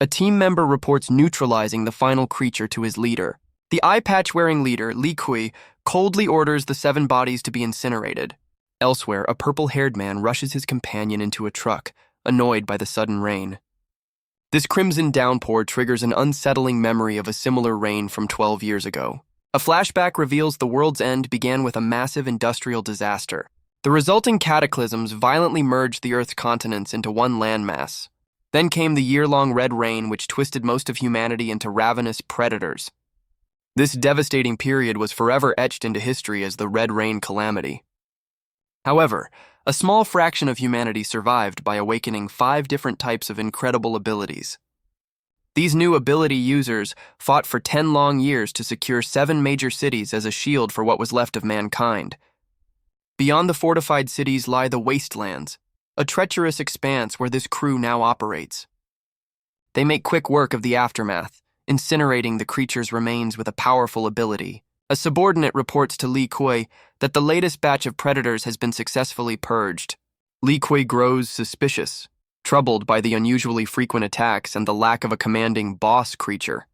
A team member reports neutralizing the final creature to his leader. The eye-patch-wearing leader, Li Kui, coldly orders the 7 bodies to be incinerated. Elsewhere, a purple-haired man rushes his companion into a truck, annoyed by the sudden rain. This crimson downpour triggers an unsettling memory of a similar rain from 12 years ago. A flashback reveals the world's end began with a massive industrial disaster. The resulting cataclysms violently merged the Earth's continents into one landmass. Then came the year-long red rain, which twisted most of humanity into ravenous predators. This devastating period was forever etched into history as the Red Rain Calamity. However, a small fraction of humanity survived by awakening 5 different types of incredible abilities. These new ability users fought for 10 long years to secure 7 major cities as a shield for what was left of mankind. Beyond the fortified cities lie the wastelands, a treacherous expanse where this crew now operates. They make quick work of the aftermath, incinerating the creature's remains with a powerful ability. A subordinate reports to Li Kui that the latest batch of predators has been successfully purged. Li Kui grows suspicious, troubled by the unusually frequent attacks and the lack of a commanding boss creature.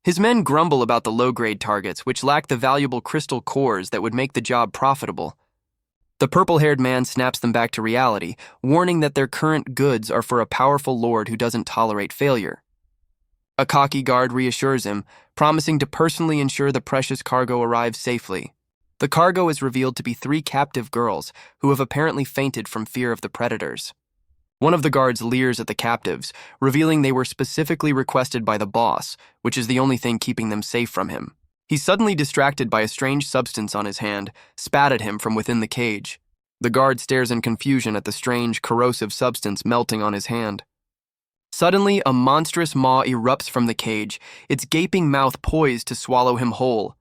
His men grumble about the low-grade targets, which lack the valuable crystal cores that would make the job profitable. The purple-haired man snaps them back to reality, warning that their current goods are for a powerful lord who doesn't tolerate failure. A cocky guard reassures him, promising to personally ensure the precious cargo arrives safely. The cargo is revealed to be 3 captive girls who have apparently fainted from fear of the predators. One of the guards leers at the captives, revealing they were specifically requested by the boss, which is the only thing keeping them safe from him. He's suddenly distracted by a strange substance on his hand, spat at him from within the cage. The guard stares in confusion at the strange, corrosive substance melting on his hand. Suddenly, a monstrous maw erupts from the cage, its gaping mouth poised to swallow him whole.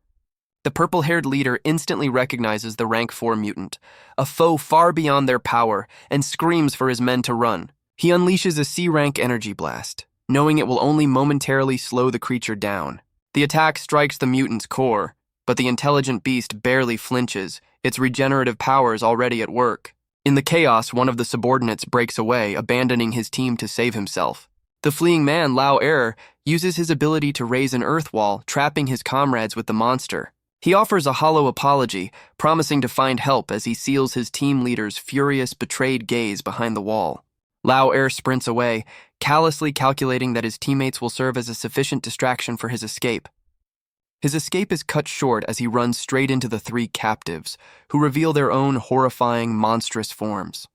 The purple-haired leader instantly recognizes the rank 4 mutant, a foe far beyond their power, and screams for his men to run. He unleashes a C-rank energy blast, knowing it will only momentarily slow the creature down. The attack strikes the mutant's core, but the intelligent beast barely flinches, its regenerative powers already at work. In the chaos, one of the subordinates breaks away, abandoning his team to save himself. The fleeing man, Lao Er, uses his ability to raise an earth wall, trapping his comrades with the monster. He offers a hollow apology, promising to find help as he seals his team leader's furious, betrayed gaze behind the wall. Lao Er sprints away, callously calculating that his teammates will serve as a sufficient distraction for his escape. His escape is cut short as he runs straight into the 3 captives, who reveal their own horrifying, monstrous forms.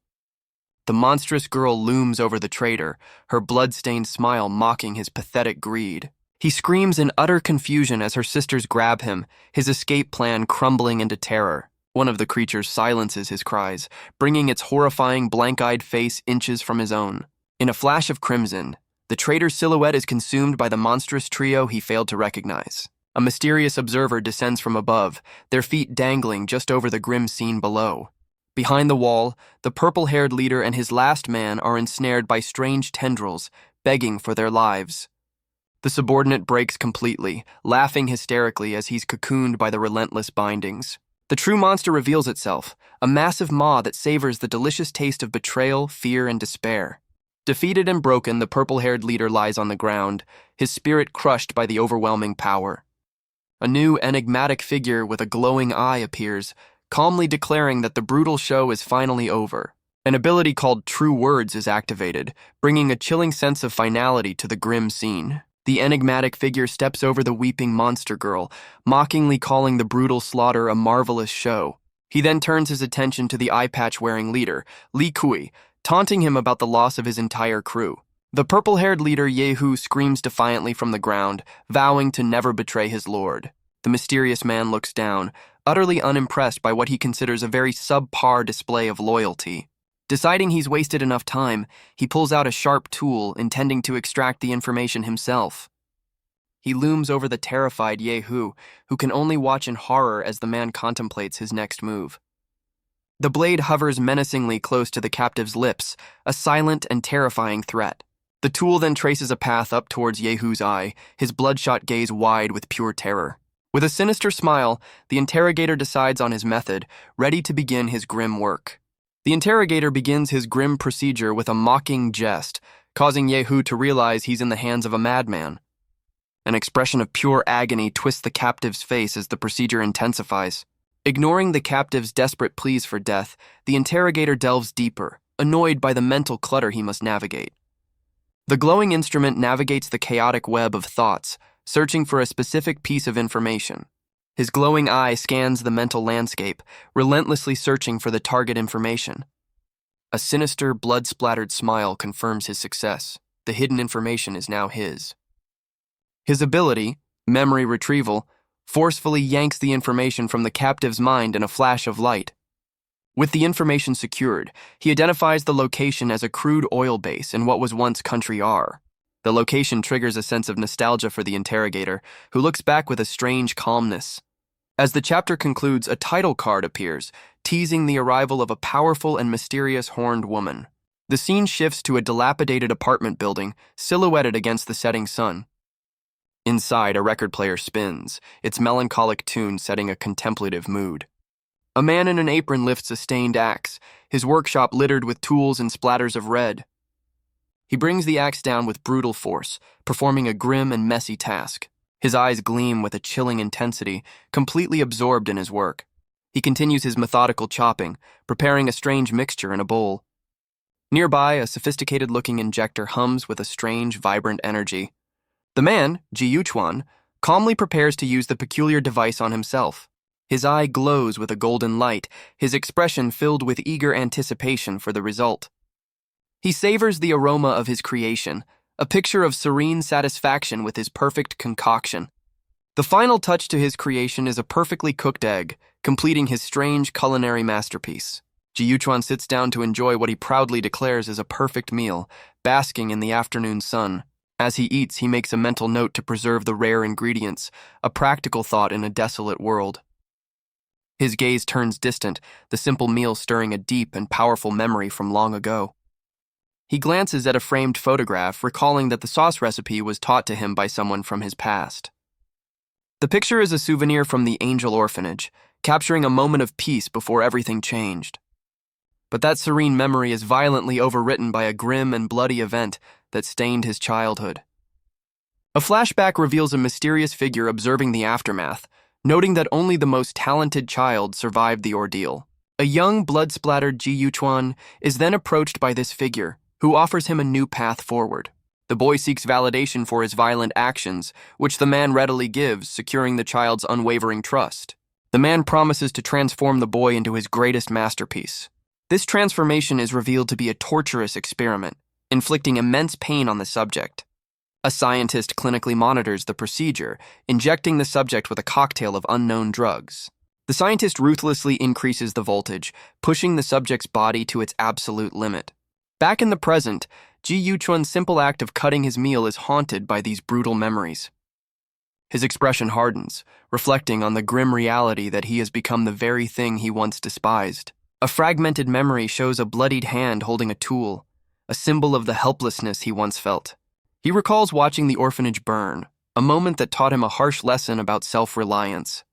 The monstrous girl looms over the traitor, her blood-stained smile mocking his pathetic greed. He screams in utter confusion as her sisters grab him, his escape plan crumbling into terror. One of the creatures silences his cries, bringing its horrifying, blank-eyed face inches from his own. In a flash of crimson, the traitor's silhouette is consumed by the monstrous trio he failed to recognize. A mysterious observer descends from above, their feet dangling just over the grim scene below. Behind the wall, the purple-haired leader and his last man are ensnared by strange tendrils, begging for their lives. The subordinate breaks completely, laughing hysterically as he's cocooned by the relentless bindings. The true monster reveals itself, a massive maw that savors the delicious taste of betrayal, fear, and despair. Defeated and broken, the purple-haired leader lies on the ground, his spirit crushed by the overwhelming power. A new, enigmatic figure with a glowing eye appears, calmly declaring that the brutal show is finally over. An ability called True Words is activated, bringing a chilling sense of finality to the grim scene. The enigmatic figure steps over the weeping monster girl, mockingly calling the brutal slaughter a marvelous show. He then turns his attention to the eye-patch-wearing leader, Li Kui, taunting him about the loss of his entire crew. The purple-haired leader Yehu screams defiantly from the ground, vowing to never betray his lord. The mysterious man looks down, utterly unimpressed by what he considers a very subpar display of loyalty. Deciding he's wasted enough time, he pulls out a sharp tool, intending to extract the information himself. He looms over the terrified Yehu, who can only watch in horror as the man contemplates his next move. The blade hovers menacingly close to the captive's lips, a silent and terrifying threat. The tool then traces a path up towards Yehu's eye, his bloodshot gaze wide with pure terror. With a sinister smile, the interrogator decides on his method, ready to begin his grim work. The interrogator begins his grim procedure with a mocking jest, causing Yehu to realize he's in the hands of a madman. An expression of pure agony twists the captive's face as the procedure intensifies. Ignoring the captive's desperate pleas for death, the interrogator delves deeper, annoyed by the mental clutter he must navigate. The glowing instrument navigates the chaotic web of thoughts, searching for a specific piece of information. His glowing eye scans the mental landscape, relentlessly searching for the target information. A sinister, blood-splattered smile confirms his success. The hidden information is now his. His ability, memory retrieval, forcefully yanks the information from the captive's mind in a flash of light. With the information secured, he identifies the location as a crude oil base in what was once Country R. The location triggers a sense of nostalgia for the interrogator, who looks back with a strange calmness. As the chapter concludes, a title card appears, teasing the arrival of a powerful and mysterious horned woman. The scene shifts to a dilapidated apartment building, silhouetted against the setting sun. Inside, a record player spins, its melancholic tune setting a contemplative mood. A man in an apron lifts a stained axe, his workshop littered with tools and splatters of red. He brings the axe down with brutal force, performing a grim and messy task. His eyes gleam with a chilling intensity, completely absorbed in his work. He continues his methodical chopping, preparing a strange mixture in a bowl. Nearby, a sophisticated-looking injector hums with a strange, vibrant energy. The man, Ji Yuchuan, calmly prepares to use the peculiar device on himself. His eye glows with a golden light, his expression filled with eager anticipation for the result. He savors the aroma of his creation, a picture of serene satisfaction with his perfect concoction. The final touch to his creation is a perfectly cooked egg, completing his strange culinary masterpiece. Ji Yuchuan sits down to enjoy what he proudly declares is a perfect meal, basking in the afternoon sun. As he eats, he makes a mental note to preserve the rare ingredients, a practical thought in a desolate world. His gaze turns distant, the simple meal stirring a deep and powerful memory from long ago. He glances at a framed photograph, recalling that the sauce recipe was taught to him by someone from his past. The picture is a souvenir from the Angel Orphanage, capturing a moment of peace before everything changed. But that serene memory is violently overwritten by a grim and bloody event that stained his childhood. A flashback reveals a mysterious figure observing the aftermath, noting that only the most talented child survived the ordeal. A young, blood-splattered Ji Yuchuan is then approached by this figure, who offers him a new path forward. The boy seeks validation for his violent actions, which the man readily gives, securing the child's unwavering trust. The man promises to transform the boy into his greatest masterpiece. This transformation is revealed to be a torturous experiment, inflicting immense pain on the subject. A scientist clinically monitors the procedure, injecting the subject with a cocktail of unknown drugs. The scientist ruthlessly increases the voltage, pushing the subject's body to its absolute limit. Back in the present, Ji Yuchuan's simple act of cutting his meal is haunted by these brutal memories. His expression hardens, reflecting on the grim reality that he has become the very thing he once despised. A fragmented memory shows a bloodied hand holding a tool, a symbol of the helplessness he once felt. He recalls watching the orphanage burn, a moment that taught him a harsh lesson about self-reliance.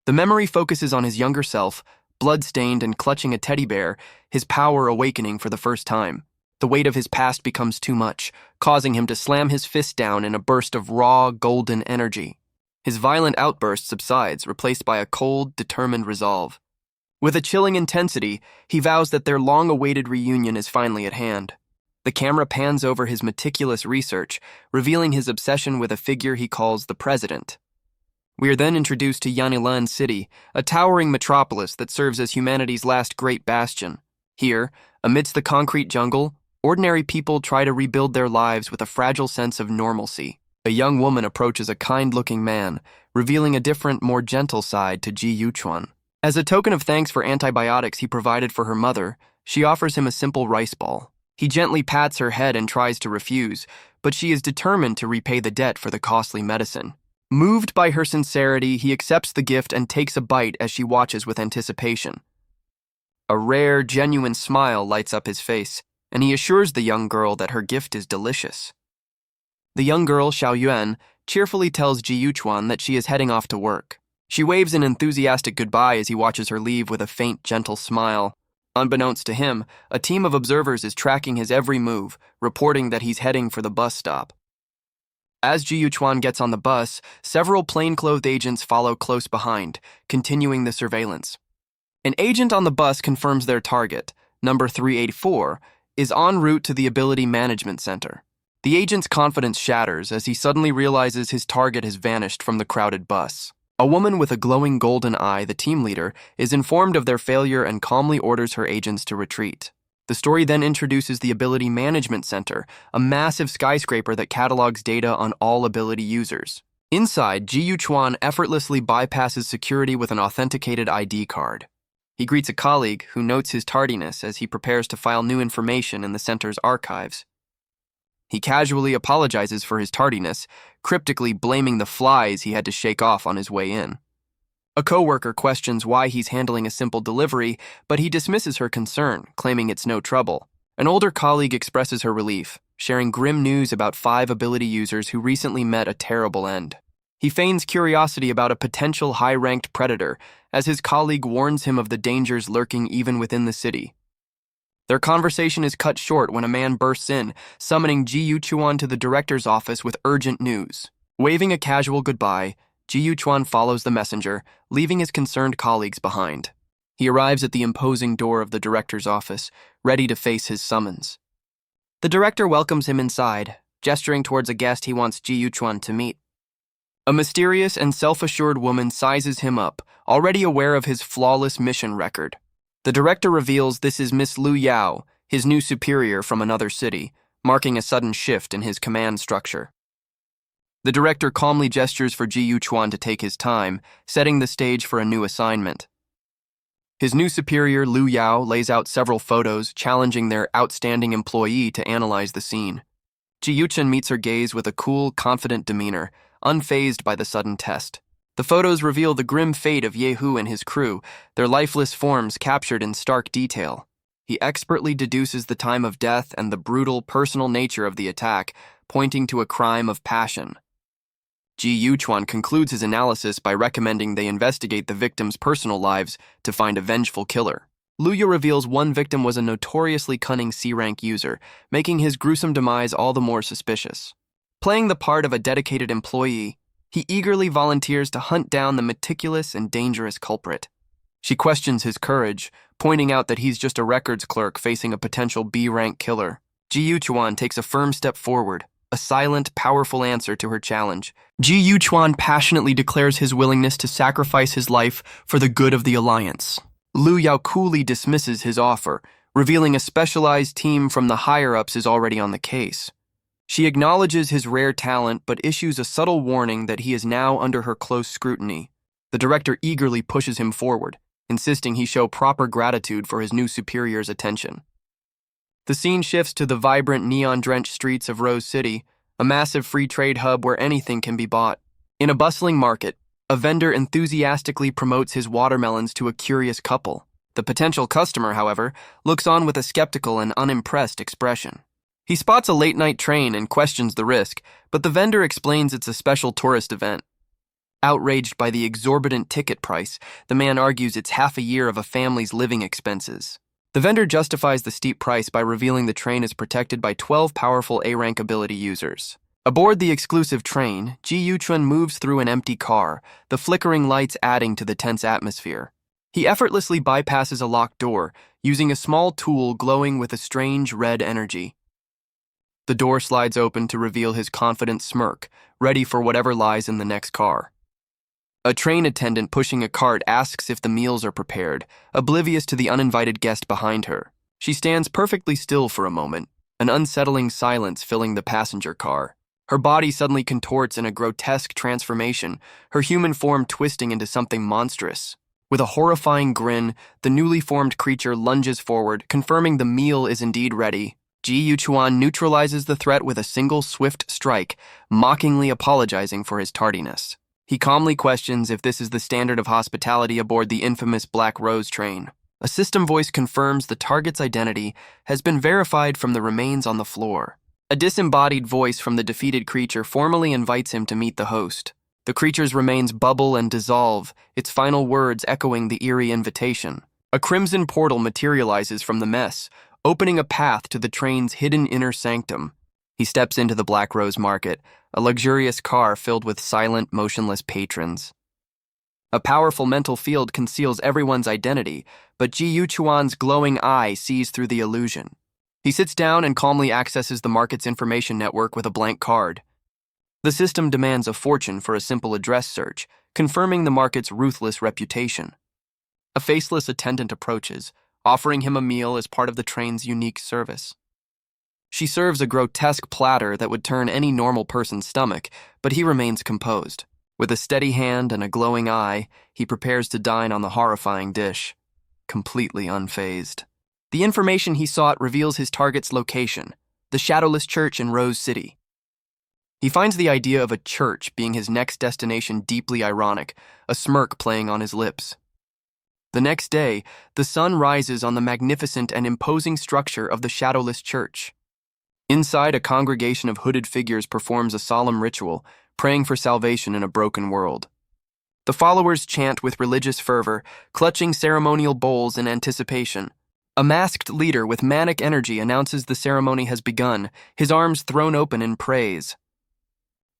The memory focuses on his younger self, blood-stained and clutching a teddy bear, his power awakening for the first time. The weight of his past becomes too much, causing him to slam his fist down in a burst of raw, golden energy. His violent outburst subsides, replaced by a cold, determined resolve. With a chilling intensity, he vows that their long-awaited reunion is finally at hand. The camera pans over his meticulous research, revealing his obsession with a figure he calls the President. We are then introduced to Yanilan City, a towering metropolis that serves as humanity's last great bastion. Here, amidst the concrete jungle, ordinary people try to rebuild their lives with a fragile sense of normalcy. A young woman approaches a kind-looking man, revealing a different, more gentle side to Ji Yuchuan. As a token of thanks for antibiotics he provided for her mother, she offers him a simple rice ball. He gently pats her head and tries to refuse, but she is determined to repay the debt for the costly medicine. Moved by her sincerity, he accepts the gift and takes a bite as she watches with anticipation. A rare, genuine smile lights up his face, and he assures the young girl that her gift is delicious. The young girl, Xiao Yuan, cheerfully tells Ji Yuchuan that she is heading off to work. She waves an enthusiastic goodbye as he watches her leave with a faint, gentle smile. Unbeknownst to him, a team of observers is tracking his every move, reporting that he's heading for the bus stop. As Ji Yuchuan gets on the bus, several plainclothed agents follow close behind, continuing the surveillance. An agent on the bus confirms their target, number 384, is en route to the Ability Management Center. The agent's confidence shatters as he suddenly realizes his target has vanished from the crowded bus. A woman with a glowing golden eye, the team leader, is informed of their failure and calmly orders her agents to retreat. The story then introduces the Ability Management Center, a massive skyscraper that catalogs data on all ability users. Inside, Ji Yuchuan effortlessly bypasses security with an authenticated ID card. He greets a colleague who notes his tardiness as he prepares to file new information in the center's archives. He casually apologizes for his tardiness, cryptically blaming the flies he had to shake off on his way in. A coworker questions why he's handling a simple delivery, but he dismisses her concern, claiming it's no trouble. An older colleague expresses her relief, sharing grim news about 5 ability users who recently met a terrible end. He feigns curiosity about a potential high-ranked predator, as his colleague warns him of the dangers lurking even within the city. Their conversation is cut short when a man bursts in, summoning Ji Yuchuan to the director's office with urgent news. Waving a casual goodbye, Ji Yuchuan follows the messenger, leaving his concerned colleagues behind. He arrives at the imposing door of the director's office, ready to face his summons. The director welcomes him inside, gesturing towards a guest he wants Ji Yuchuan to meet. A mysterious and self-assured woman sizes him up, already aware of his flawless mission record. The director reveals this is Miss Lu Yao, his new superior from another city, marking a sudden shift in his command structure. The director calmly gestures for Ji Yuchuan to take his time, setting the stage for a new assignment. His new superior, Lu Yao, lays out several photos, challenging their outstanding employee to analyze the scene. Ji Yuchuan meets her gaze with a cool, confident demeanor, unfazed by the sudden test. The photos reveal the grim fate of Yehu and his crew, their lifeless forms captured in stark detail. He expertly deduces the time of death and the brutal, personal nature of the attack, pointing to a crime of passion. Ji Yuchuan concludes his analysis by recommending they investigate the victims' personal lives to find a vengeful killer. Luya reveals one victim was a notoriously cunning C-rank user, making his gruesome demise all the more suspicious. Playing the part of a dedicated employee, he eagerly volunteers to hunt down the meticulous and dangerous culprit. She questions his courage, pointing out that he's just a records clerk facing a potential B-rank killer. Ji Yuchuan takes a firm step forward, a silent, powerful answer to her challenge. Ji Yuchuan passionately declares his willingness to sacrifice his life for the good of the Alliance. Lu Yao coolly dismisses his offer, revealing a specialized team from the higher-ups is already on the case. She acknowledges his rare talent but issues a subtle warning that he is now under her close scrutiny. The director eagerly pushes him forward, insisting he show proper gratitude for his new superior's attention. The scene shifts to the vibrant neon-drenched streets of Rose City, a massive free trade hub where anything can be bought. In a bustling market, a vendor enthusiastically promotes his watermelons to a curious couple. The potential customer, however, looks on with a skeptical and unimpressed expression. He spots a late-night train and questions the risk, but the vendor explains it's a special tourist event. Outraged by the exorbitant ticket price, the man argues it's half a year of a family's living expenses. The vendor justifies the steep price by revealing the train is protected by 12 powerful A-rank ability users. Aboard the exclusive train, Ji Yuchuan moves through an empty car, the flickering lights adding to the tense atmosphere. He effortlessly bypasses a locked door, using a small tool glowing with a strange red energy. The door slides open to reveal his confident smirk, ready for whatever lies in the next car. A train attendant pushing a cart asks if the meals are prepared, oblivious to the uninvited guest behind her. She stands perfectly still for a moment, an unsettling silence filling the passenger car. Her body suddenly contorts in a grotesque transformation, her human form twisting into something monstrous. With a horrifying grin, the newly formed creature lunges forward, confirming the meal is indeed ready. Ji Yuchuan neutralizes the threat with a single swift strike, mockingly apologizing for his tardiness. He calmly questions if this is the standard of hospitality aboard the infamous Black Rose train. A system voice confirms the target's identity has been verified from the remains on the floor. A disembodied voice from the defeated creature formally invites him to meet the host. The creature's remains bubble and dissolve, its final words echoing the eerie invitation. A crimson portal materializes from the mess, opening a path to the train's hidden inner sanctum. He steps into the Black Rose Market, a luxurious car filled with silent, motionless patrons. A powerful mental field conceals everyone's identity, but Ji Yuchuan's glowing eye sees through the illusion. He sits down and calmly accesses the market's information network with a blank card. The system demands a fortune for a simple address search, confirming the market's ruthless reputation. A faceless attendant approaches, offering him a meal as part of the train's unique service. She serves a grotesque platter that would turn any normal person's stomach, but he remains composed. With a steady hand and a glowing eye, he prepares to dine on the horrifying dish, completely unfazed. The information he sought reveals his target's location, the shadowless church in Rose City. He finds the idea of a church being his next destination deeply ironic, a smirk playing on his lips. The next day, the sun rises on the magnificent and imposing structure of the shadowless church. Inside, a congregation of hooded figures performs a solemn ritual, praying for salvation in a broken world. The followers chant with religious fervor, clutching ceremonial bowls in anticipation. A masked leader with manic energy announces the ceremony has begun, his arms thrown open in praise.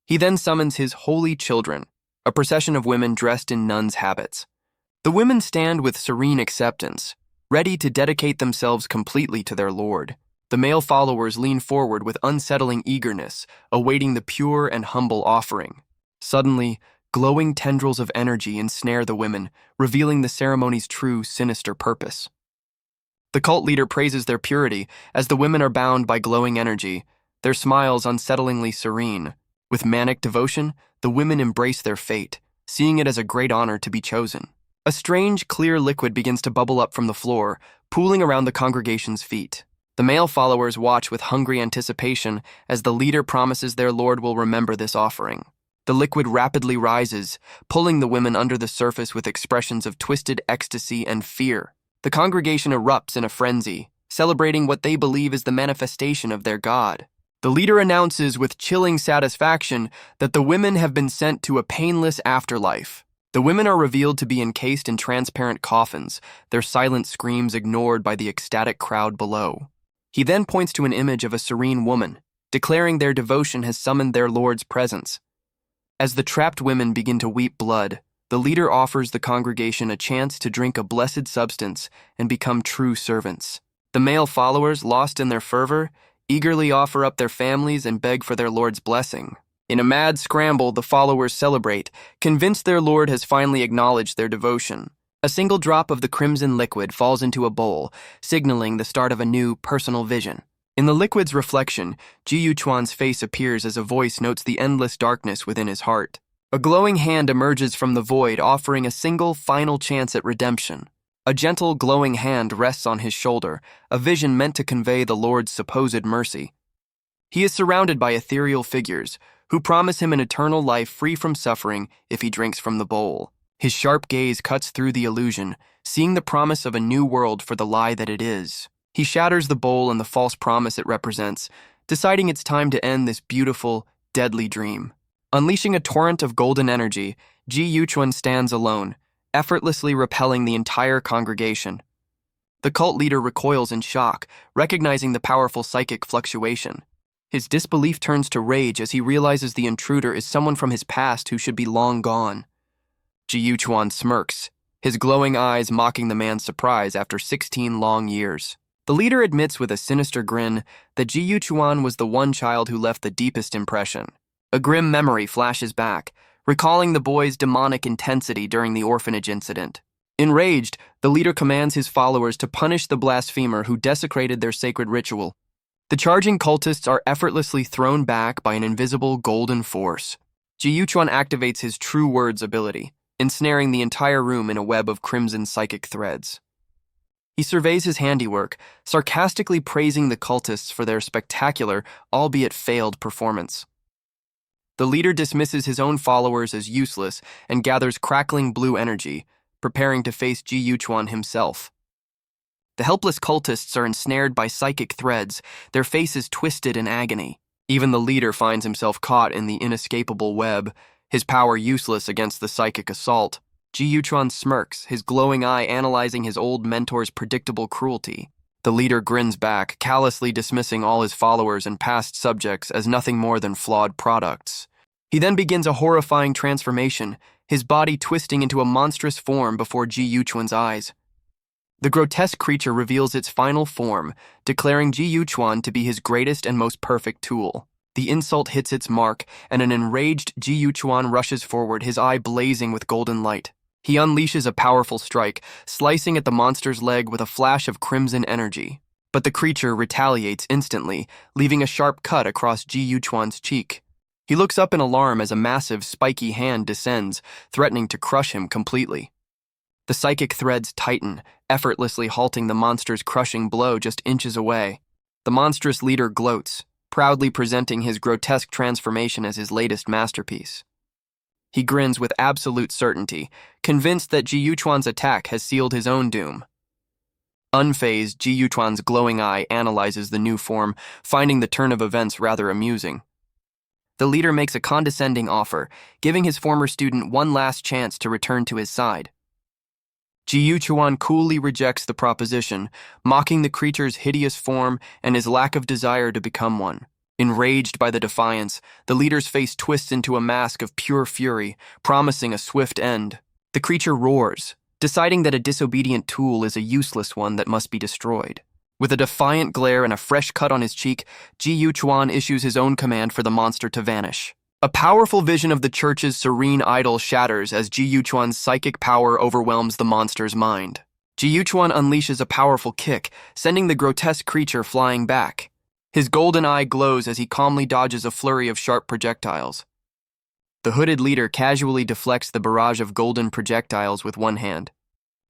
He then summons his holy children, a procession of women dressed in nuns' habits. The women stand with serene acceptance, ready to dedicate themselves completely to their Lord. The male followers lean forward with unsettling eagerness, awaiting the pure and humble offering. Suddenly, glowing tendrils of energy ensnare the women, revealing the ceremony's true, sinister purpose. The cult leader praises their purity as the women are bound by glowing energy, their smiles unsettlingly serene. With manic devotion, the women embrace their fate, seeing it as a great honor to be chosen. A strange, clear liquid begins to bubble up from the floor, pooling around the congregation's feet. The male followers watch with hungry anticipation as the leader promises their Lord will remember this offering. The liquid rapidly rises, pulling the women under the surface with expressions of twisted ecstasy and fear. The congregation erupts in a frenzy, celebrating what they believe is the manifestation of their God. The leader announces with chilling satisfaction that the women have been sent to a painless afterlife. The women are revealed to be encased in transparent coffins, their silent screams ignored by the ecstatic crowd below. He then points to an image of a serene woman, declaring their devotion has summoned their Lord's presence. As the trapped women begin to weep blood, the leader offers the congregation a chance to drink a blessed substance and become true servants. The male followers, lost in their fervor, eagerly offer up their families and beg for their Lord's blessing. In a mad scramble, the followers celebrate, convinced their Lord has finally acknowledged their devotion. A single drop of the crimson liquid falls into a bowl, signaling the start of a new, personal vision. In the liquid's reflection, Ji Yuchuan's face appears as a voice notes the endless darkness within his heart. A glowing hand emerges from the void, offering a single, final chance at redemption. A gentle, glowing hand rests on his shoulder, a vision meant to convey the Lord's supposed mercy. He is surrounded by ethereal figures, who promise him an eternal life free from suffering if he drinks from the bowl. His sharp gaze cuts through the illusion, seeing the promise of a new world for the lie that it is. He shatters the bowl and the false promise it represents, deciding it's time to end this beautiful, deadly dream. Unleashing a torrent of golden energy, Ji Yuchuan stands alone, effortlessly repelling the entire congregation. The cult leader recoils in shock, recognizing the powerful psychic fluctuation. His disbelief turns to rage as he realizes the intruder is someone from his past who should be long gone. Ji Yuchuan smirks, his glowing eyes mocking the man's surprise after 16 long years. The leader admits with a sinister grin that Ji Yuchuan was the one child who left the deepest impression. A grim memory flashes back, recalling the boy's demonic intensity during the orphanage incident. Enraged, the leader commands his followers to punish the blasphemer who desecrated their sacred ritual. The charging cultists are effortlessly thrown back by an invisible golden force. Ji Yuchuan activates his true words ability, ensnaring the entire room in a web of crimson psychic threads. He surveys his handiwork, sarcastically praising the cultists for their spectacular, albeit failed, performance. The leader dismisses his own followers as useless and gathers crackling blue energy, preparing to face Ji Yuchuan himself. The helpless cultists are ensnared by psychic threads, their faces twisted in agony. Even the leader finds himself caught in the inescapable web, his power useless against the psychic assault. Ji Yuchuan smirks, his glowing eye analyzing his old mentor's predictable cruelty. The leader grins back, callously dismissing all his followers and past subjects as nothing more than flawed products. He then begins a horrifying transformation, his body twisting into a monstrous form before Ji Yuchuan's eyes. The grotesque creature reveals its final form, declaring Ji Yuchuan to be his greatest and most perfect tool. The insult hits its mark, and an enraged Ji Yuchuan rushes forward, his eye blazing with golden light. He unleashes a powerful strike, slicing at the monster's leg with a flash of crimson energy. But the creature retaliates instantly, leaving a sharp cut across Ji Yuchuan's cheek. He looks up in alarm as a massive, spiky hand descends, threatening to crush him completely. The psychic threads tighten, effortlessly halting the monster's crushing blow just inches away. The monstrous leader gloats, proudly presenting his grotesque transformation as his latest masterpiece. He grins with absolute certainty, convinced that Ji Yuchuan's attack has sealed his own doom. Unfazed, Ji Yuchuan's glowing eye analyzes the new form, finding the turn of events rather amusing. The leader makes a condescending offer, giving his former student one last chance to return to his side. Ji Yuchuan coolly rejects the proposition, mocking the creature's hideous form and his lack of desire to become one. Enraged by the defiance, the leader's face twists into a mask of pure fury, promising a swift end. The creature roars, deciding that a disobedient tool is a useless one that must be destroyed. With a defiant glare and a fresh cut on his cheek, Ji Yuchuan issues his own command for the monster to vanish. A powerful vision of the church's serene idol shatters as Ji Yuchuan's psychic power overwhelms the monster's mind. Ji Yuchuan unleashes a powerful kick, sending the grotesque creature flying back. His golden eye glows as he calmly dodges a flurry of sharp projectiles. The hooded leader casually deflects the barrage of golden projectiles with one hand.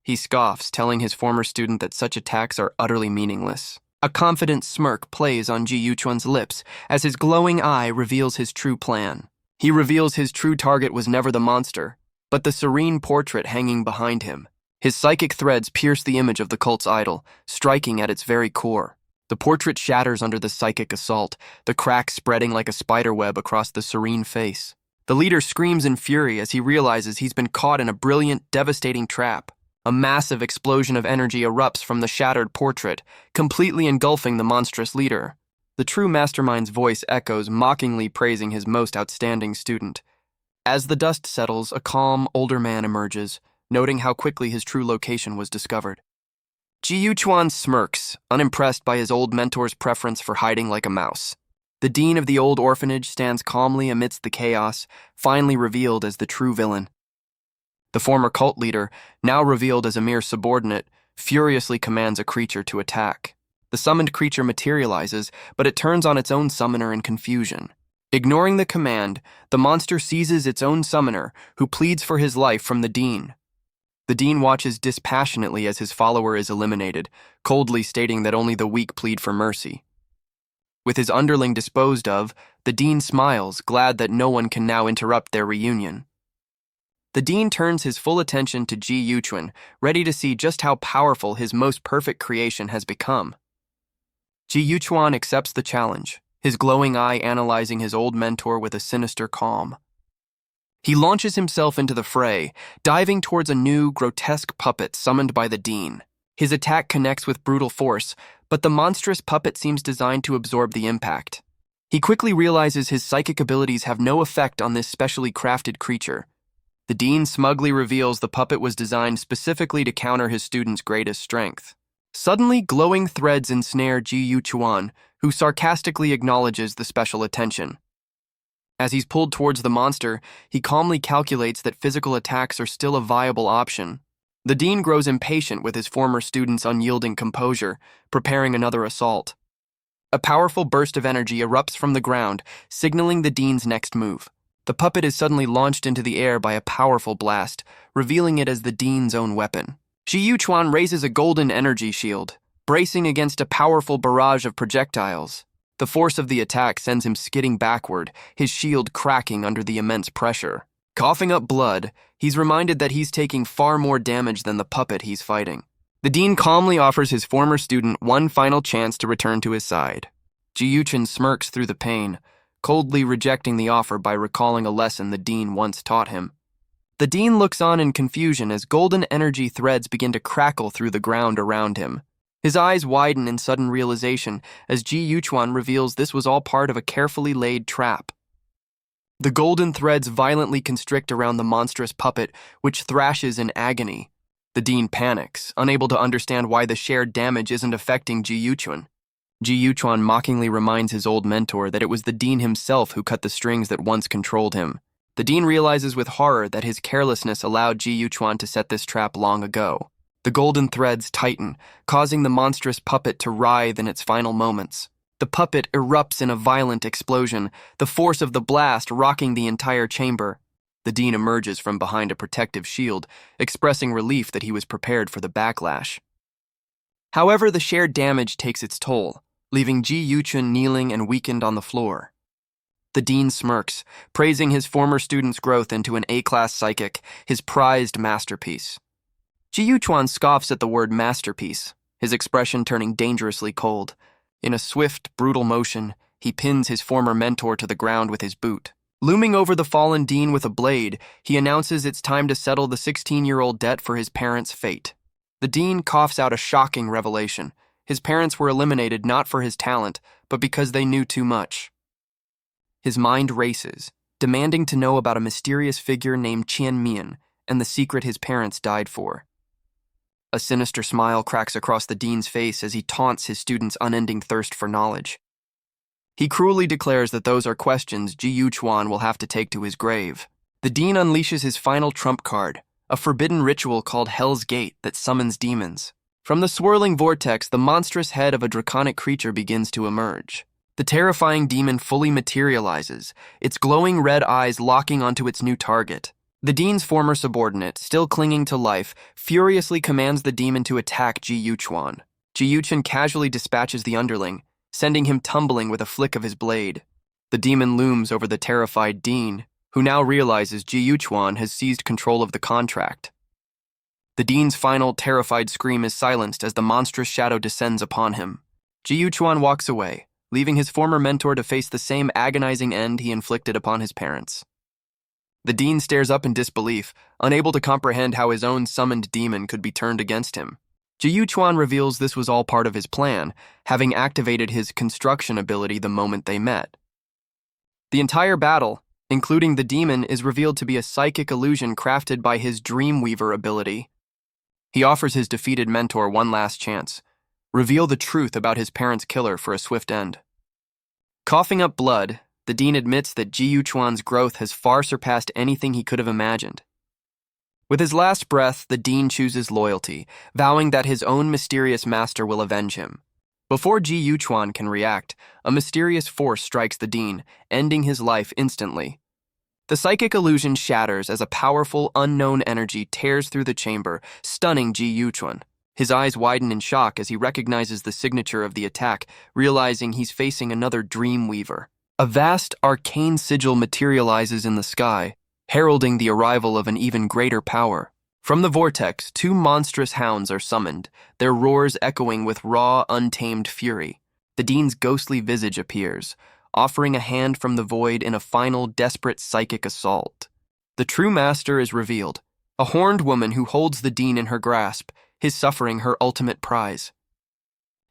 He scoffs, telling his former student that such attacks are utterly meaningless. A confident smirk plays on Ji Yuchuan's lips as his glowing eye reveals his true plan. He reveals his true target was never the monster, but the serene portrait hanging behind him. His psychic threads pierce the image of the cult's idol, striking at its very core. The portrait shatters under the psychic assault, the crack spreading like a spiderweb across the serene face. The leader screams in fury as he realizes he's been caught in a brilliant, devastating trap. A massive explosion of energy erupts from the shattered portrait, completely engulfing the monstrous leader. The true mastermind's voice echoes, mockingly praising his most outstanding student. As the dust settles, a calm, older man emerges, noting how quickly his true location was discovered. Ji Yuchuan smirks, unimpressed by his old mentor's preference for hiding like a mouse. The dean of the old orphanage stands calmly amidst the chaos, finally revealed as the true villain. The former cult leader, now revealed as a mere subordinate, furiously commands a creature to attack. The summoned creature materializes, but it turns on its own summoner in confusion. Ignoring the command, the monster seizes its own summoner, who pleads for his life from the dean. The dean watches dispassionately as his follower is eliminated, coldly stating that only the weak plead for mercy. With his underling disposed of, the dean smiles, glad that no one can now interrupt their reunion. The dean turns his full attention to Ji Yuchuan, ready to see just how powerful his most perfect creation has become. Ji Yuchuan accepts the challenge, his glowing eye analyzing his old mentor with a sinister calm. He launches himself into the fray, diving towards a new, grotesque puppet summoned by the dean. His attack connects with brutal force, but the monstrous puppet seems designed to absorb the impact. He quickly realizes his psychic abilities have no effect on this specially crafted creature. The dean smugly reveals the puppet was designed specifically to counter his student's greatest strength. Suddenly, glowing threads ensnare Ji Yuchuan, who sarcastically acknowledges the special attention. As he's pulled towards the monster, he calmly calculates that physical attacks are still a viable option. The dean grows impatient with his former student's unyielding composure, preparing another assault. A powerful burst of energy erupts from the ground, signaling the dean's next move. The puppet is suddenly launched into the air by a powerful blast, revealing it as the dean's own weapon. Ji Yuchuan raises a golden energy shield, bracing against a powerful barrage of projectiles. The force of the attack sends him skidding backward, his shield cracking under the immense pressure. Coughing up blood, he's reminded that he's taking far more damage than the puppet he's fighting. The dean calmly offers his former student one final chance to return to his side. Ji Yuchuan smirks through the pain, coldly rejecting the offer by recalling a lesson the dean once taught him. The dean looks on in confusion as golden energy threads begin to crackle through the ground around him. His eyes widen in sudden realization as Ji Yuchuan reveals this was all part of a carefully laid trap. The golden threads violently constrict around the monstrous puppet, which thrashes in agony. The dean panics, unable to understand why the shared damage isn't affecting Ji Yuchuan. Ji Yuchuan mockingly reminds his old mentor that it was the dean himself who cut the strings that once controlled him. The dean realizes with horror that his carelessness allowed Ji Yuchuan to set this trap long ago. The golden threads tighten, causing the monstrous puppet to writhe in its final moments. The puppet erupts in a violent explosion, the force of the blast rocking the entire chamber. The dean emerges from behind a protective shield, expressing relief that he was prepared for the backlash. However, the shared damage takes its toll, leaving Ji Yuchuan kneeling and weakened on the floor. The dean smirks, praising his former student's growth into an A-class psychic, his prized masterpiece. Ji Yuchuan scoffs at the word masterpiece, his expression turning dangerously cold. In a swift, brutal motion, he pins his former mentor to the ground with his boot. Looming over the fallen dean with a blade, he announces it's time to settle the 16-year-old debt for his parents' fate. The dean coughs out a shocking revelation. His parents were eliminated not for his talent, but because they knew too much. His mind races, demanding to know about a mysterious figure named Qian Mian and the secret his parents died for. A sinister smile cracks across the dean's face as he taunts his student's unending thirst for knowledge. He cruelly declares that those are questions Ji Yuchuan will have to take to his grave. The dean unleashes his final trump card, a forbidden ritual called Hell's Gate that summons demons. From the swirling vortex, the monstrous head of a draconic creature begins to emerge. The terrifying demon fully materializes, its glowing red eyes locking onto its new target. The dean's former subordinate, still clinging to life, furiously commands the demon to attack Ji Yuchuan. Ji Yuchuan casually dispatches the underling, sending him tumbling with a flick of his blade. The demon looms over the terrified dean, who now realizes Ji Yuchuan has seized control of the contract. The dean's final, terrified scream is silenced as the monstrous shadow descends upon him. Ji Yuchuan walks away, leaving his former mentor to face the same agonizing end he inflicted upon his parents. The dean stares up in disbelief, unable to comprehend how his own summoned demon could be turned against him. Ji Yuchuan reveals this was all part of his plan, having activated his construction ability the moment they met. The entire battle, including the demon, is revealed to be a psychic illusion crafted by his Dreamweaver ability. He offers his defeated mentor one last chance: reveal the truth about his parents' killer for a swift end. Coughing up blood, the dean admits that Ji Yuchuan's growth has far surpassed anything he could have imagined. With his last breath, the dean chooses loyalty, vowing that his own mysterious master will avenge him. Before Ji Yuchuan can react, a mysterious force strikes the dean, ending his life instantly. The psychic illusion shatters as a powerful, unknown energy tears through the chamber, stunning Ji Yuchuan. His eyes widen in shock as he recognizes the signature of the attack, realizing he's facing another Dreamweaver. A vast, arcane sigil materializes in the sky, heralding the arrival of an even greater power. From the vortex, two monstrous hounds are summoned, their roars echoing with raw, untamed fury. The dean's ghostly visage appears, offering a hand from the void in a final, desperate psychic assault. The true master is revealed, a horned woman who holds the dean in her grasp, his suffering her ultimate prize.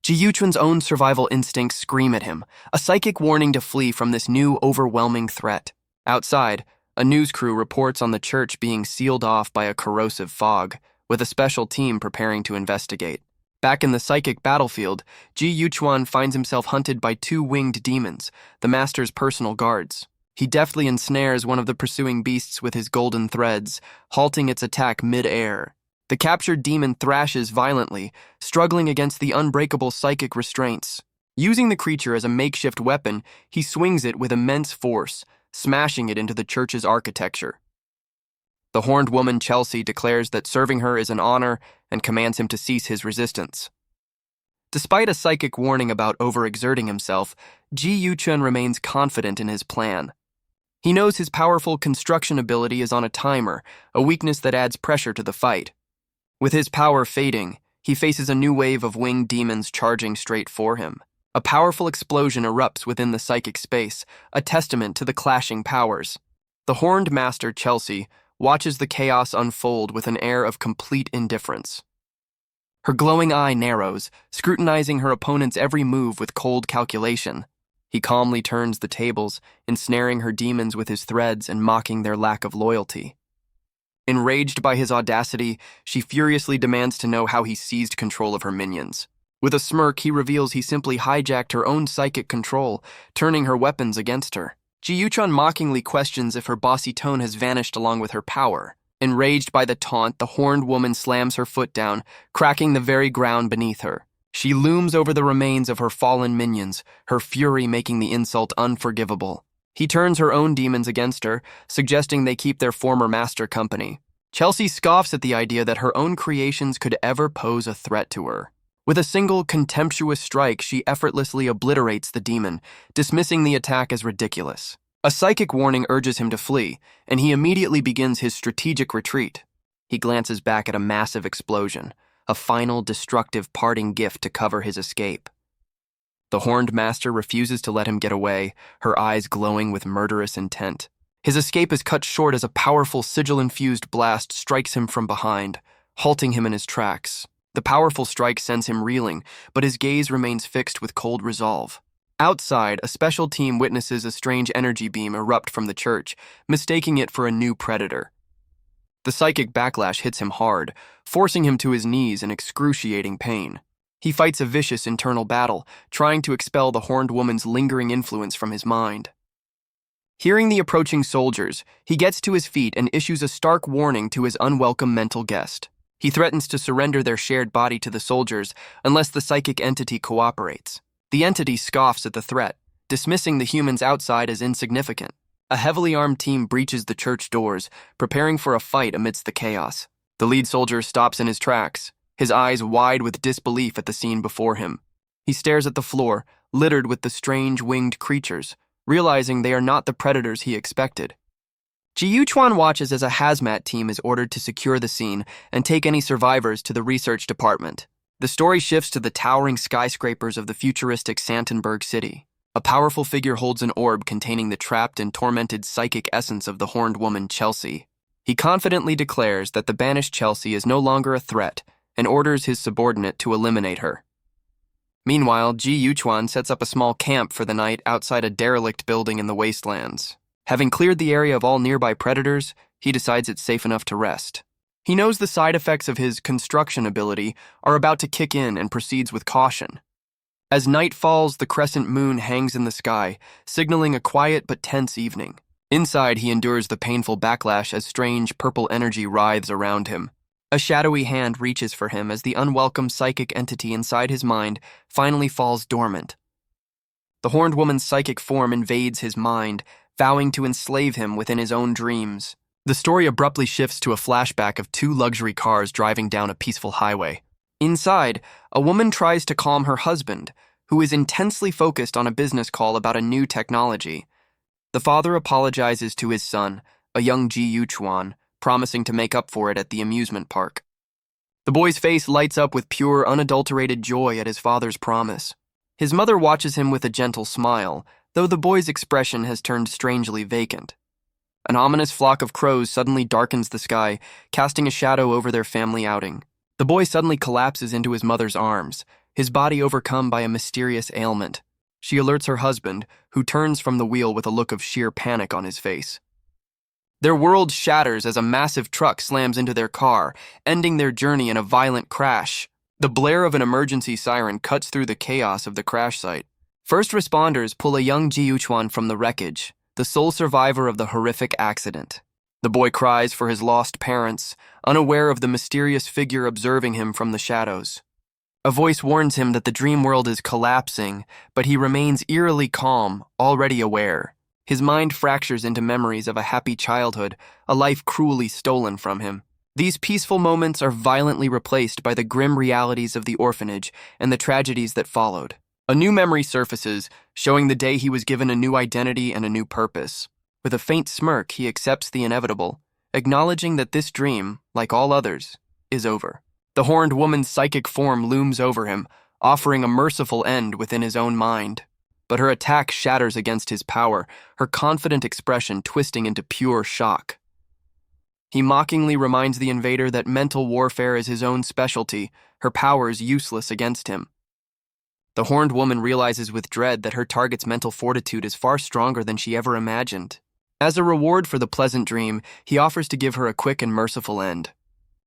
Ji Yuchuan's own survival instincts scream at him, a psychic warning to flee from this new, overwhelming threat. Outside, a news crew reports on the church being sealed off by a corrosive fog, with a special team preparing to investigate. Back in the psychic battlefield, Ji Yuchuan finds himself hunted by two winged demons, the master's personal guards. He deftly ensnares one of the pursuing beasts with his golden threads, halting its attack mid-air. The captured demon thrashes violently, struggling against the unbreakable psychic restraints. Using the creature as a makeshift weapon, he swings it with immense force, smashing it into the church's architecture. The horned woman Chelsea declares that serving her is an honor and commands him to cease his resistance. Despite a psychic warning about overexerting himself, Ji Yuchuan remains confident in his plan. He knows his powerful construction ability is on a timer, a weakness that adds pressure to the fight. With his power fading, he faces a new wave of winged demons charging straight for him. A powerful explosion erupts within the psychic space, a testament to the clashing powers. The horned master, Chelsea, watches the chaos unfold with an air of complete indifference. Her glowing eye narrows, scrutinizing her opponent's every move with cold calculation. He calmly turns the tables, ensnaring her demons with his threads and mocking their lack of loyalty. Enraged by his audacity, she furiously demands to know how he seized control of her minions. With a smirk, he reveals he simply hijacked her own psychic control, turning her weapons against her. Ji Yuchun mockingly questions if her bossy tone has vanished along with her power. Enraged by the taunt, the horned woman slams her foot down, cracking the very ground beneath her. She looms over the remains of her fallen minions, her fury making the insult unforgivable. He turns her own demons against her, suggesting they keep their former master company. Chelsea scoffs at the idea that her own creations could ever pose a threat to her. With a single contemptuous strike, she effortlessly obliterates the demon, dismissing the attack as ridiculous. A psychic warning urges him to flee, and he immediately begins his strategic retreat. He glances back at a massive explosion, a final destructive parting gift to cover his escape. The Horned Master refuses to let him get away, her eyes glowing with murderous intent. His escape is cut short as a powerful sigil-infused blast strikes him from behind, halting him in his tracks. The powerful strike sends him reeling, but his gaze remains fixed with cold resolve. Outside, a special team witnesses a strange energy beam erupt from the church, mistaking it for a new predator. The psychic backlash hits him hard, forcing him to his knees in excruciating pain. He fights a vicious internal battle, trying to expel the horned woman's lingering influence from his mind. Hearing the approaching soldiers, he gets to his feet and issues a stark warning to his unwelcome mental guest. He threatens to surrender their shared body to the soldiers unless the psychic entity cooperates. The entity scoffs at the threat, dismissing the humans outside as insignificant. A heavily armed team breaches the church doors, preparing for a fight amidst the chaos. The lead soldier stops in his tracks, his eyes wide with disbelief at the scene before him. He stares at the floor, littered with the strange winged creatures, realizing they are not the predators he expected. Ji Yuchun watches as a hazmat team is ordered to secure the scene and take any survivors to the research department. The story shifts to the towering skyscrapers of the futuristic Santenberg city. A powerful figure holds an orb containing the trapped and tormented psychic essence of the horned woman Chelsea. He confidently declares that the banished Chelsea is no longer a threat and orders his subordinate to eliminate her. Meanwhile, Ji Yuchun sets up a small camp for the night outside a derelict building in the wastelands. Having cleared the area of all nearby predators, he decides it's safe enough to rest. He knows the side effects of his construction ability are about to kick in and proceeds with caution. As night falls, the crescent moon hangs in the sky, signaling a quiet but tense evening. Inside, he endures the painful backlash as strange purple energy writhes around him. A shadowy hand reaches for him as the unwelcome psychic entity inside his mind finally falls dormant. The horned woman's psychic form invades his mind, vowing to enslave him within his own dreams. The story abruptly shifts to a flashback of two luxury cars driving down a peaceful highway. Inside, a woman tries to calm her husband, who is intensely focused on a business call about a new technology. The father apologizes to his son, a young Ji Yuchun, promising to make up for it at the amusement park. The boy's face lights up with pure, unadulterated joy at his father's promise. His mother watches him with a gentle smile, though the boy's expression has turned strangely vacant. An ominous flock of crows suddenly darkens the sky, casting a shadow over their family outing. The boy suddenly collapses into his mother's arms, his body overcome by a mysterious ailment. She alerts her husband, who turns from the wheel with a look of sheer panic on his face. Their world shatters as a massive truck slams into their car, ending their journey in a violent crash. The blare of an emergency siren cuts through the chaos of the crash site. First responders pull a young Ji Yuchun from the wreckage, the sole survivor of the horrific accident. The boy cries for his lost parents, unaware of the mysterious figure observing him from the shadows. A voice warns him that the dream world is collapsing, but he remains eerily calm, already aware. His mind fractures into memories of a happy childhood, a life cruelly stolen from him. These peaceful moments are violently replaced by the grim realities of the orphanage and the tragedies that followed. A new memory surfaces, showing the day he was given a new identity and a new purpose. With a faint smirk, he accepts the inevitable, acknowledging that this dream, like all others, is over. The horned woman's psychic form looms over him, offering a merciful end within his own mind. But her attack shatters against his power, her confident expression twisting into pure shock. He mockingly reminds the invader that mental warfare is his own specialty, her powers useless against him. The horned woman realizes with dread that her target's mental fortitude is far stronger than she ever imagined. As a reward for the pleasant dream, he offers to give her a quick and merciful end.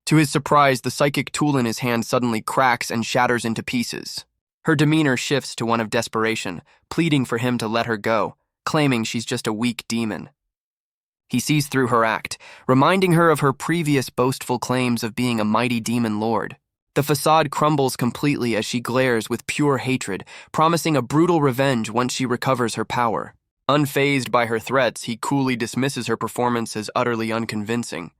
To his surprise, the psychic tool in his hand suddenly cracks and shatters into pieces. Her demeanor shifts to one of desperation, pleading for him to let her go, claiming she's just a weak demon. He sees through her act, reminding her of her previous boastful claims of being a mighty demon lord. The facade crumbles completely as she glares with pure hatred, promising a brutal revenge once she recovers her power. Unfazed by her threats, he coolly dismisses her performance as utterly unconvincing.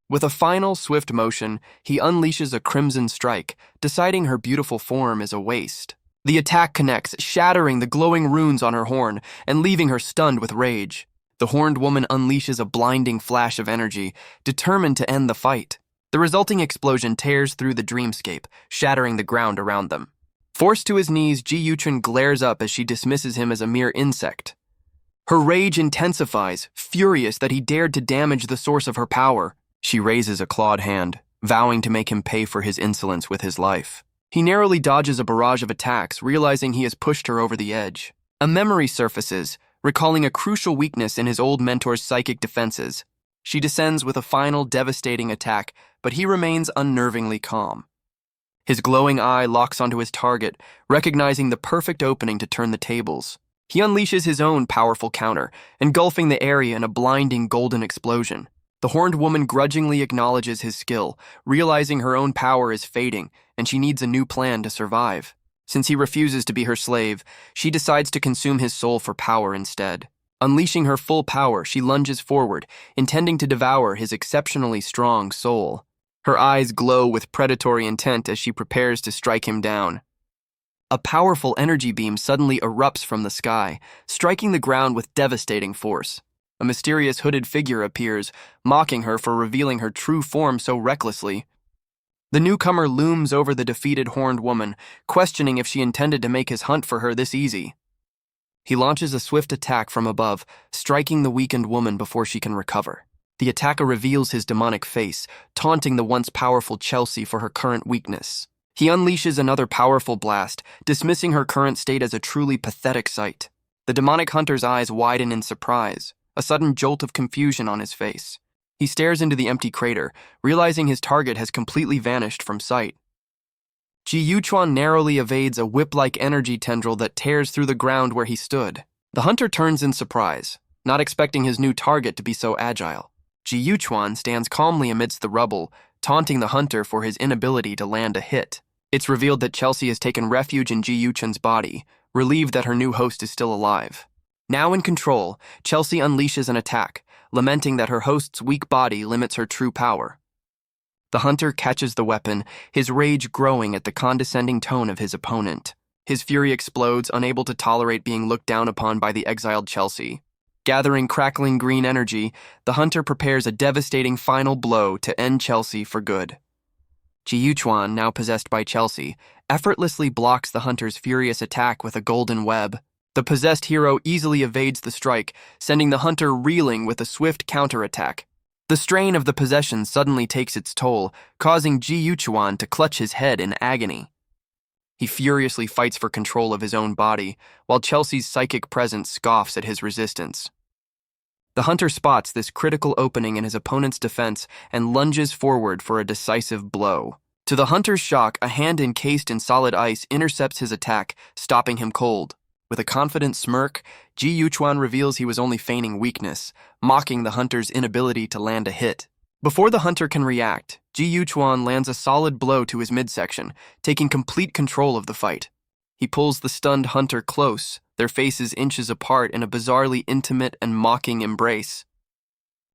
With a final, swift motion, he unleashes a crimson strike, deciding her beautiful form is a waste. The attack connects, shattering the glowing runes on her horn and leaving her stunned with rage. The horned woman unleashes a blinding flash of energy, determined to end the fight. The resulting explosion tears through the dreamscape, shattering the ground around them. Forced to his knees, Ji Yuchun glares up as she dismisses him as a mere insect. Her rage intensifies, furious that he dared to damage the source of her power. She raises a clawed hand, vowing to make him pay for his insolence with his life. He narrowly dodges a barrage of attacks, realizing he has pushed her over the edge. A memory surfaces, recalling a crucial weakness in his old mentor's psychic defenses. She descends with a final devastating attack, but he remains unnervingly calm. His glowing eye locks onto his target, recognizing the perfect opening to turn the tables. He unleashes his own powerful counter, engulfing the area in a blinding golden explosion. The horned woman grudgingly acknowledges his skill, realizing her own power is fading, and she needs a new plan to survive. Since he refuses to be her slave, she decides to consume his soul for power instead. Unleashing her full power, she lunges forward, intending to devour his exceptionally strong soul. Her eyes glow with predatory intent as she prepares to strike him down. A powerful energy beam suddenly erupts from the sky, striking the ground with devastating force. A mysterious hooded figure appears, mocking her for revealing her true form so recklessly. The newcomer looms over the defeated horned woman, questioning if she intended to make his hunt for her this easy. He launches a swift attack from above, striking the weakened woman before she can recover. The attacker reveals his demonic face, taunting the once powerful Chelsea for her current weakness. He unleashes another powerful blast, dismissing her current state as a truly pathetic sight. The demonic hunter's eyes widen in surprise, a sudden jolt of confusion on his face. He stares into the empty crater, realizing his target has completely vanished from sight. Ji Yuchuan narrowly evades a whip-like energy tendril that tears through the ground where he stood. The hunter turns in surprise, not expecting his new target to be so agile. Ji Yuchuan stands calmly amidst the rubble, taunting the hunter for his inability to land a hit. It's revealed that Chelsea has taken refuge in Ji Yuchun's body, relieved that her new host is still alive. Now in control, Chelsea unleashes an attack, lamenting that her host's weak body limits her true power. The hunter catches the weapon, his rage growing at the condescending tone of his opponent. His fury explodes, unable to tolerate being looked down upon by the exiled Chelsea. Gathering crackling green energy, the hunter prepares a devastating final blow to end Chelsea for good. Ji Yuchuan, now possessed by Chelsea, effortlessly blocks the hunter's furious attack with a golden web. The possessed hero easily evades the strike, sending the hunter reeling with a swift counterattack. The strain of the possession suddenly takes its toll, causing Ji Yuchuan to clutch his head in agony. He furiously fights for control of his own body, while Chelsea's psychic presence scoffs at his resistance. The hunter spots this critical opening in his opponent's defense and lunges forward for a decisive blow. To the hunter's shock, a hand encased in solid ice intercepts his attack, stopping him cold. With a confident smirk, Ji Yuchuan reveals he was only feigning weakness, mocking the hunter's inability to land a hit. Before the hunter can react, Ji Yuchuan lands a solid blow to his midsection, taking complete control of the fight. He pulls the stunned hunter close, their faces inches apart in a bizarrely intimate and mocking embrace.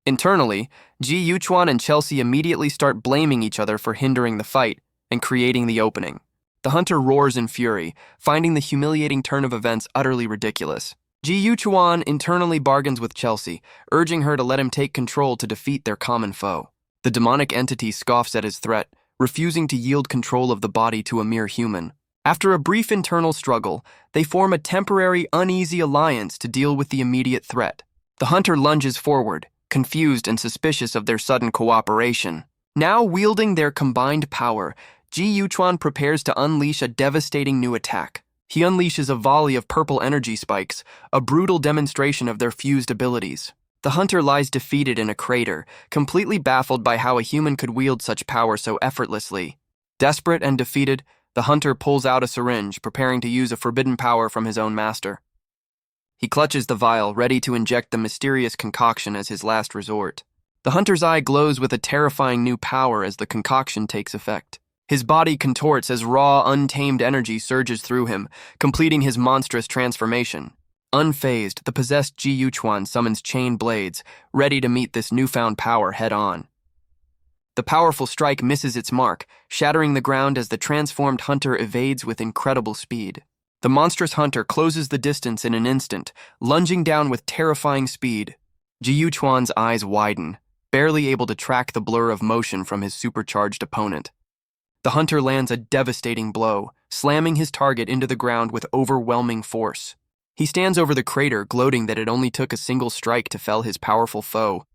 Internally, Ji Yuchuan and Chelsea immediately start blaming each other for hindering the fight and creating the opening. The hunter roars in fury, finding the humiliating turn of events utterly ridiculous. Ji Yuchuan internally bargains with Chelsea, urging her to let him take control to defeat their common foe. The demonic entity scoffs at his threat, refusing to yield control of the body to a mere human. After a brief internal struggle, they form a temporary, uneasy alliance to deal with the immediate threat. The hunter lunges forward, confused and suspicious of their sudden cooperation. Now wielding their combined power, Ji Yuchuan prepares to unleash a devastating new attack. He unleashes a volley of purple energy spikes, a brutal demonstration of their fused abilities. The hunter lies defeated in a crater, completely baffled by how a human could wield such power so effortlessly. Desperate and defeated, the hunter pulls out a syringe, preparing to use a forbidden power from his own master. He clutches the vial, ready to inject the mysterious concoction as his last resort. The hunter's eye glows with a terrifying new power as the concoction takes effect. His body contorts as raw, untamed energy surges through him, completing his monstrous transformation. Unfazed, the possessed Ji Yuchuan summons chain blades, ready to meet this newfound power head-on. The powerful strike misses its mark, shattering the ground as the transformed hunter evades with incredible speed. The monstrous hunter closes the distance in an instant, lunging down with terrifying speed. Ji Yuchuan's eyes widen, barely able to track the blur of motion from his supercharged opponent. The hunter lands a devastating blow, slamming his target into the ground with overwhelming force. He stands over the crater, gloating that it only took a single strike to fell his powerful foe.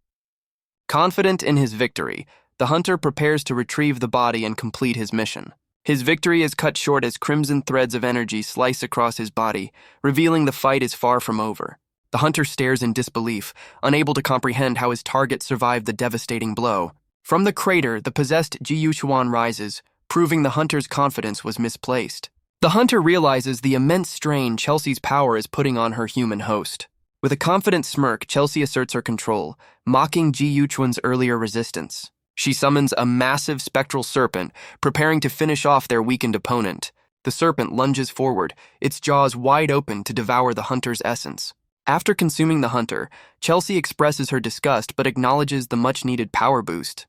Confident in his victory, the hunter prepares to retrieve the body and complete his mission. His victory is cut short as crimson threads of energy slice across his body, revealing the fight is far from over. The hunter stares in disbelief, unable to comprehend how his target survived the devastating blow. From the crater, the possessed Ji Yuchuan rises, proving the hunter's confidence was misplaced. The hunter realizes the immense strain Chelsea's power is putting on her human host. With a confident smirk, Chelsea asserts her control, mocking Ji Yuchuan's earlier resistance. She summons a massive spectral serpent, preparing to finish off their weakened opponent. The serpent lunges forward, its jaws wide open to devour the hunter's essence. After consuming the hunter, Chelsea expresses her disgust but acknowledges the much-needed power boost.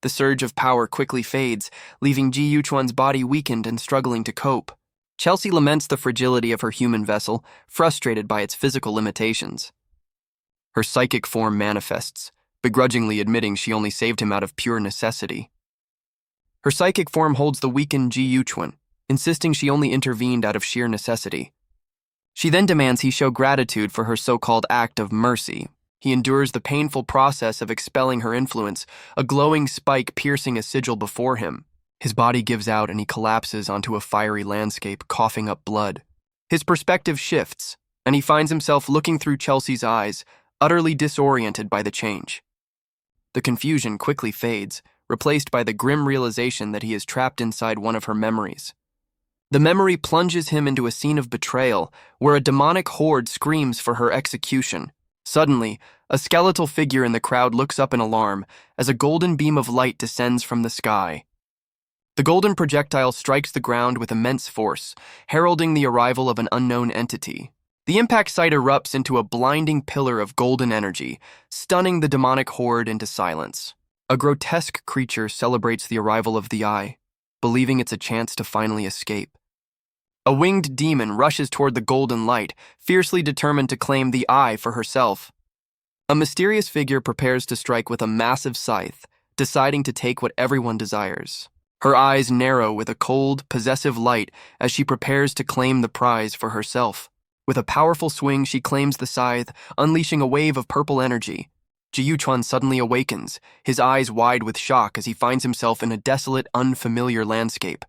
The surge of power quickly fades, leaving Ji Yuchuan's body weakened and struggling to cope. Chelsea laments the fragility of her human vessel, frustrated by its physical limitations. Her psychic form manifests, begrudgingly admitting she only saved him out of pure necessity. Her psychic form holds the weakened Ji Yuchuan, insisting she only intervened out of sheer necessity. She then demands he show gratitude for her so-called act of mercy. He endures the painful process of expelling her influence, a glowing spike piercing a sigil before him. His body gives out and he collapses onto a fiery landscape, coughing up blood. His perspective shifts, and he finds himself looking through Chelsea's eyes, utterly disoriented by the change. The confusion quickly fades, replaced by the grim realization that he is trapped inside one of her memories. The memory plunges him into a scene of betrayal, where a demonic horde screams for her execution. Suddenly, a skeletal figure in the crowd looks up in alarm as a golden beam of light descends from the sky. The golden projectile strikes the ground with immense force, heralding the arrival of an unknown entity. The impact site erupts into a blinding pillar of golden energy, stunning the demonic horde into silence. A grotesque creature celebrates the arrival of the Eye, believing it's a chance to finally escape. A winged demon rushes toward the golden light, fiercely determined to claim the Eye for herself. A mysterious figure prepares to strike with a massive scythe, deciding to take what everyone desires. Her eyes narrow with a cold, possessive light as she prepares to claim the prize for herself. With a powerful swing, she claims the scythe, unleashing a wave of purple energy. Ji Yuchuan suddenly awakens, his eyes wide with shock as he finds himself in a desolate, unfamiliar landscape.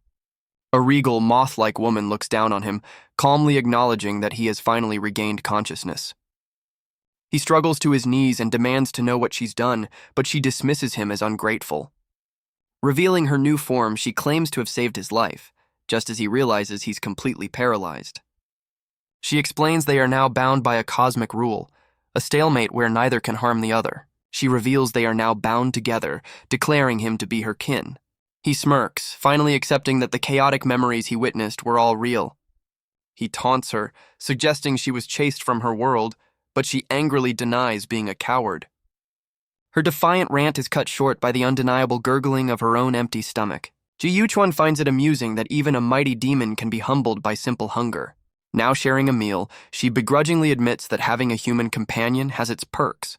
A regal, moth-like woman looks down on him, calmly acknowledging that he has finally regained consciousness. He struggles to his knees and demands to know what she's done, but she dismisses him as ungrateful. Revealing her new form, she claims to have saved his life, just as he realizes he's completely paralyzed. She explains they are now bound by a cosmic rule, a stalemate where neither can harm the other. She reveals they are now bound together, declaring him to be her kin. He smirks, finally accepting that the chaotic memories he witnessed were all real. He taunts her, suggesting she was chased from her world, but she angrily denies being a coward. Her defiant rant is cut short by the undeniable gurgling of her own empty stomach. Ji Yuchuan finds it amusing that even a mighty demon can be humbled by simple hunger. Now sharing a meal, she begrudgingly admits that having a human companion has its perks.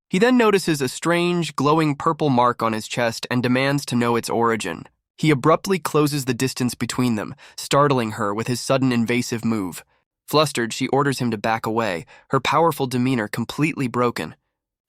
He then notices a strange, glowing purple mark on his chest and demands to know its origin. He abruptly closes the distance between them, startling her with his sudden invasive move. Flustered, she orders him to back away, her powerful demeanor completely broken.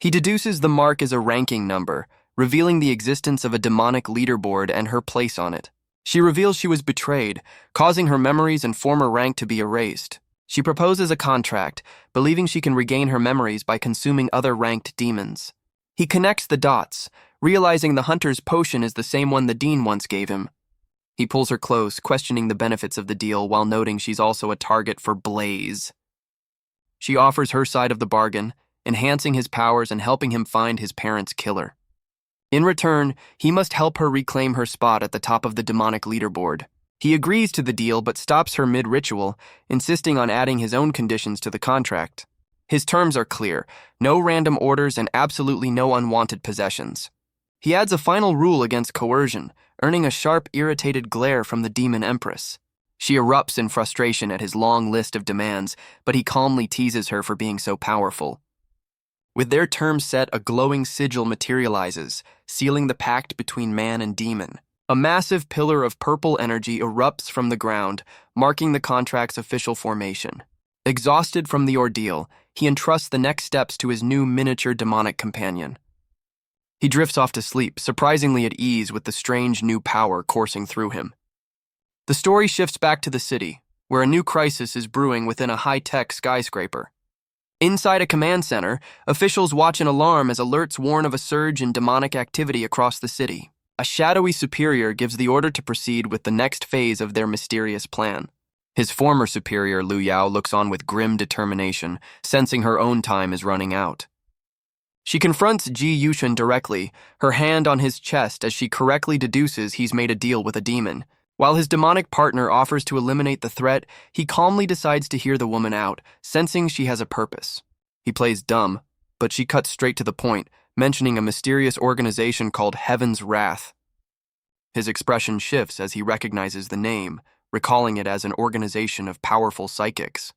He deduces the mark is a ranking number, revealing the existence of a demonic leaderboard and her place on it. She reveals she was betrayed, causing her memories and former rank to be erased. She proposes a contract, believing she can regain her memories by consuming other ranked demons. He connects the dots, realizing the hunter's potion is the same one the dean once gave him. He pulls her close, questioning the benefits of the deal while noting she's also a target for Blaze. She offers her side of the bargain, enhancing his powers and helping him find his parents' killer. In return, he must help her reclaim her spot at the top of the demonic leaderboard. He agrees to the deal but stops her mid-ritual, insisting on adding his own conditions to the contract. His terms are clear: no random orders and absolutely no unwanted possessions. He adds a final rule against coercion, earning a sharp, irritated glare from the demon empress. She erupts in frustration at his long list of demands, but he calmly teases her for being so powerful. With their terms set, a glowing sigil materializes, sealing the pact between man and demon. A massive pillar of purple energy erupts from the ground, marking the contract's official formation. Exhausted from the ordeal, he entrusts the next steps to his new miniature demonic companion. He drifts off to sleep, surprisingly at ease with the strange new power coursing through him. The story shifts back to the city, where a new crisis is brewing within a high-tech skyscraper. Inside a command center, officials watch in alarm as alerts warn of a surge in demonic activity across the city. A shadowy superior gives the order to proceed with the next phase of their mysterious plan. His former superior, Lu Yao, looks on with grim determination, sensing her own time is running out. She confronts Ji Yushun directly, her hand on his chest as she correctly deduces he's made a deal with a demon. While his demonic partner offers to eliminate the threat, he calmly decides to hear the woman out, sensing she has a purpose. He plays dumb, but she cuts straight to the point, mentioning a mysterious organization called Heaven's Wrath. His expression shifts as he recognizes the name, recalling it as an organization of powerful psychics.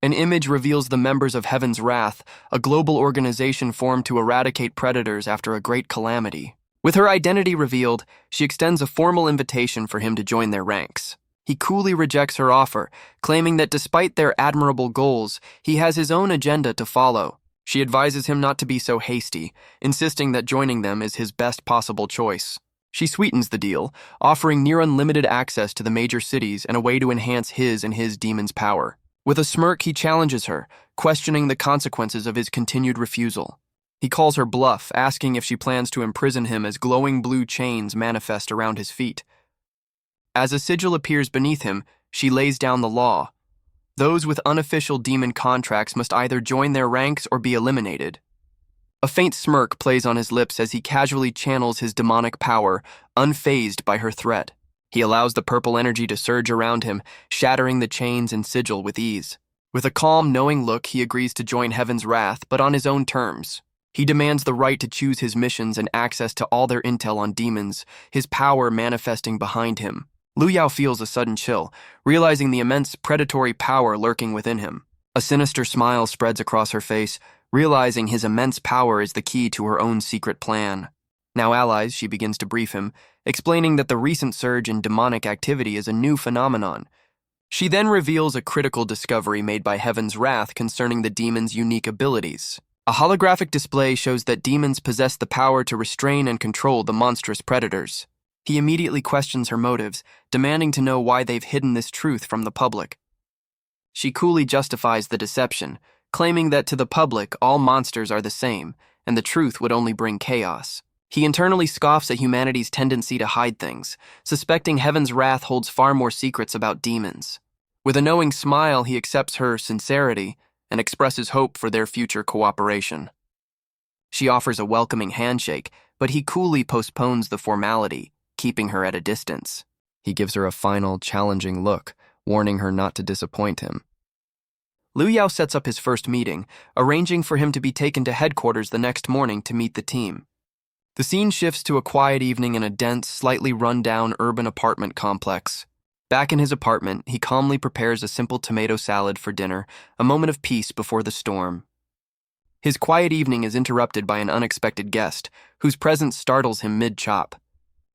An image reveals the members of Heaven's Wrath, a global organization formed to eradicate predators after a great calamity. With her identity revealed, she extends a formal invitation for him to join their ranks. He coolly rejects her offer, claiming that despite their admirable goals, he has his own agenda to follow. She advises him not to be so hasty, insisting that joining them is his best possible choice. She sweetens the deal, offering near-unlimited access to the major cities and a way to enhance his and his demon's power. With a smirk, he challenges her, questioning the consequences of his continued refusal. He calls her bluff, asking if she plans to imprison him as glowing blue chains manifest around his feet. As a sigil appears beneath him, she lays down the law. Those with unofficial demon contracts must either join their ranks or be eliminated. A faint smirk plays on his lips as he casually channels his demonic power, unfazed by her threat. He allows the purple energy to surge around him, shattering the chains and sigil with ease. With a calm, knowing look, he agrees to join Heaven's Wrath, but on his own terms. He demands the right to choose his missions and access to all their intel on demons, his power manifesting behind him. Lu Yao feels a sudden chill, realizing the immense predatory power lurking within him. A sinister smile spreads across her face, realizing his immense power is the key to her own secret plan. Now allies, she begins to brief him, explaining that the recent surge in demonic activity is a new phenomenon. She then reveals a critical discovery made by Heaven's Wrath concerning the demon's unique abilities. A holographic display shows that demons possess the power to restrain and control the monstrous predators. He immediately questions her motives, demanding to know why they've hidden this truth from the public. She coolly justifies the deception, claiming that to the public all monsters are the same, and the truth would only bring chaos. He internally scoffs at humanity's tendency to hide things, suspecting Heaven's Wrath holds far more secrets about demons. With a knowing smile, he accepts her sincerity and expresses hope for their future cooperation. She offers a welcoming handshake, but he coolly postpones the formality, keeping her at a distance. He gives her a final, challenging look, warning her not to disappoint him. Lu Yao sets up his first meeting, arranging for him to be taken to headquarters the next morning to meet the team. The scene shifts to a quiet evening in a dense, slightly run-down urban apartment complex. Back in his apartment, he calmly prepares a simple tomato salad for dinner, a moment of peace before the storm. His quiet evening is interrupted by an unexpected guest, whose presence startles him mid-chop.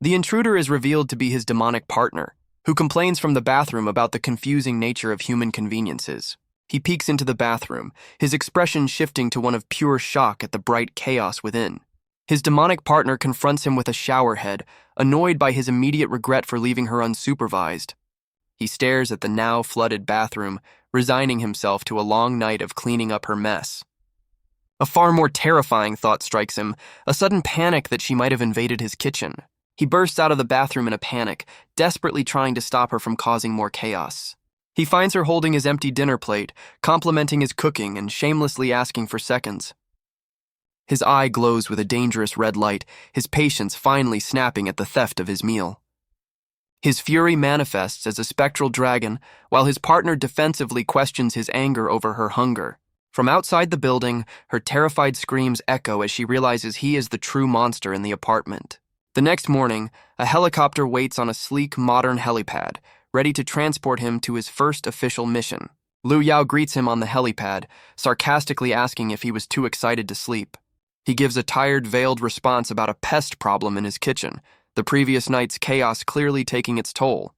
The intruder is revealed to be his demonic partner, who complains from the bathroom about the confusing nature of human conveniences. He peeks into the bathroom, his expression shifting to one of pure shock at the bright chaos within. His demonic partner confronts him with a showerhead, annoyed by his immediate regret for leaving her unsupervised. He stares at the now flooded bathroom, resigning himself to a long night of cleaning up her mess. A far more terrifying thought strikes him, a sudden panic that she might have invaded his kitchen. He bursts out of the bathroom in a panic, desperately trying to stop her from causing more chaos. He finds her holding his empty dinner plate, complimenting his cooking and shamelessly asking for seconds. His eye glows with a dangerous red light, his patience finally snapping at the theft of his meal. His fury manifests as a spectral dragon, while his partner defensively questions his anger over her hunger. From outside the building, her terrified screams echo as she realizes he is the true monster in the apartment. The next morning, a helicopter waits on a sleek, modern helipad, ready to transport him to his first official mission. Lu Yao greets him on the helipad, sarcastically asking if he was too excited to sleep. He gives a tired, veiled response about a pest problem in his kitchen, the previous night's chaos clearly taking its toll.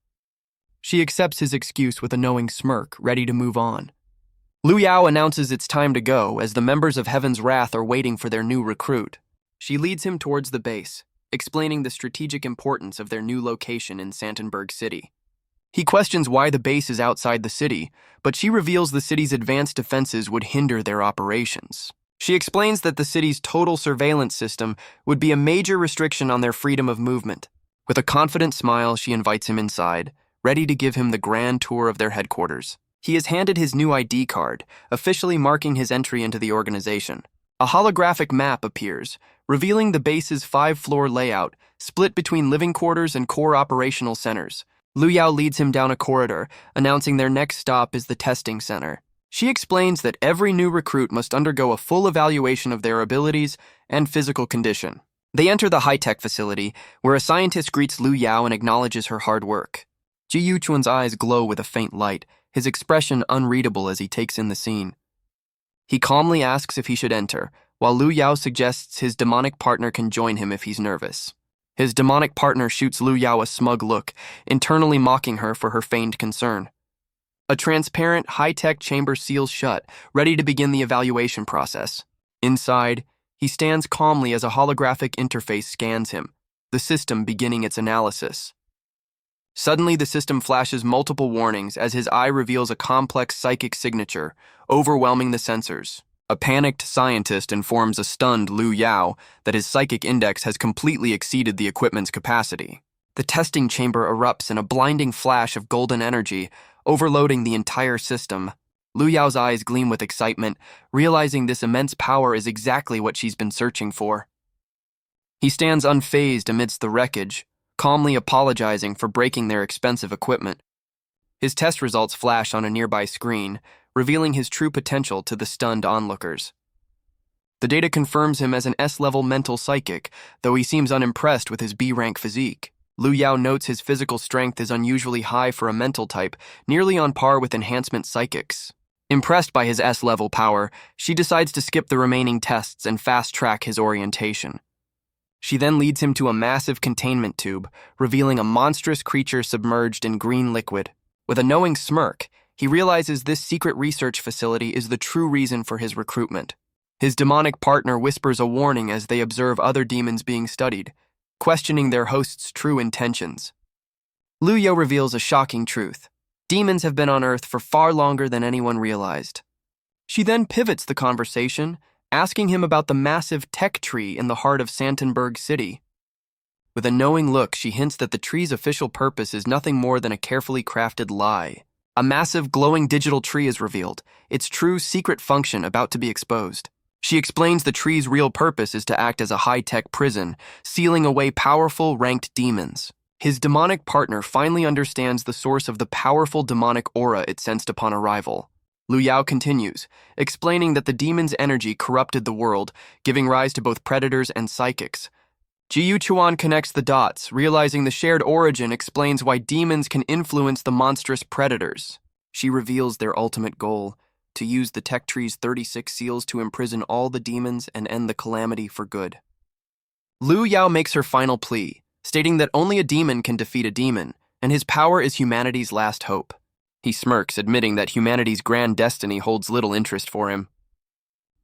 She accepts his excuse with a knowing smirk, ready to move on. Lu Yao announces it's time to go, as the members of Heaven's Wrath are waiting for their new recruit. She leads him towards the base, explaining the strategic importance of their new location in Santenberg City. He questions why the base is outside the city, but she reveals the city's advanced defenses would hinder their operations. She explains that the city's total surveillance system would be a major restriction on their freedom of movement. With a confident smile, she invites him inside, ready to give him the grand tour of their headquarters. He is handed his new ID card, officially marking his entry into the organization. A holographic map appears, revealing the base's 5-floor layout, split between living quarters and core operational centers. Lu Yao leads him down a corridor, announcing their next stop is the testing center. She explains that every new recruit must undergo a full evaluation of their abilities and physical condition. They enter the high-tech facility, where a scientist greets Lu Yao and acknowledges her hard work. Ji Yuquan's eyes glow with a faint light, his expression unreadable as he takes in the scene. He calmly asks if he should enter, while Lu Yao suggests his demonic partner can join him if he's nervous. His demonic partner shoots Lu Yao a smug look, internally mocking her for her feigned concern. A transparent, high-tech chamber seals shut, ready to begin the evaluation process. Inside, he stands calmly as a holographic interface scans him, the system beginning its analysis. Suddenly, the system flashes multiple warnings as his eye reveals a complex psychic signature, overwhelming the sensors. A panicked scientist informs a stunned Lu Yao that his psychic index has completely exceeded the equipment's capacity. The testing chamber erupts in a blinding flash of golden energy, overloading the entire system. Lu Yao's eyes gleam with excitement, realizing this immense power is exactly what she's been searching for. He stands unfazed amidst the wreckage, calmly apologizing for breaking their expensive equipment. His test results flash on a nearby screen, revealing his true potential to the stunned onlookers. The data confirms him as an S-level mental psychic, though he seems unimpressed with his B-rank physique. Lu Yao notes his physical strength is unusually high for a mental type, nearly on par with enhancement psychics. Impressed by his S-level power, she decides to skip the remaining tests and fast-track his orientation. She then leads him to a massive containment tube, revealing a monstrous creature submerged in green liquid. With a knowing smirk, he realizes this secret research facility is the true reason for his recruitment. His demonic partner whispers a warning as they observe other demons being studied, questioning their host's true intentions. Lu Yao reveals a shocking truth. Demons have been on Earth for far longer than anyone realized. She then pivots the conversation, asking him about the massive tech tree in the heart of Santenberg City. With a knowing look, she hints that the tree's official purpose is nothing more than a carefully crafted lie. A massive glowing digital tree is revealed, its true secret function about to be exposed. She explains the tree's real purpose is to act as a high-tech prison, sealing away powerful, ranked demons. His demonic partner finally understands the source of the powerful demonic aura it sensed upon arrival. Lu Yao continues, explaining that the demon's energy corrupted the world, giving rise to both predators and psychics. Ji Yuquan connects the dots, realizing the shared origin explains why demons can influence the monstrous predators. She reveals their ultimate goal, to use the tech tree's 36 seals to imprison all the demons and end the calamity for good. Lu Yao makes her final plea, stating that only a demon can defeat a demon, and his power is humanity's last hope. He smirks, admitting that humanity's grand destiny holds little interest for him.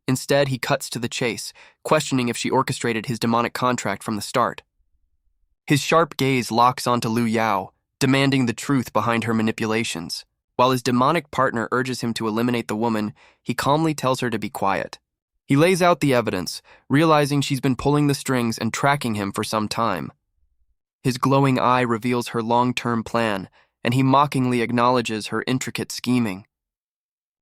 Instead, he cuts to the chase, questioning if she orchestrated his demonic contract from the start. His sharp gaze locks onto Lu Yao, demanding the truth behind her manipulations. While his demonic partner urges him to eliminate the woman, he calmly tells her to be quiet. He lays out the evidence, realizing she's been pulling the strings and tracking him for some time. His glowing eye reveals her long-term plan, and he mockingly acknowledges her intricate scheming.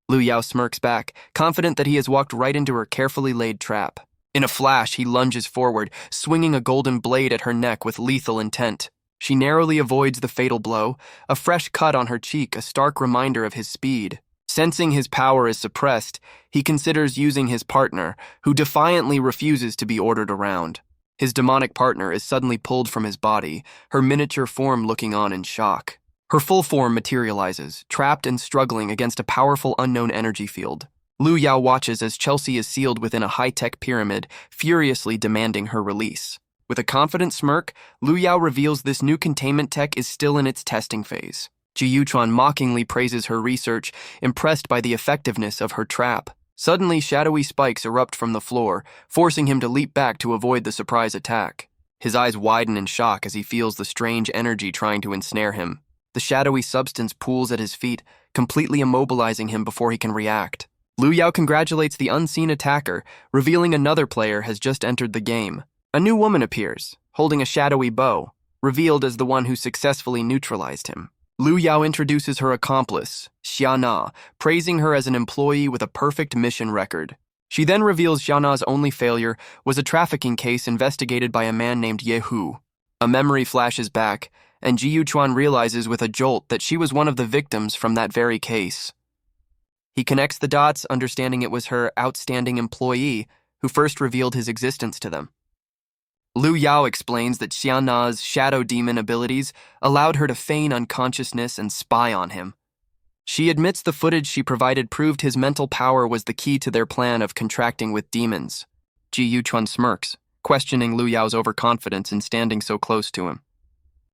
Lu Yao smirks back, confident that he has walked right into her carefully laid trap. In a flash, he lunges forward, swinging a golden blade at her neck with lethal intent. She narrowly avoids the fatal blow, a fresh cut on her cheek, a stark reminder of his speed. Sensing his power is suppressed, he considers using his partner, who defiantly refuses to be ordered around. His demonic partner is suddenly pulled from his body, her miniature form looking on in shock. Her full form materializes, trapped and struggling against a powerful unknown energy field. Lu Yao watches as Chelsea is sealed within a high-tech pyramid, furiously demanding her release. With a confident smirk, Lu Yao reveals this new containment tech is still in its testing phase. Ji Yuchuan mockingly praises her research, impressed by the effectiveness of her trap. Suddenly, shadowy spikes erupt from the floor, forcing him to leap back to avoid the surprise attack. His eyes widen in shock as he feels the strange energy trying to ensnare him. The shadowy substance pools at his feet, completely immobilizing him before he can react. Lu Yao congratulates the unseen attacker, revealing another player has just entered the game. A new woman appears, holding a shadowy bow, revealed as the one who successfully neutralized him. Lu Yao introduces her accomplice, Xia Na, praising her as an employee with a perfect mission record. She then reveals Xia Na's only failure was a trafficking case investigated by a man named Ye Hu. A memory flashes back, and Ji Yuchuan realizes with a jolt that she was one of the victims from that very case. He connects the dots, understanding it was her outstanding employee who first revealed his existence to them. Lu Yao explains that Xia Na's shadow demon abilities allowed her to feign unconsciousness and spy on him. She admits the footage she provided proved his mental power was the key to their plan of contracting with demons. Ji Yuchuan smirks, questioning Lu Yao's overconfidence in standing so close to him.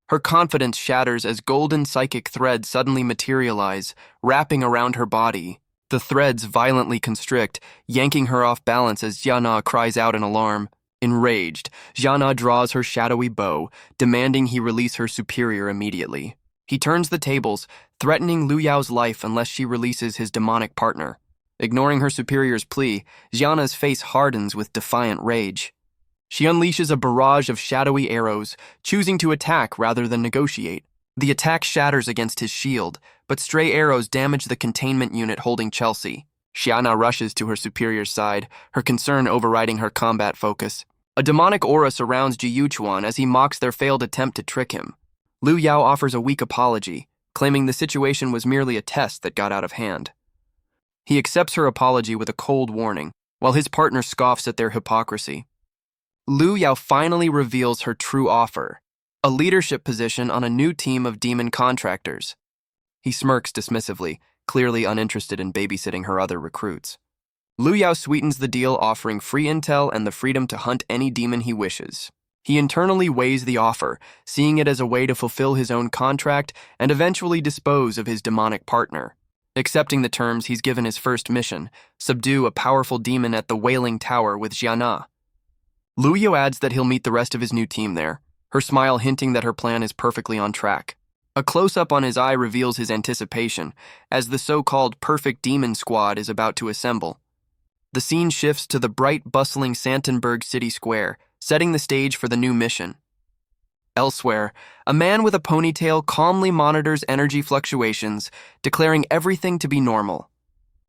Her confidence shatters as golden psychic threads suddenly materialize, wrapping around her body. The threads violently constrict, yanking her off balance as Xia Na cries out in alarm. Enraged, Xia Na draws her shadowy bow, demanding he release her superior immediately. He turns the tables, threatening Lu Yao's life unless she releases his demonic partner. Ignoring her superior's plea, Xia Na's face hardens with defiant rage. She unleashes a barrage of shadowy arrows, choosing to attack rather than negotiate. The attack shatters against his shield, but stray arrows damage the containment unit holding Chelsea. Xia Na rushes to her superior's side, her concern overriding her combat focus. A demonic aura surrounds Ji Yuchuan as he mocks their failed attempt to trick him. Lu Yao offers a weak apology, claiming the situation was merely a test that got out of hand. He accepts her apology with a cold warning, while his partner scoffs at their hypocrisy. Lu Yao finally reveals her true offer, a leadership position on a new team of demon contractors. He smirks dismissively, clearly uninterested in babysitting her other recruits. Lu Yao sweetens the deal, offering free intel and the freedom to hunt any demon he wishes. He internally weighs the offer, seeing it as a way to fulfill his own contract and eventually dispose of his demonic partner. Accepting the terms, he's given his first mission, subdue a powerful demon at the Wailing Tower with Xia Na. Lu Yao adds that he'll meet the rest of his new team there, her smile hinting that her plan is perfectly on track. A close-up on his eye reveals his anticipation, as the so-called perfect demon squad is about to assemble. The scene shifts to the bright, bustling Santenberg city square, setting the stage for the new mission. Elsewhere, a man with a ponytail calmly monitors energy fluctuations, declaring everything to be normal.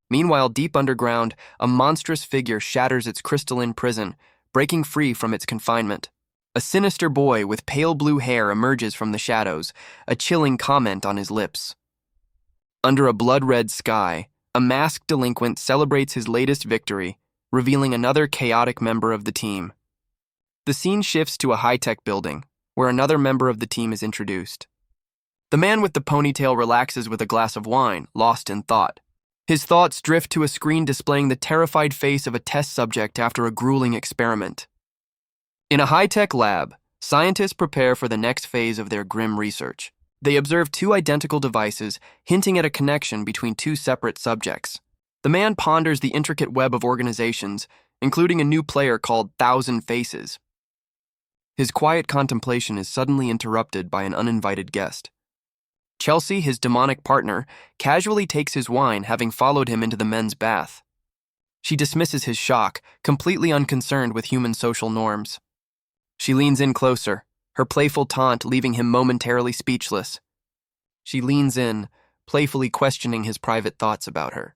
Meanwhile, deep underground, a monstrous figure shatters its crystalline prison, breaking free from its confinement. A sinister boy with pale blue hair emerges from the shadows, a chilling comment on his lips. Under a blood-red sky, a masked delinquent celebrates his latest victory, revealing another chaotic member of the team. The scene shifts to a high-tech building, where another member of the team is introduced. The man with the ponytail relaxes with a glass of wine, lost in thought. His thoughts drift to a screen displaying the terrified face of a test subject after a grueling experiment. In a high-tech lab, scientists prepare for the next phase of their grim research. They observe two identical devices, hinting at a connection between two separate subjects. The man ponders the intricate web of organizations, including a new player called Thousand Faces. His quiet contemplation is suddenly interrupted by an uninvited guest. Chelsea, his demonic partner, casually takes his wine, having followed him into the men's bath. She dismisses his shock, completely unconcerned with human social norms. She leans in closer, her playful taunt leaving him momentarily speechless. She leans in, playfully questioning his private thoughts about her.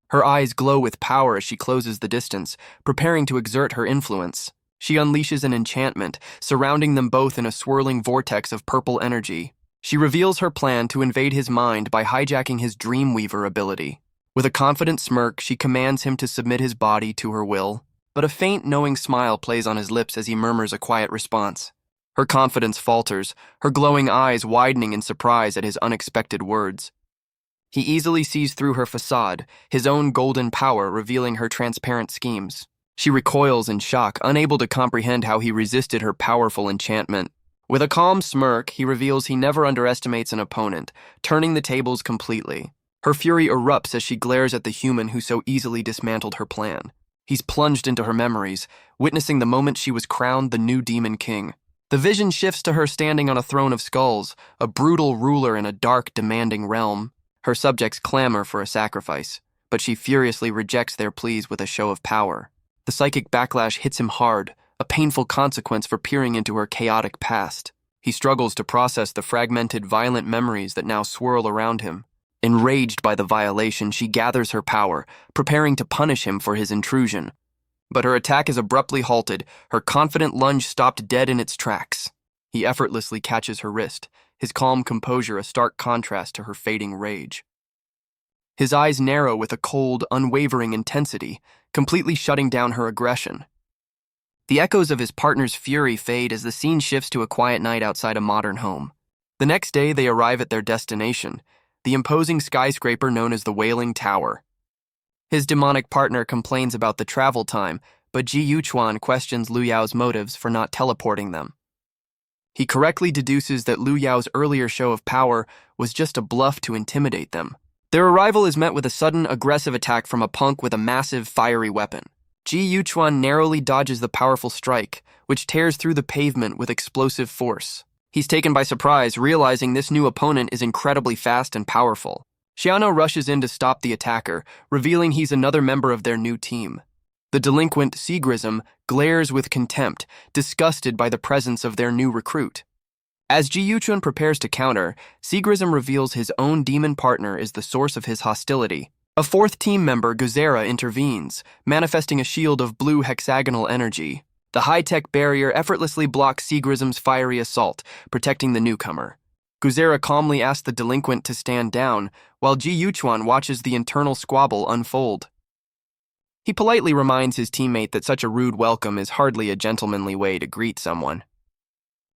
Her eyes glow with power as she closes the distance, preparing to exert her influence. She unleashes an enchantment, surrounding them both in a swirling vortex of purple energy. She reveals her plan to invade his mind by hijacking his Dreamweaver ability. With a confident smirk, she commands him to submit his body to her will, but a faint, knowing smile plays on his lips as he murmurs a quiet response. Her confidence falters, her glowing eyes widening in surprise at his unexpected words. He easily sees through her facade, his own golden power revealing her transparent schemes. She recoils in shock, unable to comprehend how he resisted her powerful enchantment. With a calm smirk, he reveals he never underestimates an opponent, turning the tables completely. Her fury erupts as she glares at the human who so easily dismantled her plan. He's plunged into her memories, witnessing the moment she was crowned the new Demon King. The vision shifts to her standing on a throne of skulls, a brutal ruler in a dark, demanding realm. Her subjects clamor for a sacrifice, but she furiously rejects their pleas with a show of power. The psychic backlash hits him hard, a painful consequence for peering into her chaotic past. He struggles to process the fragmented, violent memories that now swirl around him. Enraged by the violation, she gathers her power, preparing to punish him for his intrusion. But her attack is abruptly halted, her confident lunge stopped dead in its tracks. He effortlessly catches her wrist, his calm composure a stark contrast to her fading rage. His eyes narrow with a cold, unwavering intensity, completely shutting down her aggression. The echoes of his partner's fury fade as the scene shifts to a quiet night outside a modern home. The next day, they arrive at their destination, the imposing skyscraper known as the Wailing Tower. His demonic partner complains about the travel time, but Ji Yuchuan questions Lu Yao's motives for not teleporting them. He correctly deduces that Lu Yao's earlier show of power was just a bluff to intimidate them. Their arrival is met with a sudden, aggressive attack from a punk with a massive, fiery weapon. Ji Yuchuan narrowly dodges the powerful strike, which tears through the pavement with explosive force. He's taken by surprise, realizing this new opponent is incredibly fast and powerful. Xiano rushes in to stop the attacker, revealing he's another member of their new team. The delinquent Seagrism glares with contempt, disgusted by the presence of their new recruit. As Ji Yuchuan prepares to counter, Seagrism reveals his own demon partner is the source of his hostility. A fourth team member, Guzera, intervenes, manifesting a shield of blue hexagonal energy. The high-tech barrier effortlessly blocks Seagrism's fiery assault, protecting the newcomer. Guzera calmly asks the delinquent to stand down, while Ji Yuchuan watches the internal squabble unfold. He politely reminds his teammate that such a rude welcome is hardly a gentlemanly way to greet someone.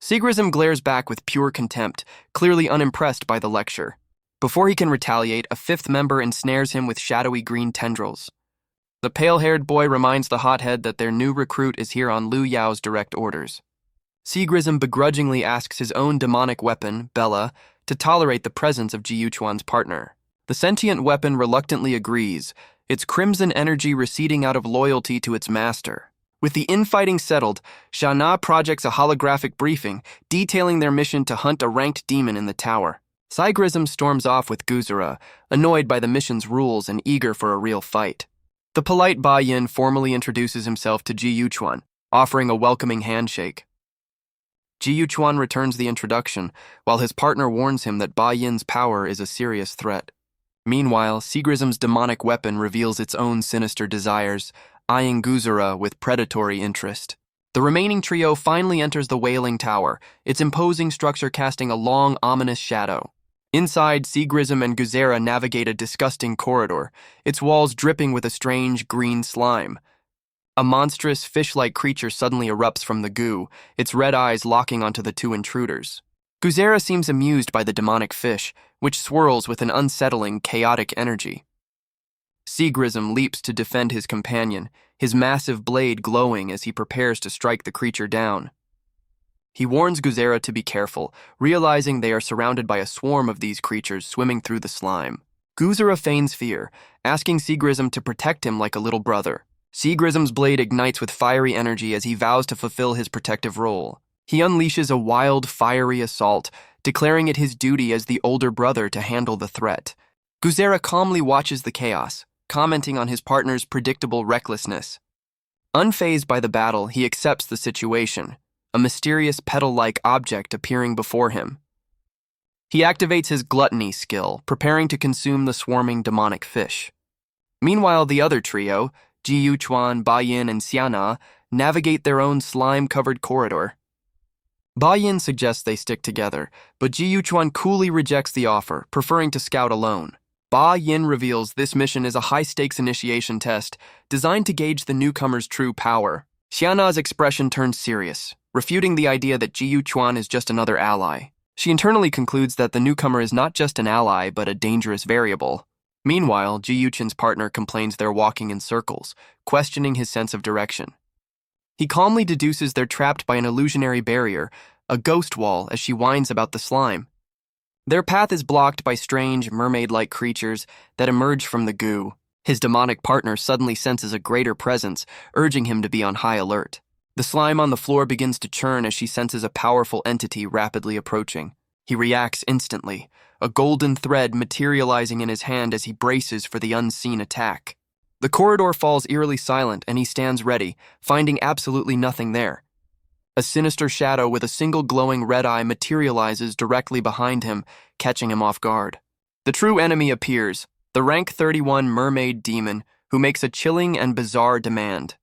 Seagrism glares back with pure contempt, clearly unimpressed by the lecture. Before he can retaliate, a fifth member ensnares him with shadowy green tendrils. The pale-haired boy reminds the hothead that their new recruit is here on Lu Yao's direct orders. Seagrism begrudgingly asks his own demonic weapon, Bella, to tolerate the presence of Ji Yuchuan's partner. The sentient weapon reluctantly agrees, its crimson energy receding out of loyalty to its master. With the infighting settled, Shana projects a holographic briefing, detailing their mission to hunt a ranked demon in the tower. Seagrism storms off with Guzera, annoyed by the mission's rules and eager for a real fight. The polite Ba Yin formally introduces himself to Ji Yuchuan, offering a welcoming handshake. Ji Yuchuan returns the introduction, while his partner warns him that Ba Yin's power is a serious threat. Meanwhile, Seagrism's demonic weapon reveals its own sinister desires, eyeing Guzera with predatory interest. The remaining trio finally enters the Wailing Tower, its imposing structure casting a long, ominous shadow. Inside, Seagrism and Guzera navigate a disgusting corridor, its walls dripping with a strange green slime. A monstrous, fish-like creature suddenly erupts from the goo, its red eyes locking onto the two intruders. Guzera seems amused by the demonic fish, which swirls with an unsettling, chaotic energy. Seagrism leaps to defend his companion, his massive blade glowing as he prepares to strike the creature down. He warns Guzera to be careful, realizing they are surrounded by a swarm of these creatures swimming through the slime. Guzera feigns fear, asking Seagrism to protect him like a little brother. Seagrism's blade ignites with fiery energy as he vows to fulfill his protective role. He unleashes a wild, fiery assault, declaring it his duty as the older brother to handle the threat. Guzera calmly watches the chaos, commenting on his partner's predictable recklessness. Unfazed by the battle, he accepts the situation, a mysterious petal-like object appearing before him. He activates his gluttony skill, preparing to consume the swarming demonic fish. Meanwhile, the other trio, Ji Yuchuan, Ba Yin, and Xiana, navigate their own slime-covered corridor. Ba Yin suggests they stick together, but Ji Yuchuan coolly rejects the offer, preferring to scout alone. Ba Yin reveals this mission is a high-stakes initiation test designed to gauge the newcomer's true power. Xiana's expression turns serious, refuting the idea that Ji Yuchuan is just another ally. She internally concludes that the newcomer is not just an ally, but a dangerous variable. Meanwhile, Ji Yuchin's partner complains they're walking in circles, questioning his sense of direction. He calmly deduces they're trapped by an illusionary barrier, a ghost wall, as she whines about the slime. Their path is blocked by strange, mermaid-like creatures that emerge from the goo. His demonic partner suddenly senses a greater presence, urging him to be on high alert. The slime on the floor begins to churn as she senses a powerful entity rapidly approaching. He reacts instantly, a golden thread materializing in his hand as he braces for the unseen attack. The corridor falls eerily silent and he stands ready, finding absolutely nothing there. A sinister shadow with a single glowing red eye materializes directly behind him, catching him off guard. The true enemy appears, the rank 31 mermaid demon, who makes a chilling and bizarre demand.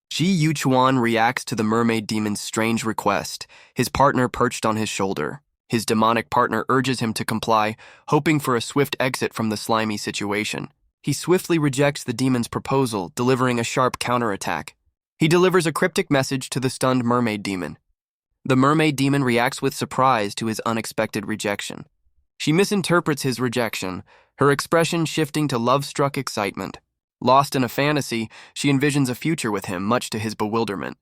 Ji Yuchuan reacts to the mermaid demon's strange request, his partner perched on his shoulder. His demonic partner urges him to comply, hoping for a swift exit from the slimy situation. He swiftly rejects the demon's proposal, delivering a sharp counterattack. He delivers a cryptic message to the stunned mermaid demon. The mermaid demon reacts with surprise to his unexpected rejection. She misinterprets his rejection, her expression shifting to love-struck excitement. Lost in a fantasy, she envisions a future with him, much to his bewilderment.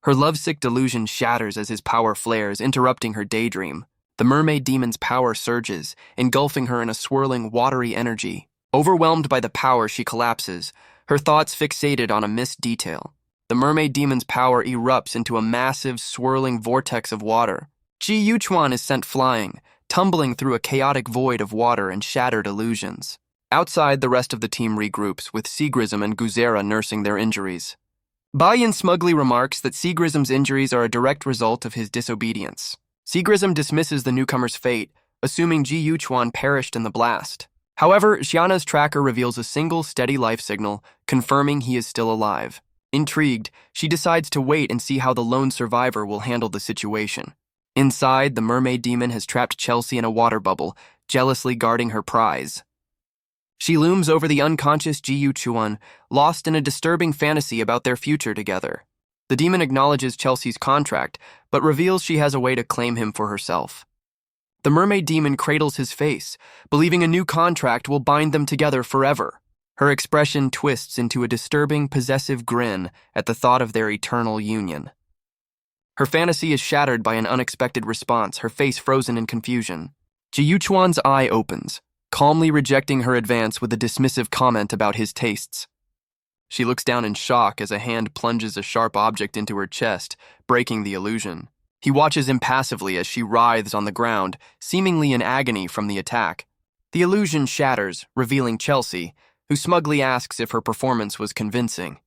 Her lovesick delusion shatters as his power flares, interrupting her daydream. The mermaid demon's power surges, engulfing her in a swirling, watery energy. Overwhelmed by the power, she collapses, her thoughts fixated on a missed detail. The mermaid demon's power erupts into a massive, swirling vortex of water. Ji Yuchuan is sent flying, tumbling through a chaotic void of water and shattered illusions. Outside, the rest of the team regroups, with Seagrism and Guzera nursing their injuries. Ba Yin smugly remarks that Seagrism's injuries are a direct result of his disobedience. Seagrism dismisses the newcomer's fate, assuming Ji Yuchuan perished in the blast. However, Xiana's tracker reveals a single steady life signal, confirming he is still alive. Intrigued, she decides to wait and see how the lone survivor will handle the situation. Inside, the mermaid demon has trapped Chelsea in a water bubble, jealously guarding her prize. She looms over the unconscious Ji Yuchuan, lost in a disturbing fantasy about their future together. The demon acknowledges Chelsea's contract, but reveals she has a way to claim him for herself. The mermaid demon cradles his face, believing a new contract will bind them together forever. Her expression twists into a disturbing, possessive grin at the thought of their eternal union. Her fantasy is shattered by an unexpected response, her face frozen in confusion. Ji Yuchuan's eye opens, calmly rejecting her advance with a dismissive comment about his tastes. She looks down in shock as a hand plunges a sharp object into her chest, breaking the illusion. He watches impassively as she writhes on the ground, seemingly in agony from the attack. The illusion shatters, revealing Chelsea, who smugly asks if her performance was convincing.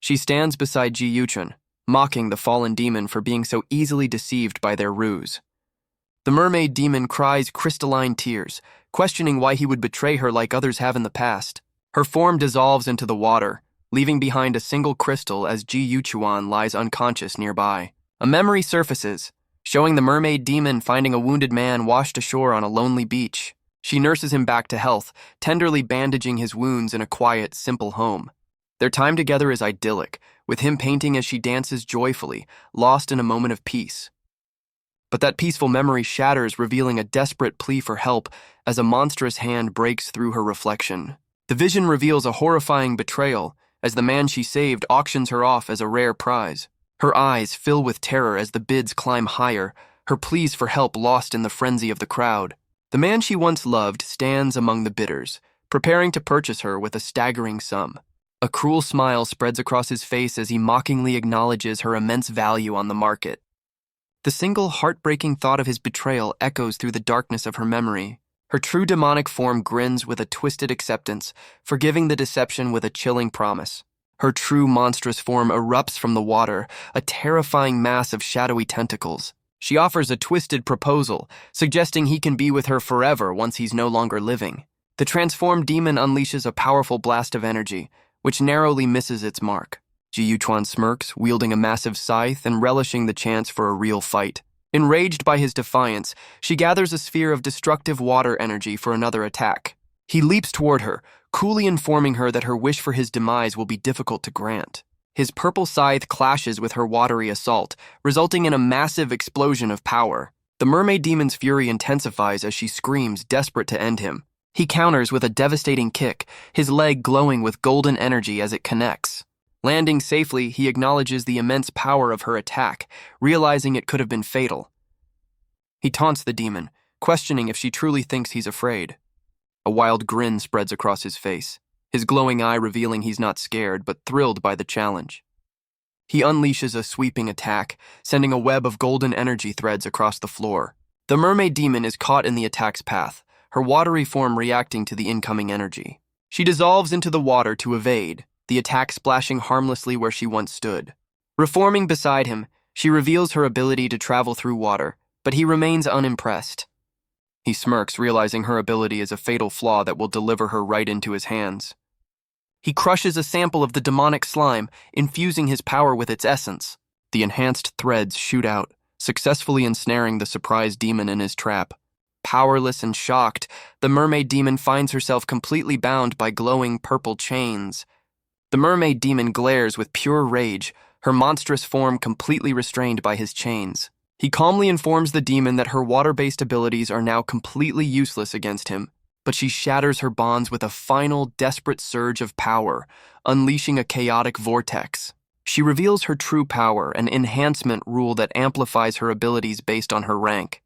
She stands beside Ji Yuchun, mocking the fallen demon for being so easily deceived by their ruse. The mermaid demon cries crystalline tears, questioning why he would betray her like others have in the past. Her form dissolves into the water, leaving behind a single crystal as Ji Yuchuan lies unconscious nearby. A memory surfaces, showing the mermaid demon finding a wounded man washed ashore on a lonely beach. She nurses him back to health, tenderly bandaging his wounds in a quiet, simple home. Their time together is idyllic, with him painting as she dances joyfully, lost in a moment of peace. But that peaceful memory shatters, revealing a desperate plea for help as a monstrous hand breaks through her reflection. The vision reveals a horrifying betrayal, as the man she saved auctions her off as a rare prize. Her eyes fill with terror as the bids climb higher, her pleas for help lost in the frenzy of the crowd. The man she once loved stands among the bidders, preparing to purchase her with a staggering sum. A cruel smile spreads across his face as he mockingly acknowledges her immense value on the market. The single heartbreaking thought of his betrayal echoes through the darkness of her memory. Her true demonic form grins with a twisted acceptance, forgiving the deception with a chilling promise. Her true monstrous form erupts from the water, a terrifying mass of shadowy tentacles. She offers a twisted proposal, suggesting he can be with her forever once he's no longer living. The transformed demon unleashes a powerful blast of energy, which narrowly misses its mark. Ji Yuchuan smirks, wielding a massive scythe and relishing the chance for a real fight. Enraged by his defiance, she gathers a sphere of destructive water energy for another attack. He leaps toward her, coolly informing her that her wish for his demise will be difficult to grant. His purple scythe clashes with her watery assault, resulting in a massive explosion of power. The mermaid demon's fury intensifies as she screams, desperate to end him. He counters with a devastating kick, his leg glowing with golden energy as it connects. Landing safely, he acknowledges the immense power of her attack, realizing it could have been fatal. He taunts the demon, questioning if she truly thinks he's afraid. A wild grin spreads across his face, his glowing eye revealing he's not scared but thrilled by the challenge. He unleashes a sweeping attack, sending a web of golden energy threads across the floor. The mermaid demon is caught in the attack's path, her watery form reacting to the incoming energy. She dissolves into the water to evade, the attack splashing harmlessly where she once stood. Reforming beside him, she reveals her ability to travel through water, but he remains unimpressed. He smirks, realizing her ability is a fatal flaw that will deliver her right into his hands. He crushes a sample of the demonic slime, infusing his power with its essence. The enhanced threads shoot out, successfully ensnaring the surprised demon in his trap. Powerless and shocked, the mermaid demon finds herself completely bound by glowing purple chains. The mermaid demon glares with pure rage, her monstrous form completely restrained by his chains. He calmly informs the demon that her water-based abilities are now completely useless against him, but she shatters her bonds with a final, desperate surge of power, unleashing a chaotic vortex. She reveals her true power, an enhancement rule that amplifies her abilities based on her rank.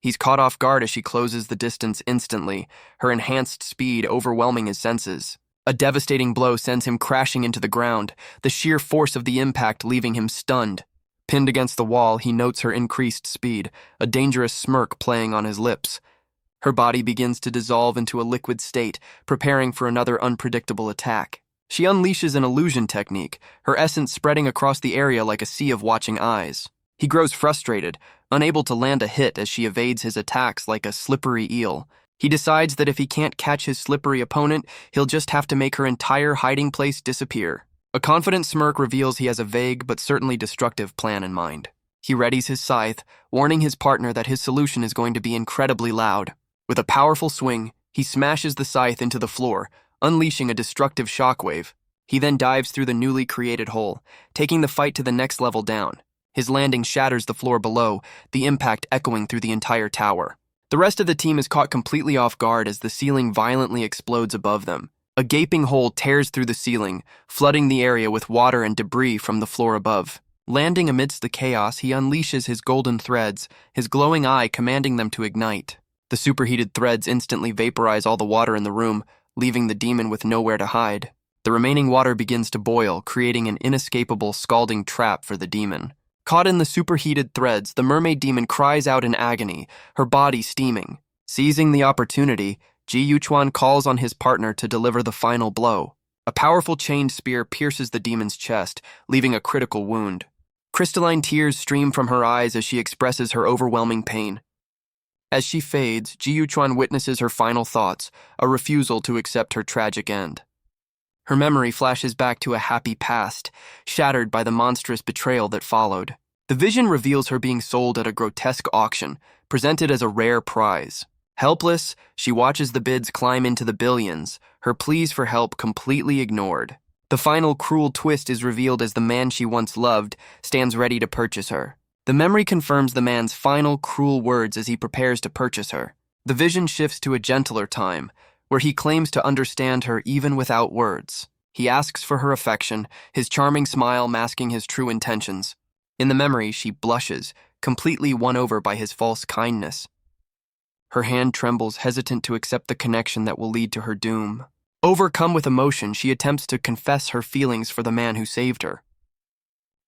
He's caught off guard as she closes the distance instantly, her enhanced speed overwhelming his senses. A devastating blow sends him crashing into the ground, the sheer force of the impact leaving him stunned. Pinned against the wall, he notes her increased speed, a dangerous smirk playing on his lips. Her body begins to dissolve into a liquid state, preparing for another unpredictable attack. She unleashes an illusion technique, her essence spreading across the area like a sea of watching eyes. He grows frustrated, unable to land a hit as she evades his attacks like a slippery eel. He decides that if he can't catch his slippery opponent, he'll just have to make her entire hiding place disappear. A confident smirk reveals he has a vague but certainly destructive plan in mind. He readies his scythe, warning his partner that his solution is going to be incredibly loud. With a powerful swing, he smashes the scythe into the floor, unleashing a destructive shockwave. He then dives through the newly created hole, taking the fight to the next level down. His landing shatters the floor below, the impact echoing through the entire tower. The rest of the team is caught completely off guard as the ceiling violently explodes above them. A gaping hole tears through the ceiling, flooding the area with water and debris from the floor above. Landing amidst the chaos, he unleashes his golden threads, his glowing eye commanding them to ignite. The superheated threads instantly vaporize all the water in the room, leaving the demon with nowhere to hide. The remaining water begins to boil, creating an inescapable scalding trap for the demon. Caught in the superheated threads, the mermaid demon cries out in agony, her body steaming. Seizing the opportunity, Ji Yuchuan calls on his partner to deliver the final blow. A powerful chained spear pierces the demon's chest, leaving a critical wound. Crystalline tears stream from her eyes as she expresses her overwhelming pain. As she fades, Ji Yuchuan witnesses her final thoughts, a refusal to accept her tragic end. Her memory flashes back to a happy past, shattered by the monstrous betrayal that followed. The vision reveals her being sold at a grotesque auction, presented as a rare prize. Helpless, she watches the bids climb into the billions, her pleas for help completely ignored. The final cruel twist is revealed as the man she once loved stands ready to purchase her. The memory confirms the man's final cruel words as he prepares to purchase her. The vision shifts to a gentler time, where he claims to understand her even without words. He asks for her affection, his charming smile masking his true intentions. In the memory, she blushes, completely won over by his false kindness. Her hand trembles, hesitant to accept the connection that will lead to her doom. Overcome with emotion, she attempts to confess her feelings for the man who saved her.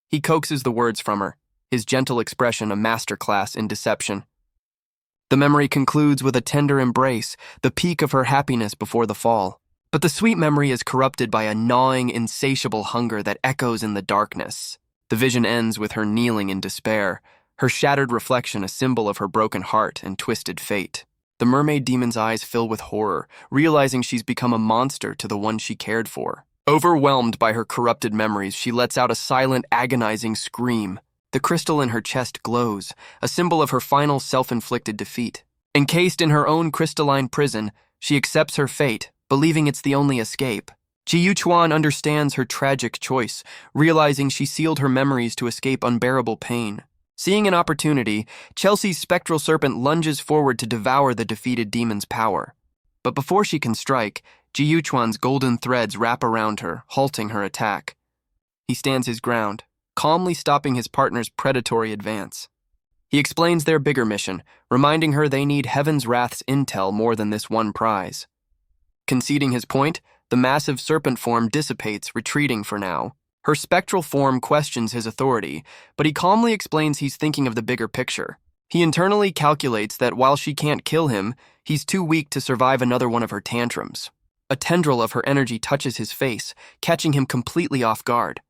He coaxes the words from her, his gentle expression a masterclass in deception. The memory concludes with a tender embrace, the peak of her happiness before the fall. But the sweet memory is corrupted by a gnawing, insatiable hunger that echoes in the darkness. The vision ends with her kneeling in despair, her shattered reflection a symbol of her broken heart and twisted fate. The mermaid demon's eyes fill with horror, realizing she's become a monster to the one she cared for. Overwhelmed by her corrupted memories, she lets out a silent, agonizing scream. The crystal in her chest glows, a symbol of her final self-inflicted defeat. Encased in her own crystalline prison, she accepts her fate, believing it's the only escape. Ji Yuchuan understands her tragic choice, realizing she sealed her memories to escape unbearable pain. Seeing an opportunity, Chelsea's spectral serpent lunges forward to devour the defeated demon's power. But before she can strike, Ji Yuchuan's golden threads wrap around her, halting her attack. He stands his ground, calmly stopping his partner's predatory advance. He explains their bigger mission, reminding her they need Heaven's Wrath's intel more than this one prize. Conceding his point, the massive serpent form dissipates, retreating for now. Her spectral form questions his authority, but he calmly explains he's thinking of the bigger picture. He internally calculates that while she can't kill him, he's too weak to survive another one of her tantrums. A tendril of her energy touches his face, catching him completely off guard.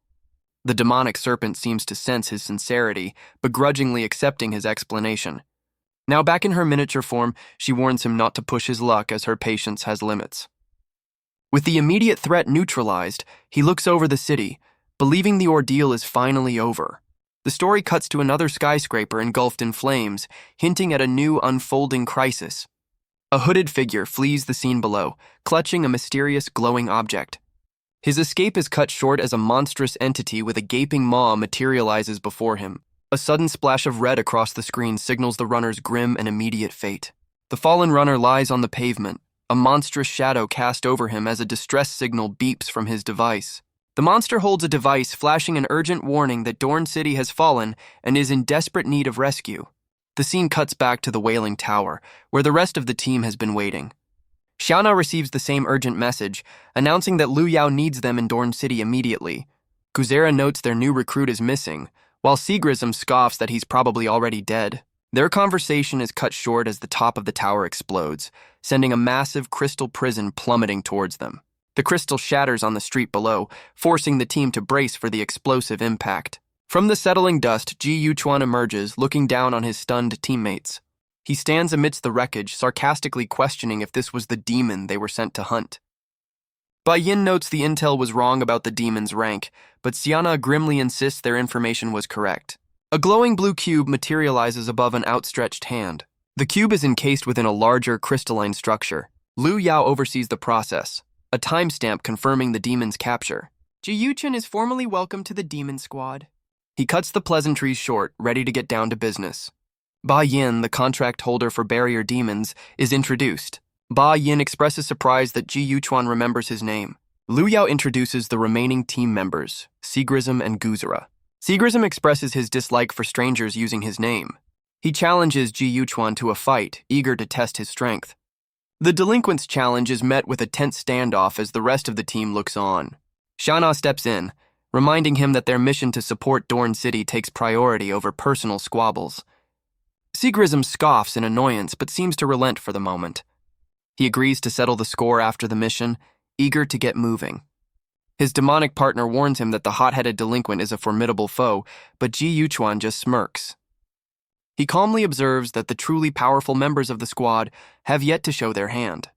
The demonic serpent seems to sense his sincerity, begrudgingly accepting his explanation. Now back in her miniature form, she warns him not to push his luck as her patience has limits. With the immediate threat neutralized, he looks over the city, believing the ordeal is finally over. The story cuts to another skyscraper engulfed in flames, hinting at a new unfolding crisis. A hooded figure flees the scene below, clutching a mysterious glowing object. His escape is cut short as a monstrous entity with a gaping maw materializes before him. A sudden splash of red across the screen signals the runner's grim and immediate fate. The fallen runner lies on the pavement, a monstrous shadow cast over him as a distress signal beeps from his device. The monster holds a device flashing an urgent warning that Dorn City has fallen and is in desperate need of rescue. The scene cuts back to the Wailing Tower, where the rest of the team has been waiting. Xiaona receives the same urgent message, announcing that Lu Yao needs them in Dorn City immediately. Guzera notes their new recruit is missing, while Seagrism scoffs that he's probably already dead. Their conversation is cut short as the top of the tower explodes, sending a massive crystal prison plummeting towards them. The crystal shatters on the street below, forcing the team to brace for the explosive impact. From the settling dust, Ji Yuchuan emerges, looking down on his stunned teammates. He stands amidst the wreckage, sarcastically questioning if this was the demon they were sent to hunt. Bai Yin notes the intel was wrong about the demon's rank, but Xiana grimly insists their information was correct. A glowing blue cube materializes above an outstretched hand. The cube is encased within a larger crystalline structure. Lu Yao oversees the process, a timestamp confirming the demon's capture. Ji Yuchun is formally welcomed to the demon squad. He cuts the pleasantries short, ready to get down to business. Ba Yin, the contract holder for barrier demons, is introduced. Ba Yin expresses surprise that Ji Yuchuan remembers his name. Lu Yao introduces the remaining team members, Seagrism and Guzera. Seagrism expresses his dislike for strangers using his name. He challenges Ji Yuchuan to a fight, eager to test his strength. The delinquent's challenge is met with a tense standoff as the rest of the team looks on. Xiana steps in, reminding him that their mission to support Dorn City takes priority over personal squabbles. Seagrism scoffs in annoyance but seems to relent for the moment. He agrees to settle the score after the mission, eager to get moving. His demonic partner warns him that the hot-headed delinquent is a formidable foe, but Ji Yuchuan just smirks. He calmly observes that the truly powerful members of the squad have yet to show their hand.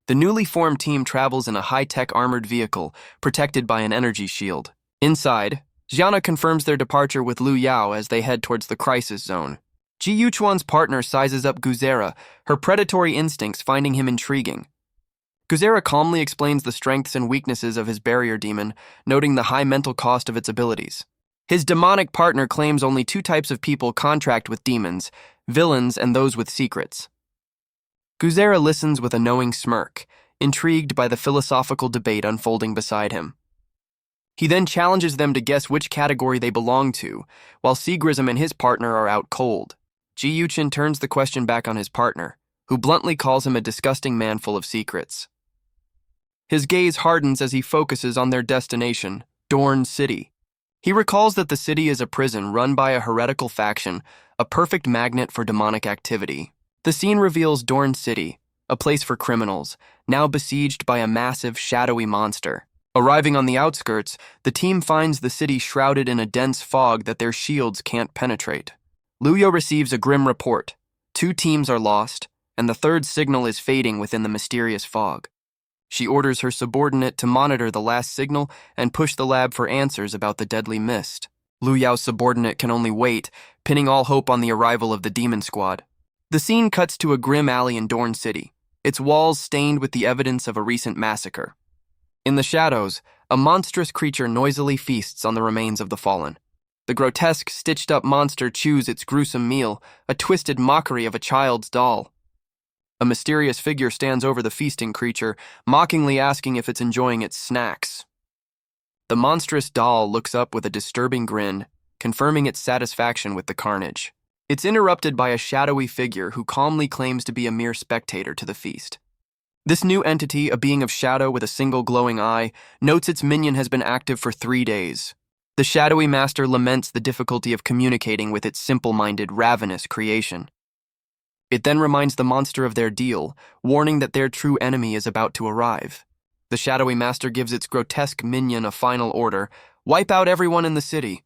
The newly formed team travels in a high-tech armored vehicle, protected by an energy shield. Inside, Xiana confirms their departure with Lu Yao as they head towards the crisis zone. Ji Yuchuan's partner sizes up Guzera, her predatory instincts finding him intriguing. Guzera calmly explains the strengths and weaknesses of his barrier demon, noting the high mental cost of its abilities. His demonic partner claims only two types of people contract with demons, villains and those with secrets. Guzera listens with a knowing smirk, intrigued by the philosophical debate unfolding beside him. He then challenges them to guess which category they belong to, while Seagrism and his partner are out cold. Ji Yuchen turns the question back on his partner, who bluntly calls him a disgusting man full of secrets. His gaze hardens as he focuses on their destination, Dorn City. He recalls that the city is a prison run by a heretical faction, a perfect magnet for demonic activity. The scene reveals Dorn City, a place for criminals, now besieged by a massive, shadowy monster. Arriving on the outskirts, the team finds the city shrouded in a dense fog that their shields can't penetrate. Luyo receives a grim report. 2 teams are lost, and the third signal is fading within the mysterious fog. She orders her subordinate to monitor the last signal and push the lab for answers about the deadly mist. Luyao's subordinate can only wait, pinning all hope on the arrival of the demon squad. The scene cuts to a grim alley in Dorn City, its walls stained with the evidence of a recent massacre. In the shadows, a monstrous creature noisily feasts on the remains of the fallen. The grotesque, stitched-up monster chews its gruesome meal, a twisted mockery of a child's doll. A mysterious figure stands over the feasting creature, mockingly asking if it's enjoying its snacks. The monstrous doll looks up with a disturbing grin, confirming its satisfaction with the carnage. It's interrupted by a shadowy figure who calmly claims to be a mere spectator to the feast. This new entity, a being of shadow with a single glowing eye, notes its minion has been active for 3 days. The shadowy master laments the difficulty of communicating with its simple-minded, ravenous creation. It then reminds the monster of their deal, warning that their true enemy is about to arrive. The shadowy master gives its grotesque minion a final order: wipe out everyone in the city.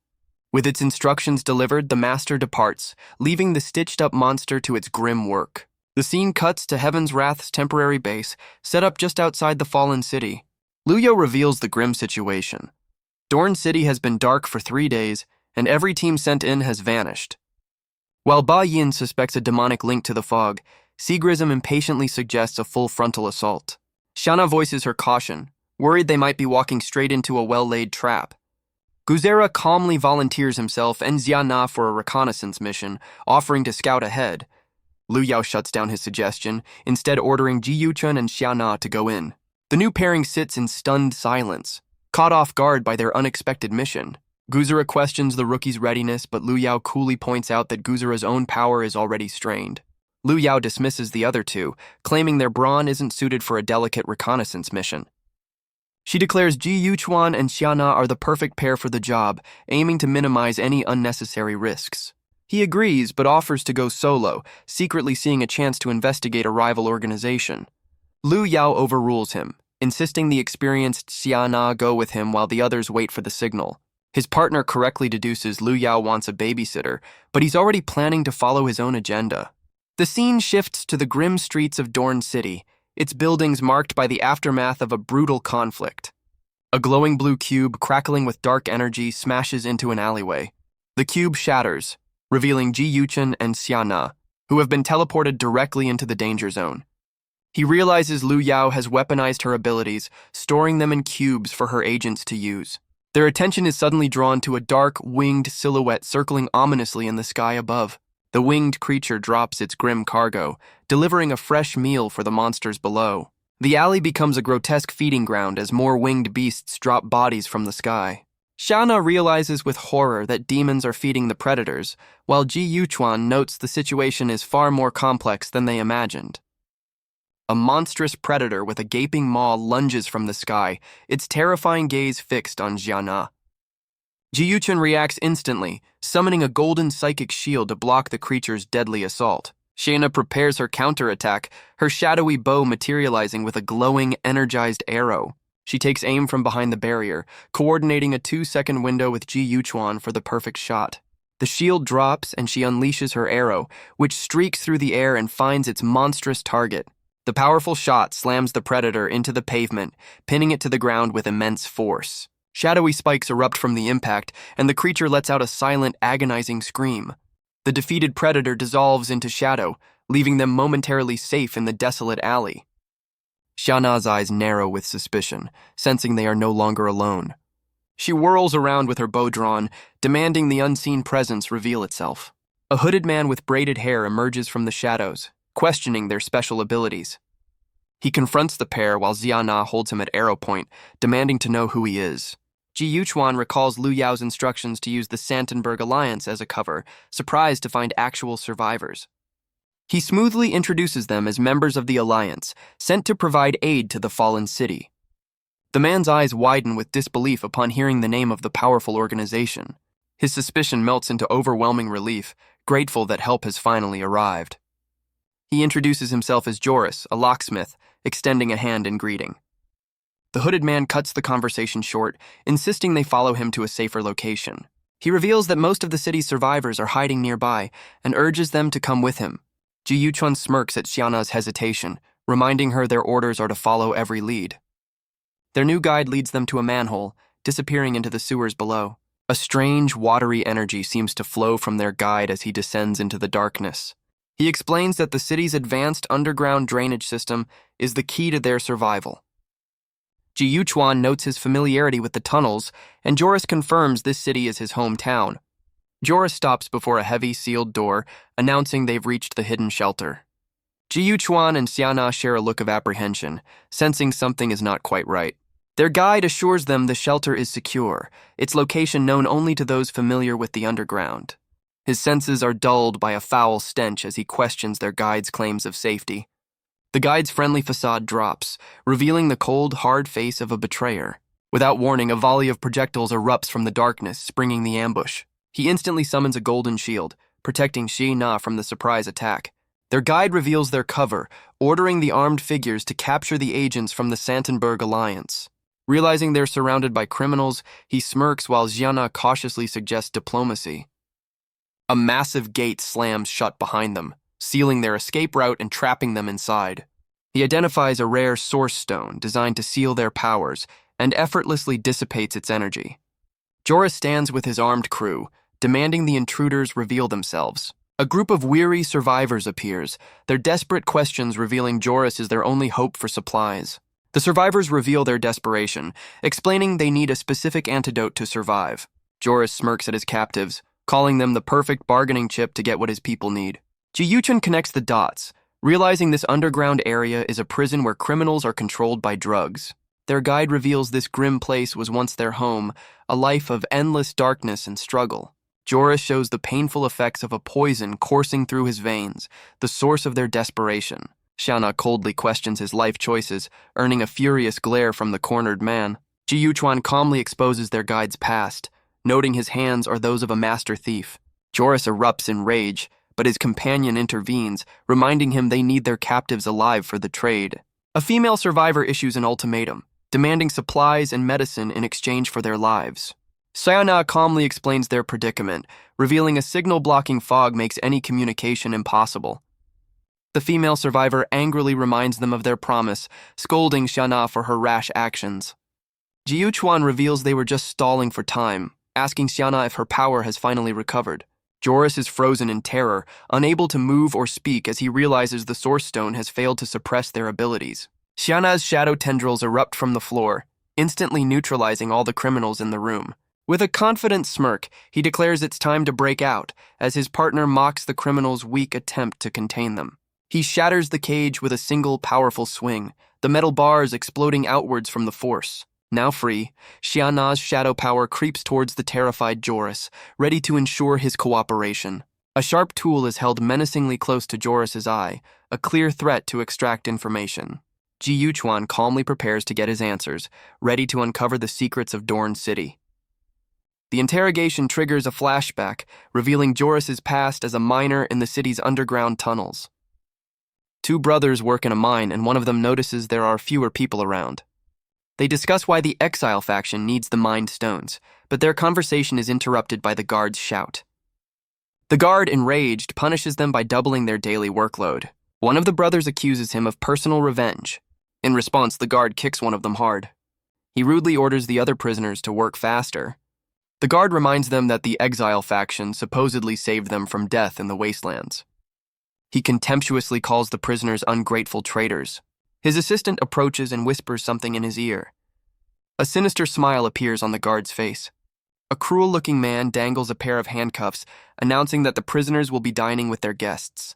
With its instructions delivered, the master departs, leaving the stitched-up monster to its grim work. The scene cuts to Heaven's Wrath's temporary base, set up just outside the fallen city. Luyo reveals the grim situation. Dorn City has been dark for 3 days, and every team sent in has vanished. While Ba Yin suspects a demonic link to the fog, Seagrism impatiently suggests a full frontal assault. Shana voices her caution, worried they might be walking straight into a well-laid trap. Guzera calmly volunteers himself and Xiana for a reconnaissance mission, offering to scout ahead. Lu Yao shuts down his suggestion, instead ordering Ji Yuchun and Xiana to go in. The new pairing sits in stunned silence, caught off guard by their unexpected mission. Guzera questions the rookie's readiness, but Lu Yao coolly points out that Guzera's own power is already strained. Lu Yao dismisses the other two, claiming their brawn isn't suited for a delicate reconnaissance mission. She declares Ji Yuchuan and Xiana are the perfect pair for the job, aiming to minimize any unnecessary risks. He agrees, but offers to go solo, secretly seeing a chance to investigate a rival organization. Lu Yao overrules him, insisting the experienced Xiana go with him while the others wait for the signal. His partner correctly deduces Lu Yao wants a babysitter, but he's already planning to follow his own agenda. The scene shifts to the grim streets of Dorn City, its buildings marked by the aftermath of a brutal conflict. A glowing blue cube, crackling with dark energy, smashes into an alleyway. The cube shatters, revealing Ji Yuchen and Xiana, who have been teleported directly into the danger zone. He realizes Lu Yao has weaponized her abilities, storing them in cubes for her agents to use. Their attention is suddenly drawn to a dark, winged silhouette circling ominously in the sky above. The winged creature drops its grim cargo, delivering a fresh meal for the monsters below. The alley becomes a grotesque feeding ground as more winged beasts drop bodies from the sky. Shana realizes with horror that demons are feeding the predators, while Ji Yuchuan notes the situation is far more complex than they imagined. A monstrous predator with a gaping maw lunges from the sky, its terrifying gaze fixed on Xiana. Ji Yuchen reacts instantly, summoning a golden psychic shield to block the creature's deadly assault. Shana prepares her counterattack, her shadowy bow materializing with a glowing, energized arrow. She takes aim from behind the barrier, coordinating a 2-second window with Ji Yuchuan for the perfect shot. The shield drops and she unleashes her arrow, which streaks through the air and finds its monstrous target. The powerful shot slams the predator into the pavement, pinning it to the ground with immense force. Shadowy spikes erupt from the impact, and the creature lets out a silent, agonizing scream. The defeated predator dissolves into shadow, leaving them momentarily safe in the desolate alley. Shana's eyes narrow with suspicion, sensing they are no longer alone. She whirls around with her bow drawn, demanding the unseen presence reveal itself. A hooded man with braided hair emerges from the shadows, questioning their special abilities. He confronts the pair while Xiana holds him at arrow point, demanding to know who he is. Ji Yuchuan recalls Lu Yao's instructions to use the Santenberg Alliance as a cover, surprised to find actual survivors. He smoothly introduces them as members of the Alliance, sent to provide aid to the fallen city. The man's eyes widen with disbelief upon hearing the name of the powerful organization. His suspicion melts into overwhelming relief, grateful that help has finally arrived. He introduces himself as Joris, a locksmith, extending a hand in greeting. The hooded man cuts the conversation short, insisting they follow him to a safer location. He reveals that most of the city's survivors are hiding nearby and urges them to come with him. Ji Yuchuan smirks at Xiana's hesitation, reminding her their orders are to follow every lead. Their new guide leads them to a manhole, disappearing into the sewers below. A strange, watery energy seems to flow from their guide as he descends into the darkness. He explains that the city's advanced underground drainage system is the key to their survival. Ji Yuchuan notes his familiarity with the tunnels, and Joris confirms this city is his hometown. Joris stops before a heavy, sealed door, announcing they've reached the hidden shelter. Ji Yuchuan and Xiana share a look of apprehension, sensing something is not quite right. Their guide assures them the shelter is secure, its location known only to those familiar with the underground. His senses are dulled by a foul stench as he questions their guide's claims of safety. The guide's friendly facade drops, revealing the cold, hard face of a betrayer. Without warning, a volley of projectiles erupts from the darkness, springing the ambush. He instantly summons a golden shield, protecting Shi-Na from the surprise attack. Their guide reveals their cover, ordering the armed figures to capture the agents from the Santenberg Alliance. Realizing they're surrounded by criminals, he smirks while Xiana cautiously suggests diplomacy. A massive gate slams shut behind them, sealing their escape route and trapping them inside. He identifies a rare source stone designed to seal their powers and effortlessly dissipates its energy. Joris stands with his armed crew, demanding the intruders reveal themselves. A group of weary survivors appears, their desperate questions revealing Joris is their only hope for supplies. The survivors reveal their desperation, explaining they need a specific antidote to survive. Joris smirks at his captives, calling them the perfect bargaining chip to get what his people need. Ji Yuchuan connects the dots, realizing this underground area is a prison where criminals are controlled by drugs. Their guide reveals this grim place was once their home, a life of endless darkness and struggle. Joris shows the painful effects of a poison coursing through his veins, the source of their desperation. Xiana coldly questions his life choices, earning a furious glare from the cornered man. Ji Yuchuan calmly exposes their guide's past, noting his hands are those of a master thief. Joris erupts in rage, but his companion intervenes, reminding him they need their captives alive for the trade. A female survivor issues an ultimatum, demanding supplies and medicine in exchange for their lives. Xiana calmly explains their predicament, revealing a signal-blocking fog makes any communication impossible. The female survivor angrily reminds them of their promise, scolding Xiana for her rash actions. Ji Yuchuan reveals they were just stalling for time, asking Xiana if her power has finally recovered. Joris is frozen in terror, unable to move or speak as he realizes the Source Stone has failed to suppress their abilities. Xiana's shadow tendrils erupt from the floor, instantly neutralizing all the criminals in the room. With a confident smirk, he declares it's time to break out, as his partner mocks the criminals' weak attempt to contain them. He shatters the cage with a single powerful swing, the metal bars exploding outwards from the force. Now free, Xiana's shadow power creeps towards the terrified Joris, ready to ensure his cooperation. A sharp tool is held menacingly close to Joris's eye, a clear threat to extract information. Ji Yuchuan calmly prepares to get his answers, ready to uncover the secrets of Dorn City. The interrogation triggers a flashback, revealing Joris's past as a miner in the city's underground tunnels. Two brothers work in a mine, and one of them notices there are fewer people around. They discuss why the Exile faction needs the mined stones, but their conversation is interrupted by the guard's shout. The guard, enraged, punishes them by doubling their daily workload. One of the brothers accuses him of personal revenge. In response, the guard kicks one of them hard. He rudely orders the other prisoners to work faster. The guard reminds them that the Exile faction supposedly saved them from death in the wastelands. He contemptuously calls the prisoners ungrateful traitors. His assistant approaches and whispers something in his ear. A sinister smile appears on the guard's face. A cruel-looking man dangles a pair of handcuffs, announcing that the prisoners will be dining with their guests.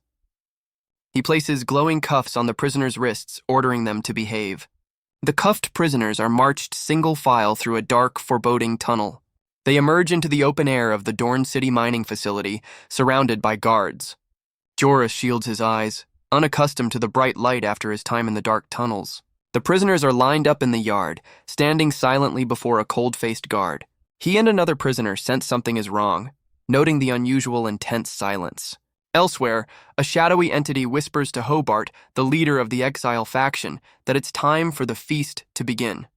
He places glowing cuffs on the prisoners' wrists, ordering them to behave. The cuffed prisoners are marched single file through a dark, foreboding tunnel. They emerge into the open air of the Dorn City mining facility, surrounded by guards. Joris shields his eyes, unaccustomed to the bright light after his time in the dark tunnels. The prisoners are lined up in the yard, standing silently before a cold-faced guard. He and another prisoner sense something is wrong, noting the unusual and tense silence. Elsewhere, a shadowy entity whispers to Hobart, the leader of the exile faction, that it's time for the feast to begin.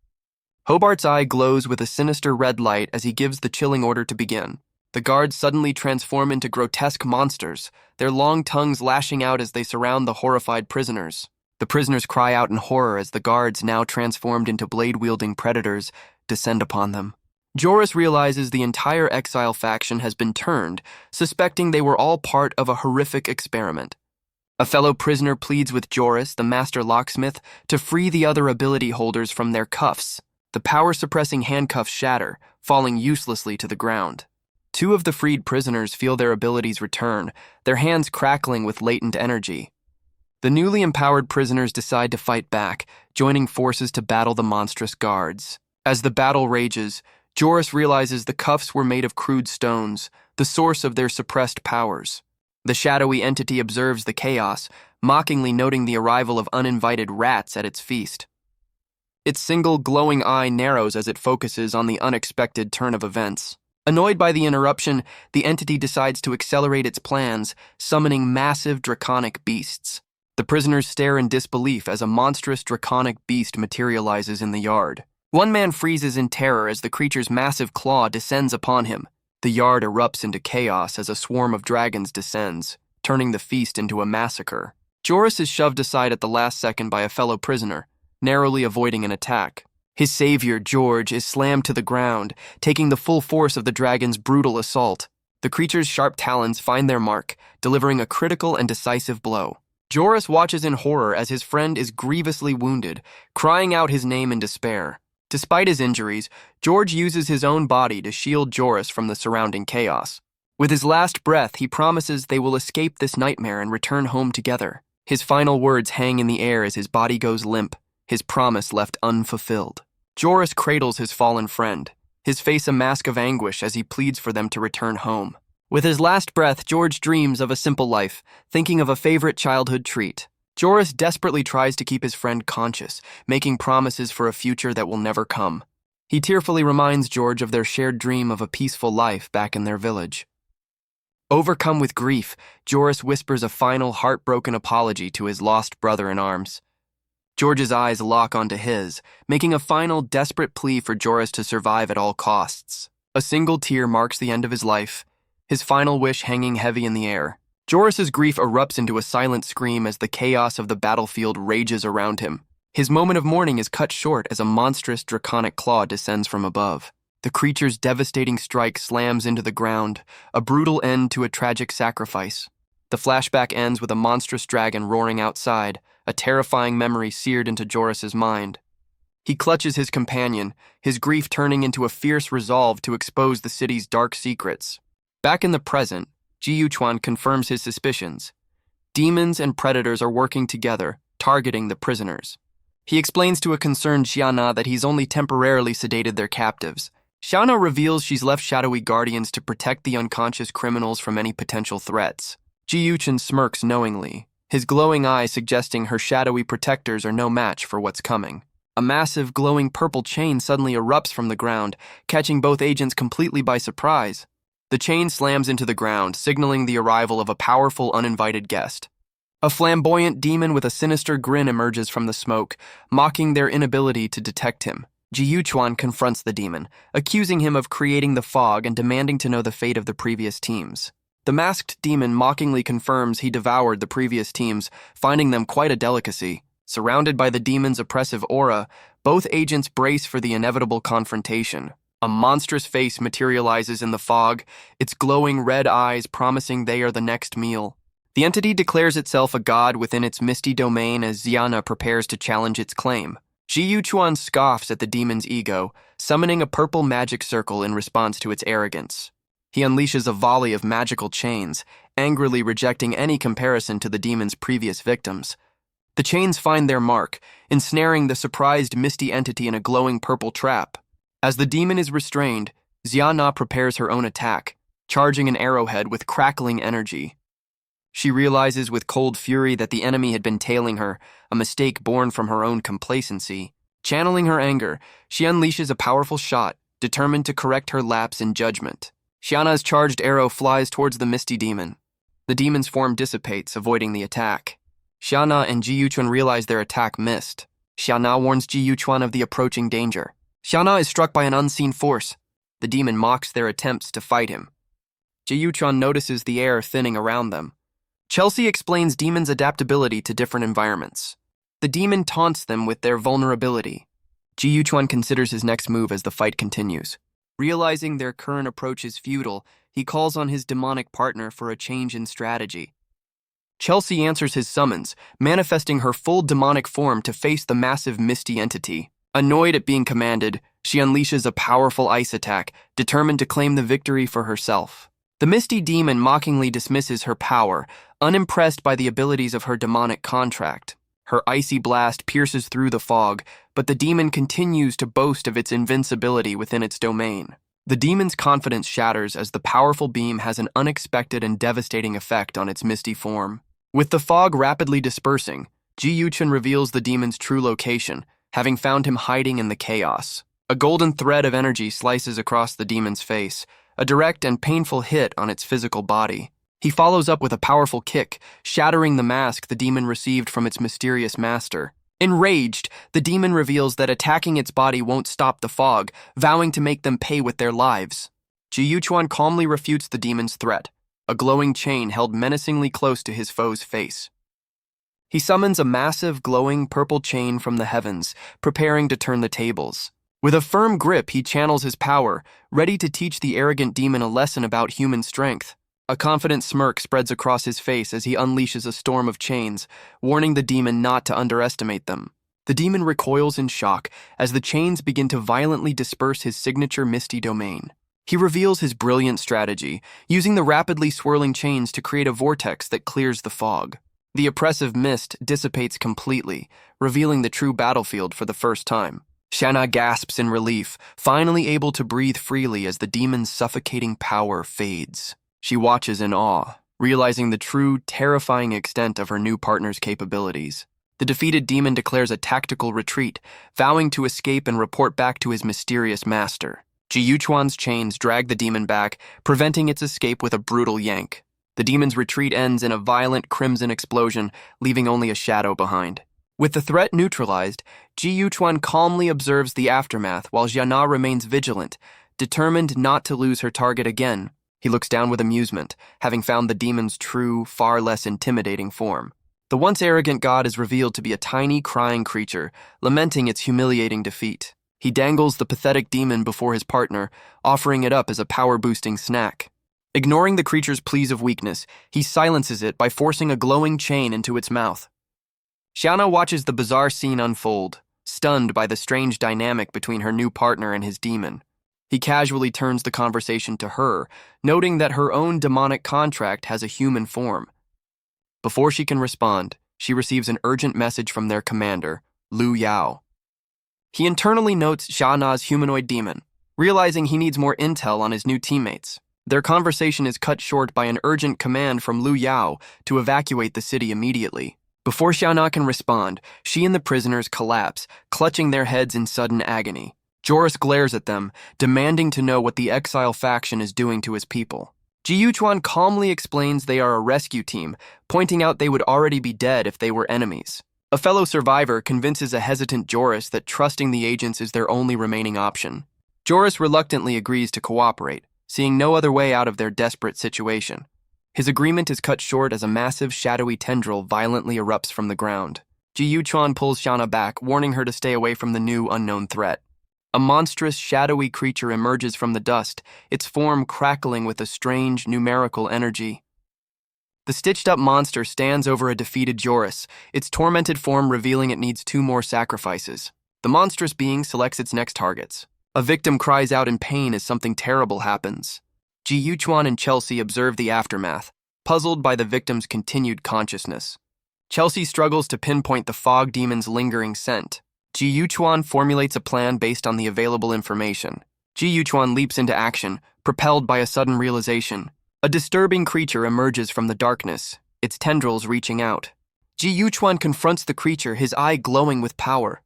Hobart's eye glows with a sinister red light as he gives the chilling order to begin. The guards suddenly transform into grotesque monsters, their long tongues lashing out as they surround the horrified prisoners. The prisoners cry out in horror as the guards, now transformed into blade-wielding predators, descend upon them. Joris realizes the entire exile faction has been turned, suspecting they were all part of a horrific experiment. A fellow prisoner pleads with Joris, the master locksmith, to free the other ability holders from their cuffs. The power-suppressing handcuffs shatter, falling uselessly to the ground. Two of the freed prisoners feel their abilities return, their hands crackling with latent energy. The newly empowered prisoners decide to fight back, joining forces to battle the monstrous guards. As the battle rages, Joris realizes the cuffs were made of crude stones, the source of their suppressed powers. The shadowy entity observes the chaos, mockingly noting the arrival of uninvited rats at its feast. Its single glowing eye narrows as it focuses on the unexpected turn of events. Annoyed by the interruption, the entity decides to accelerate its plans, summoning massive draconic beasts. The prisoners stare in disbelief as a monstrous draconic beast materializes in the yard. One man freezes in terror as the creature's massive claw descends upon him. The yard erupts into chaos as a swarm of dragons descends, turning the feast into a massacre. Joris is shoved aside at the last second by a fellow prisoner, narrowly avoiding an attack. His savior, George, is slammed to the ground, taking the full force of the dragon's brutal assault. The creature's sharp talons find their mark, delivering a critical and decisive blow. Joris watches in horror as his friend is grievously wounded, crying out his name in despair. Despite his injuries, George uses his own body to shield Joris from the surrounding chaos. With his last breath, he promises they will escape this nightmare and return home together. His final words hang in the air as his body goes limp, his promise left unfulfilled. Joris cradles his fallen friend, his face a mask of anguish as he pleads for them to return home. With his last breath, George dreams of a simple life, thinking of a favorite childhood treat. Joris desperately tries to keep his friend conscious, making promises for a future that will never come. He tearfully reminds George of their shared dream of a peaceful life back in their village. Overcome with grief, Joris whispers a final heartbroken apology to his lost brother-in-arms. George's eyes lock onto his, making a final desperate plea for Joris to survive at all costs. A single tear marks the end of his life, his final wish hanging heavy in the air. Joris's grief erupts into a silent scream as the chaos of the battlefield rages around him. His moment of mourning is cut short as a monstrous draconic claw descends from above. The creature's devastating strike slams into the ground, a brutal end to a tragic sacrifice. The flashback ends with a monstrous dragon roaring outside, a terrifying memory seared into Joris's mind. He clutches his companion, his grief turning into a fierce resolve to expose the city's dark secrets. Back in the present, Ji Yuchuan confirms his suspicions. Demons and predators are working together, targeting the prisoners. He explains to a concerned Xiana that he's only temporarily sedated their captives. Xiana reveals she's left shadowy guardians to protect the unconscious criminals from any potential threats. Ji Yuchuan smirks knowingly, his glowing eyes suggesting her shadowy protectors are no match for what's coming. A massive, glowing purple chain suddenly erupts from the ground, catching both agents completely by surprise. The chain slams into the ground, signaling the arrival of a powerful, uninvited guest. A flamboyant demon with a sinister grin emerges from the smoke, mocking their inability to detect him. Ji Yuchuan confronts the demon, accusing him of creating the fog and demanding to know the fate of the previous teams. The masked demon mockingly confirms he devoured the previous teams, finding them quite a delicacy. Surrounded by the demon's oppressive aura, both agents brace for the inevitable confrontation. A monstrous face materializes in the fog, its glowing red eyes promising they are the next meal. The entity declares itself a god within its misty domain as Xiana prepares to challenge its claim. Ji Yuchuan scoffs at the demon's ego, summoning a purple magic circle in response to its arrogance. He unleashes a volley of magical chains, angrily rejecting any comparison to the demon's previous victims. The chains find their mark, ensnaring the surprised misty entity in a glowing purple trap. As the demon is restrained, Xiana prepares her own attack, charging an arrowhead with crackling energy. She realizes with cold fury that the enemy had been tailing her, a mistake born from her own complacency. Channeling her anger, she unleashes a powerful shot, determined to correct her lapse in judgment. Xiana's charged arrow flies towards the misty demon. The demon's form dissipates, avoiding the attack. Xiana and Ji Yuchuan realize their attack missed. Xiana warns Ji Yuchuan of the approaching danger. Xiana is struck by an unseen force. The demon mocks their attempts to fight him. Ji Yuchuan notices the air thinning around them. Chelsea explains demons' adaptability to different environments. The demon taunts them with their vulnerability. Ji Yuchuan considers his next move as the fight continues. Realizing their current approach is futile, he calls on his demonic partner for a change in strategy. Chelsea answers his summons, manifesting her full demonic form to face the massive misty entity. Annoyed at being commanded, she unleashes a powerful ice attack, determined to claim the victory for herself. The misty demon mockingly dismisses her power, unimpressed by the abilities of her demonic contract. Her icy blast pierces through the fog, but the demon continues to boast of its invincibility within its domain. The demon's confidence shatters as the powerful beam has an unexpected and devastating effect on its misty form. With the fog rapidly dispersing, Ji Yuchuan reveals the demon's true location, having found him hiding in the chaos. A golden thread of energy slices across the demon's face, a direct and painful hit on its physical body. He follows up with a powerful kick, shattering the mask the demon received from its mysterious master. Enraged, the demon reveals that attacking its body won't stop the fog, vowing to make them pay with their lives. Ji Yuchuan calmly refutes the demon's threat, a glowing chain held menacingly close to his foe's face. He summons a massive, glowing purple chain from the heavens, preparing to turn the tables. With a firm grip, he channels his power, ready to teach the arrogant demon a lesson about human strength. A confident smirk spreads across his face as he unleashes a storm of chains, warning the demon not to underestimate them. The demon recoils in shock as the chains begin to violently disperse his signature misty domain. He reveals his brilliant strategy, using the rapidly swirling chains to create a vortex that clears the fog. The oppressive mist dissipates completely, revealing the true battlefield for the first time. Xiana gasps in relief, finally able to breathe freely as the demon's suffocating power fades. She watches in awe, realizing the true, terrifying extent of her new partner's capabilities. The defeated demon declares a tactical retreat, vowing to escape and report back to his mysterious master. Ji Yuchuan's chains drag the demon back, preventing its escape with a brutal yank. The demon's retreat ends in a violent crimson explosion, leaving only a shadow behind. With the threat neutralized, Ji Yuchuan calmly observes the aftermath while Xiana remains vigilant, determined not to lose her target again. He looks down with amusement, having found the demon's true, far less intimidating form. The once arrogant god is revealed to be a tiny, crying creature, lamenting its humiliating defeat. He dangles the pathetic demon before his partner, offering it up as a power-boosting snack. Ignoring the creature's pleas of weakness, he silences it by forcing a glowing chain into its mouth. Xiana watches the bizarre scene unfold, stunned by the strange dynamic between her new partner and his demon. He casually turns the conversation to her, noting that her own demonic contract has a human form. Before she can respond, she receives an urgent message from their commander, Lu Yao. He internally notes Xiana's humanoid demon, realizing he needs more intel on his new teammates. Their conversation is cut short by an urgent command from Lu Yao to evacuate the city immediately. Before Xiana can respond, she and the prisoners collapse, clutching their heads in sudden agony. Joris glares at them, demanding to know what the exile faction is doing to his people. Ji Yuchuan calmly explains they are a rescue team, pointing out they would already be dead if they were enemies. A fellow survivor convinces a hesitant Joris that trusting the agents is their only remaining option. Joris reluctantly agrees to cooperate, seeing no other way out of their desperate situation. His agreement is cut short as a massive, shadowy tendril violently erupts from the ground. Ji Yuchuan pulls Xiana back, warning her to stay away from the new, unknown threat. A monstrous, shadowy creature emerges from the dust, its form crackling with a strange, numerical energy. The stitched-up monster stands over a defeated Joris, its tormented form revealing it needs 2 more sacrifices. The monstrous being selects its next targets. A victim cries out in pain as something terrible happens. Ji Yuchuan and Chelsea observe the aftermath, puzzled by the victim's continued consciousness. Chelsea struggles to pinpoint the fog demon's lingering scent. Ji Yuchuan formulates a plan based on the available information. Ji Yuchuan leaps into action, propelled by a sudden realization. A disturbing creature emerges from the darkness, its tendrils reaching out. Ji Yuchuan confronts the creature, his eye glowing with power.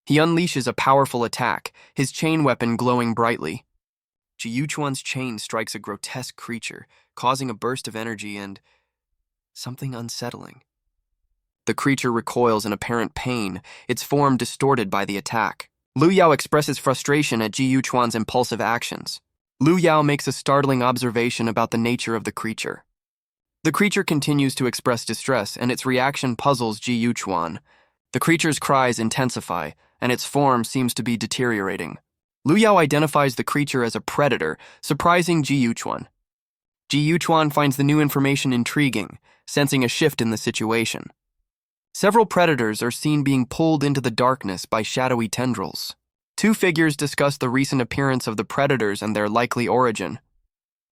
He unleashes a powerful attack, his chain weapon glowing brightly. Ji Yuchuan's chain strikes a grotesque creature, causing a burst of energy and something unsettling. The creature recoils in apparent pain, its form distorted by the attack. Lu Yao expresses frustration at Ji Yuchuan's impulsive actions. Lu Yao makes a startling observation about the nature of the creature. The creature continues to express distress, and its reaction puzzles Ji Yuchuan. The creature's cries intensify, and its form seems to be deteriorating. Lu Yao identifies the creature as a predator, surprising Ji Yuchuan. Ji Yuchuan finds the new information intriguing, sensing a shift in the situation. Several predators are seen being pulled into the darkness by shadowy tendrils. Two figures discuss the recent appearance of the predators and their likely origin.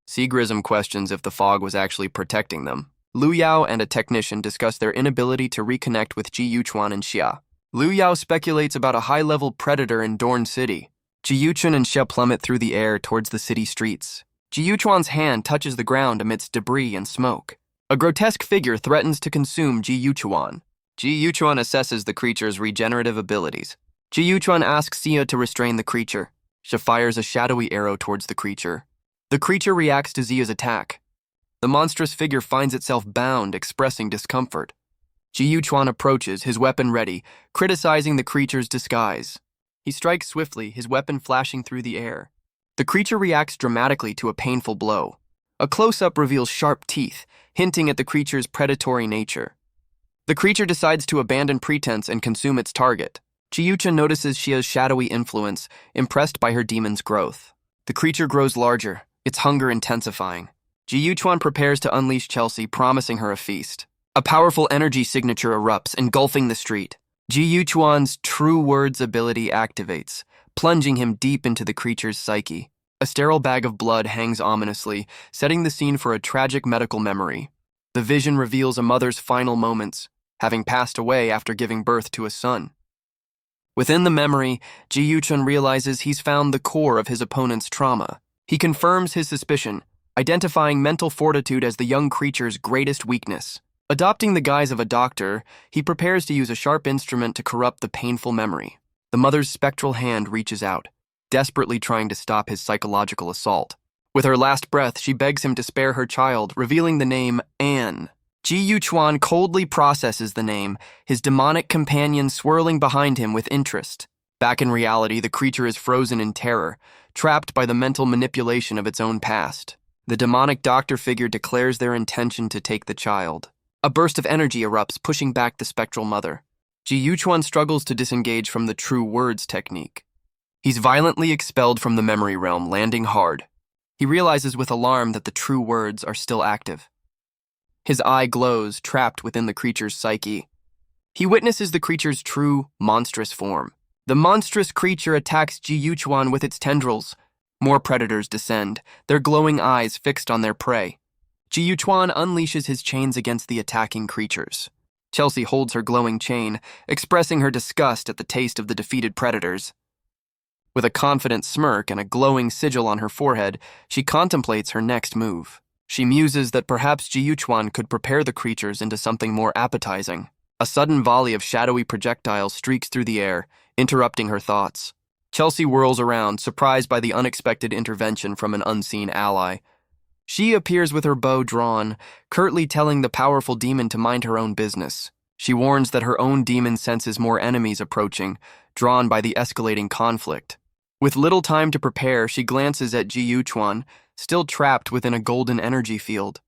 Seagrism questions if the fog was actually protecting them. Lu Yao and a technician discuss their inability to reconnect with Ji Yuchuan and Xia. Lu Yao speculates about a high-level predator in Dorn City. Ji Yuchuan and Xia plummet through the air towards the city streets. Ji Yuchuan's hand touches the ground amidst debris and smoke. A grotesque figure threatens to consume Ji Yuchuan. Ji Yuchuan assesses the creature's regenerative abilities. Ji Yuchuan asks Xia to restrain the creature. Xia fires a shadowy arrow towards the creature. The creature reacts to Xia's attack. The monstrous figure finds itself bound, expressing discomfort. Ji Yuchuan approaches, his weapon ready, criticizing the creature's disguise. He strikes swiftly, his weapon flashing through the air. The creature reacts dramatically to a painful blow. A close-up reveals sharp teeth, hinting at the creature's predatory nature. The creature decides to abandon pretense and consume its target. Ji Yuchuan notices Xia's shadowy influence, impressed by her demon's growth. The creature grows larger, its hunger intensifying. Ji Yuchuan prepares to unleash Chelsea, promising her a feast. A powerful energy signature erupts, engulfing the street. Ji Yuchuan's true words ability activates, plunging him deep into the creature's psyche. A sterile bag of blood hangs ominously, setting the scene for a tragic medical memory. The vision reveals a mother's final moments, having passed away after giving birth to a son. Within the memory, Ji Yuchuan realizes he's found the core of his opponent's trauma. He confirms his suspicion, identifying mental fortitude as the young creature's greatest weakness. Adopting the guise of a doctor, he prepares to use a sharp instrument to corrupt the painful memory. The mother's spectral hand reaches out, desperately trying to stop his psychological assault. With her last breath, she begs him to spare her child, revealing the name Anne. Ji Yuchuan coldly processes the name, his demonic companion swirling behind him with interest. Back in reality, the creature is frozen in terror, trapped by the mental manipulation of its own past. The demonic doctor figure declares their intention to take the child. A burst of energy erupts, pushing back the spectral mother. Ji Yuchuan struggles to disengage from the true words technique. He's violently expelled from the memory realm, landing hard. He realizes with alarm that the true words are still active. His eye glows, trapped within the creature's psyche. He witnesses the creature's true, monstrous form. The monstrous creature attacks Ji Yuchuan with its tendrils. More predators descend, their glowing eyes fixed on their prey. Ji Yuchuan unleashes his chains against the attacking creatures. Chelsea holds her glowing chain, expressing her disgust at the taste of the defeated predators. With a confident smirk and a glowing sigil on her forehead, she contemplates her next move. She muses that perhaps Ji Yuchuan could prepare the creatures into something more appetizing. A sudden volley of shadowy projectiles streaks through the air, interrupting her thoughts. Chelsea whirls around, surprised by the unexpected intervention from an unseen ally. She appears with her bow drawn, curtly telling the powerful demon to mind her own business. She warns that her own demon senses more enemies approaching, drawn by the escalating conflict. With little time to prepare, she glances at Ji Yuchuan, still trapped within a golden energy field.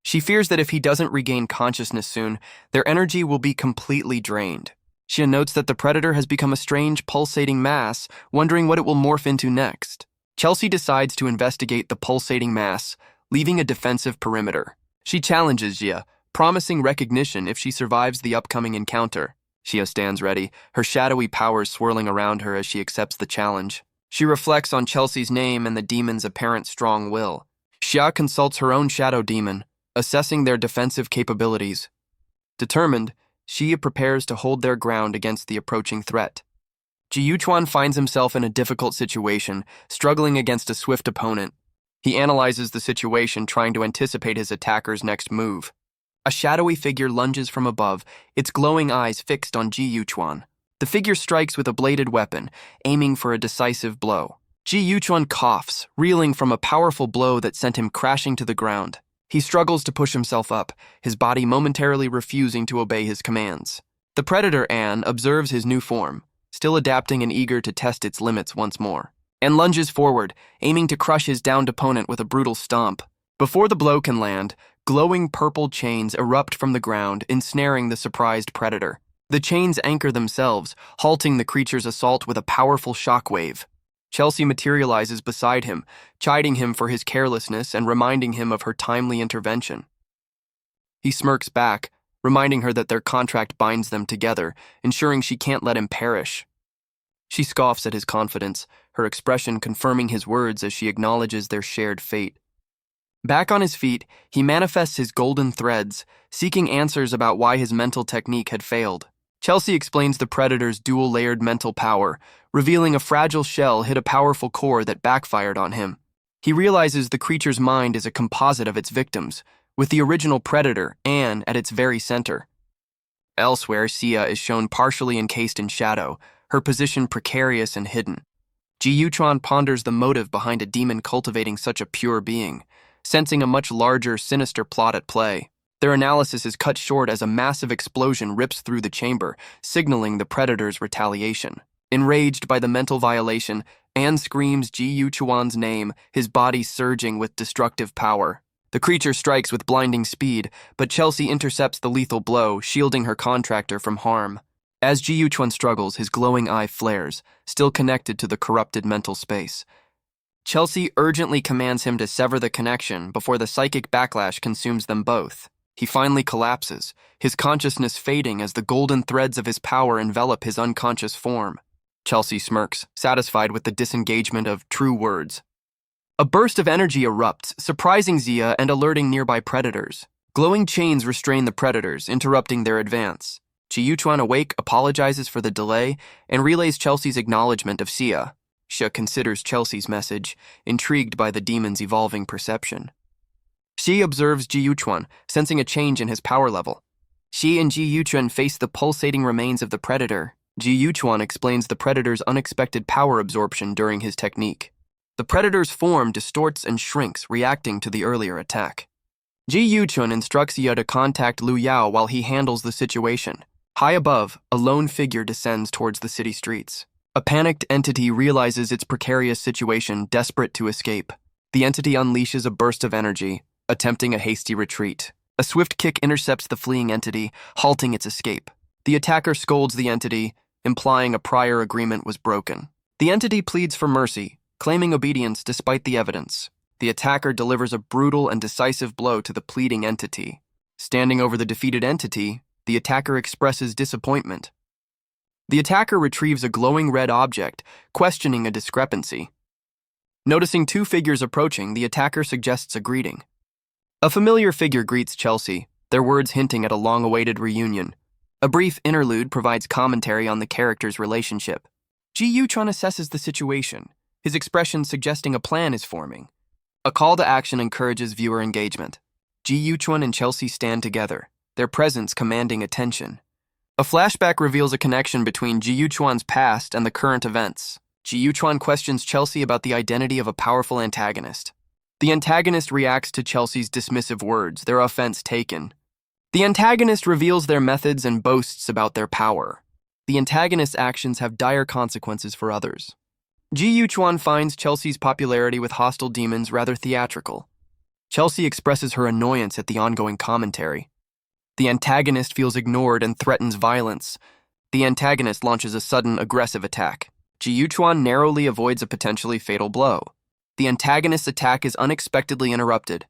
She fears that if he doesn't regain consciousness soon, their energy will be completely drained. She notes that the predator has become a strange, pulsating mass, wondering what it will morph into next. Chelsea decides to investigate the pulsating mass, leaving a defensive perimeter. She challenges Xia, promising recognition if she survives the upcoming encounter. Xia stands ready, her shadowy powers swirling around her as she accepts the challenge. She reflects on Chelsea's name and the demon's apparent strong will. Xia consults her own shadow demon, assessing their defensive capabilities. Determined, Xia prepares to hold their ground against the approaching threat. Ji Yuchuan finds himself in a difficult situation, struggling against a swift opponent. He analyzes the situation, trying to anticipate his attacker's next move. A shadowy figure lunges from above, its glowing eyes fixed on Ji Yuchuan. The figure strikes with a bladed weapon, aiming for a decisive blow. Ji Yuchuan coughs, reeling from a powerful blow that sent him crashing to the ground. He struggles to push himself up, his body momentarily refusing to obey his commands. The predator An observes his new form, still adapting and eager to test its limits once more, and lunges forward, aiming to crush his downed opponent with a brutal stomp. Before the blow can land, glowing purple chains erupt from the ground, ensnaring the surprised predator. The chains anchor themselves, halting the creature's assault with a powerful shockwave. Chelsea materializes beside him, chiding him for his carelessness and reminding him of her timely intervention. He smirks back, reminding her that their contract binds them together, ensuring she can't let him perish. She scoffs at his confidence, her expression confirming his words as she acknowledges their shared fate. Back on his feet, he manifests his golden threads, seeking answers about why his mental technique had failed. Chelsea explains the predator's dual-layered mental power, revealing a fragile shell hid a powerful core that backfired on him. He realizes the creature's mind is a composite of its victims, with the original predator, An, at its very center. Elsewhere, Xia is shown partially encased in shadow, her position precarious and hidden. Ji Yuchuan ponders the motive behind a demon cultivating such a pure being, sensing a much larger, sinister plot at play. Their analysis is cut short as a massive explosion rips through the chamber, signaling the predator's retaliation. Enraged by the mental violation, An screams Ji Yuchuan's name, his body surging with destructive power. The creature strikes with blinding speed, but Chelsea intercepts the lethal blow, shielding her contractor from harm. As Ji Yuchuan struggles, his glowing eye flares, still connected to the corrupted mental space. Chelsea urgently commands him to sever the connection before the psychic backlash consumes them both. He finally collapses, his consciousness fading as the golden threads of his power envelop his unconscious form. Chelsea smirks, satisfied with the disengagement of true words. A burst of energy erupts, surprising Xia and alerting nearby predators. Glowing chains restrain the predators, interrupting their advance. Ji Yuchuan, awake, apologizes for the delay and relays Chelsea's acknowledgement of Xia. Xia considers Chelsea's message, intrigued by the demon's evolving perception. Xi observes Ji Yuchuan, sensing a change in his power level. Xi and Ji Yuchuan face the pulsating remains of the predator. Ji Yuchuan explains the predator's unexpected power absorption during his technique. The predator's form distorts and shrinks, reacting to the earlier attack. Ji Yuchuan instructs Xia to contact Lu Yao while he handles the situation. High above, a lone figure descends towards the city streets. A panicked entity realizes its precarious situation, desperate to escape. The entity unleashes a burst of energy, attempting a hasty retreat. A swift kick intercepts the fleeing entity, halting its escape. The attacker scolds the entity, implying a prior agreement was broken. The entity pleads for mercy, claiming obedience despite the evidence. The attacker delivers a brutal and decisive blow to the pleading entity. Standing over the defeated entity, the attacker expresses disappointment. The attacker retrieves a glowing red object, questioning a discrepancy. Noticing two figures approaching, the attacker suggests a greeting. A familiar figure greets Chelsea, their words hinting at a long-awaited reunion. A brief interlude provides commentary on the characters' relationship. Ji Yuchuan assesses the situation, his expression suggesting a plan is forming. A call to action encourages viewer engagement. Ji Yuchuan and Chelsea stand together, their presence commanding attention. A flashback reveals a connection between Ji Yuchuan's past and the current events. Ji Yuchuan questions Chelsea about the identity of a powerful antagonist. The antagonist reacts to Chelsea's dismissive words, their offense taken. The antagonist reveals their methods and boasts about their power. The antagonist's actions have dire consequences for others. Ji Yuchuan finds Chelsea's popularity with hostile demons rather theatrical. Chelsea expresses her annoyance at the ongoing commentary. The antagonist feels ignored and threatens violence. The antagonist launches a sudden, aggressive attack. Ji Yuchuan narrowly avoids a potentially fatal blow. The antagonist's attack is unexpectedly interrupted.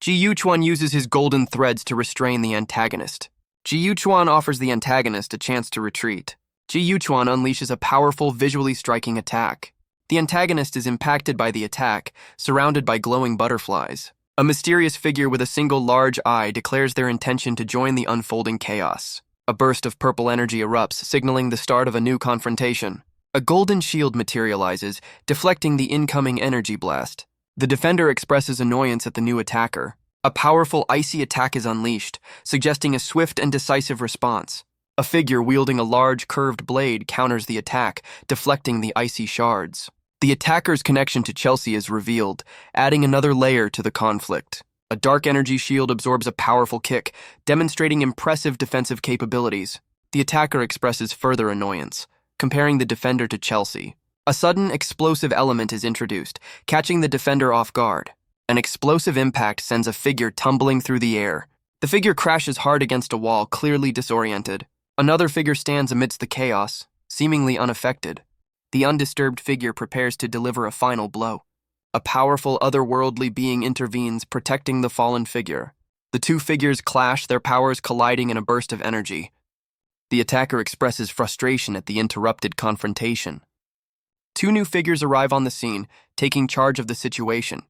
Ji Yuchuan uses his golden threads to restrain the antagonist. Ji Yuchuan offers the antagonist a chance to retreat. Ji Yuchuan unleashes a powerful, visually striking attack. The antagonist is impacted by the attack, surrounded by glowing butterflies. A mysterious figure with a single large eye declares their intention to join the unfolding chaos. A burst of purple energy erupts, signaling the start of a new confrontation. A golden shield materializes, deflecting the incoming energy blast. The defender expresses annoyance at the new attacker. A powerful icy attack is unleashed, suggesting a swift and decisive response. A figure wielding a large curved blade counters the attack, deflecting the icy shards. The attacker's connection to Chelsea is revealed, adding another layer to the conflict. A dark energy shield absorbs a powerful kick, demonstrating impressive defensive capabilities. The attacker expresses further annoyance, comparing the defender to Chelsea. A sudden explosive element is introduced, catching the defender off guard. An explosive impact sends a figure tumbling through the air. The figure crashes hard against a wall, clearly disoriented. Another figure stands amidst the chaos, seemingly unaffected. The undisturbed figure prepares to deliver a final blow. A powerful otherworldly being intervenes, protecting the fallen figure. The two figures clash, their powers colliding in a burst of energy. The attacker expresses frustration at the interrupted confrontation. Two new figures arrive on the scene, taking charge of the situation.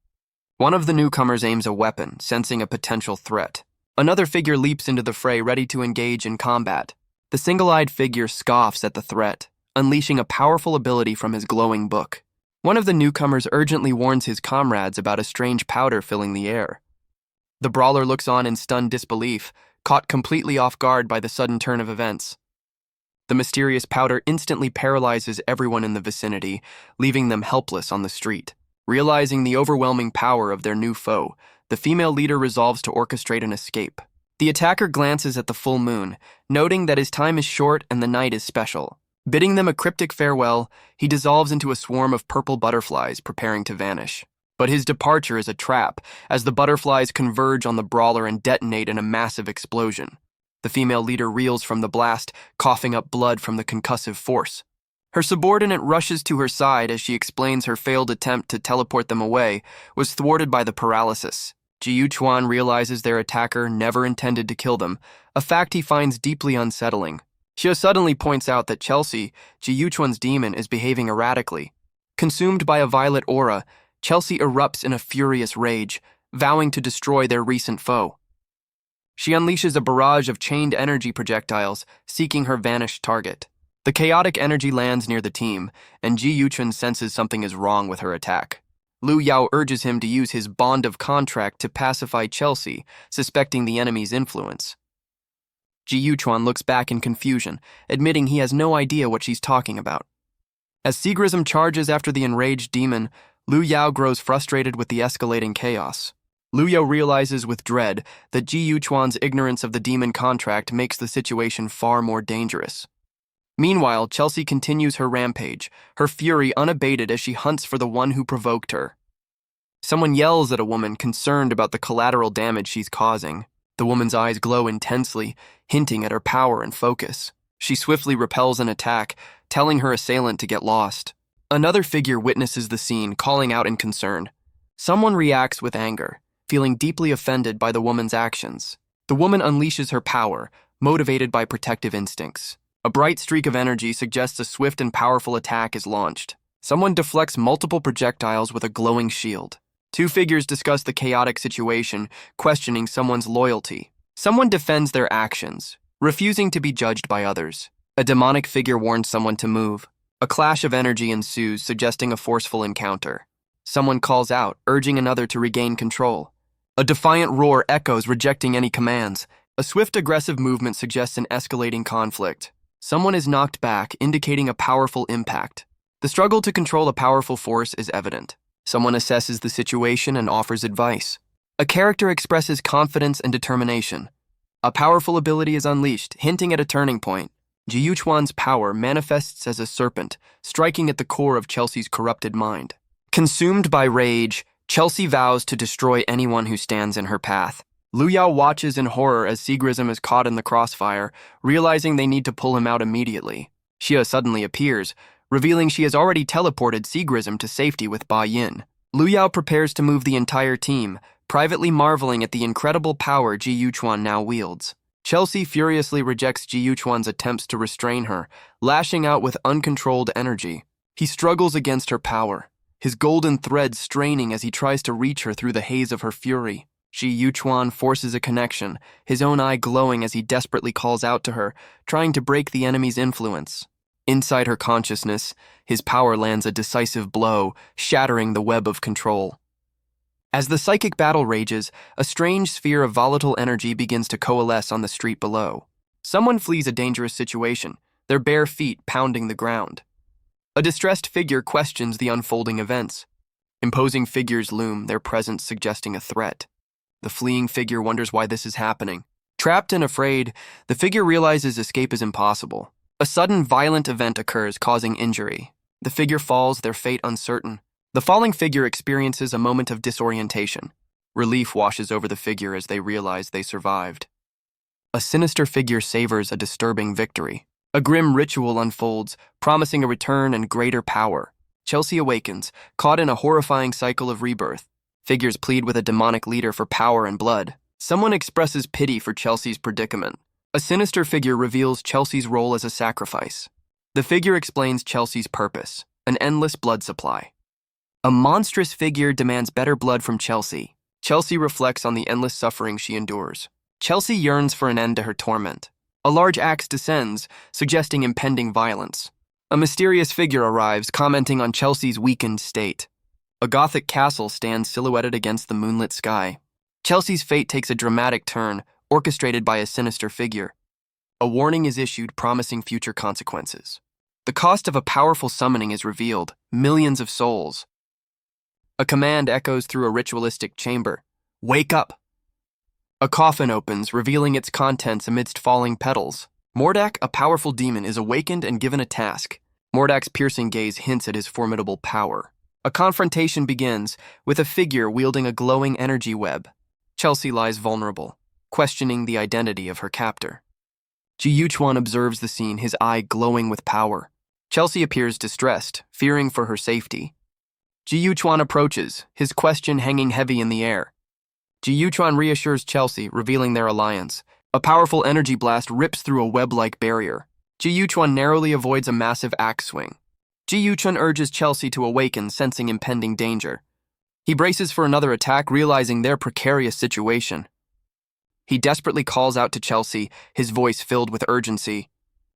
One of the newcomers aims a weapon, sensing a potential threat. Another figure leaps into the fray, ready to engage in combat. The single-eyed figure scoffs at the threat, unleashing a powerful ability from his glowing book. One of the newcomers urgently warns his comrades about a strange powder filling the air. The brawler looks on in stunned disbelief, caught completely off guard by the sudden turn of events. The mysterious powder instantly paralyzes everyone in the vicinity, leaving them helpless on the street. Realizing the overwhelming power of their new foe, the female leader resolves to orchestrate an escape. The attacker glances at the full moon, noting that his time is short and the night is special. Bidding them a cryptic farewell, he dissolves into a swarm of purple butterflies, preparing to vanish. But his departure is a trap, as the butterflies converge on the brawler and detonate in a massive explosion. The female leader reels from the blast, coughing up blood from the concussive force. Her subordinate rushes to her side as she explains her failed attempt to teleport them away was thwarted by the paralysis. Ji Yuchuan realizes their attacker never intended to kill them, a fact he finds deeply unsettling. Xia suddenly points out that Chelsea, Ji Yuchuan's demon, is behaving erratically. Consumed by a violet aura, Chelsea erupts in a furious rage, vowing to destroy their recent foe. She unleashes a barrage of chained energy projectiles, seeking her vanished target. The chaotic energy lands near the team, and Ji Yuchuan senses something is wrong with her attack. Lu Yao urges him to use his bond of contract to pacify Chelsea, suspecting the enemy's influence. Ji Yuchuan looks back in confusion, admitting he has no idea what she's talking about. As Sigrism charges after the enraged demon, Lu Yao grows frustrated with the escalating chaos. Lu Yao realizes with dread that Ji Yuchuan's ignorance of the demon contract makes the situation far more dangerous. Meanwhile, Chelsea continues her rampage, her fury unabated as she hunts for the one who provoked her. Someone yells at a woman, concerned about the collateral damage she's causing. The woman's eyes glow intensely, hinting at her power and focus. She swiftly repels an attack, telling her assailant to get lost. Another figure witnesses the scene, calling out in concern. Someone reacts with anger, feeling deeply offended by the woman's actions. The woman unleashes her power, motivated by protective instincts. A bright streak of energy suggests a swift and powerful attack is launched. Someone deflects multiple projectiles with a glowing shield. Two figures discuss the chaotic situation, questioning someone's loyalty. Someone defends their actions, refusing to be judged by others. A demonic figure warns someone to move. A clash of energy ensues, suggesting a forceful encounter. Someone calls out, urging another to regain control. A defiant roar echoes, rejecting any commands. A swift, aggressive movement suggests an escalating conflict. Someone is knocked back, indicating a powerful impact. The struggle to control a powerful force is evident. Someone assesses the situation and offers advice. A character expresses confidence and determination. A powerful ability is unleashed, hinting at a turning point. Ji Yuchuan's power manifests as a serpent, striking at the core of Chelsea's corrupted mind. Consumed by rage, Chelsea vows to destroy anyone who stands in her path. Lu Yao watches in horror as Sigrism is caught in the crossfire, realizing they need to pull him out immediately. Xia suddenly appears, revealing she has already teleported Sigrism to safety with Ba Yin. Lu Yao prepares to move the entire team, privately marveling at the incredible power Ji Yuchuan now wields. Chelsea furiously rejects Ji Yuchuan's attempts to restrain her, lashing out with uncontrolled energy. He struggles against her power, his golden thread straining as he tries to reach her through the haze of her fury. Ji Yuchuan forces a connection, his own eye glowing as he desperately calls out to her, trying to break the enemy's influence. Inside her consciousness, his power lands a decisive blow, shattering the web of control. As the psychic battle rages, a strange sphere of volatile energy begins to coalesce on the street below. Someone flees a dangerous situation, their bare feet pounding the ground. A distressed figure questions the unfolding events. Imposing figures loom, their presence suggesting a threat. The fleeing figure wonders why this is happening. Trapped and afraid, the figure realizes escape is impossible. A sudden violent event occurs, causing injury. The figure falls, their fate uncertain. The falling figure experiences a moment of disorientation. Relief washes over the figure as they realize they survived. A sinister figure savors a disturbing victory. A grim ritual unfolds, promising a return and greater power. Chelsea awakens, caught in a horrifying cycle of rebirth. Figures plead with a demonic leader for power and blood. Someone expresses pity for Chelsea's predicament. A sinister figure reveals Chelsea's role as a sacrifice. The figure explains Chelsea's purpose, an endless blood supply. A monstrous figure demands better blood from Chelsea. Chelsea reflects on the endless suffering she endures. Chelsea yearns for an end to her torment. A large axe descends, suggesting impending violence. A mysterious figure arrives, commenting on Chelsea's weakened state. A Gothic castle stands silhouetted against the moonlit sky. Chelsea's fate takes a dramatic turn, orchestrated by a sinister figure. A warning is issued, promising future consequences. The cost of a powerful summoning is revealed, millions of souls. A command echoes through a ritualistic chamber. Wake up! A coffin opens, revealing its contents amidst falling petals. Mordak, a powerful demon, is awakened and given a task. Mordak's piercing gaze hints at his formidable power. A confrontation begins, with a figure wielding a glowing energy web. Chelsea lies vulnerable, questioning the identity of her captor. Ji Yuchuan observes the scene, his eye glowing with power. Chelsea appears distressed, fearing for her safety. Ji Yuchuan approaches, his question hanging heavy in the air. Ji Yuchuan reassures Chelsea, revealing their alliance. A powerful energy blast rips through a web-like barrier. Ji Yuchuan narrowly avoids a massive axe swing. Ji Yuchuan urges Chelsea to awaken, sensing impending danger. He braces for another attack, realizing their precarious situation. He desperately calls out to Chelsea, his voice filled with urgency.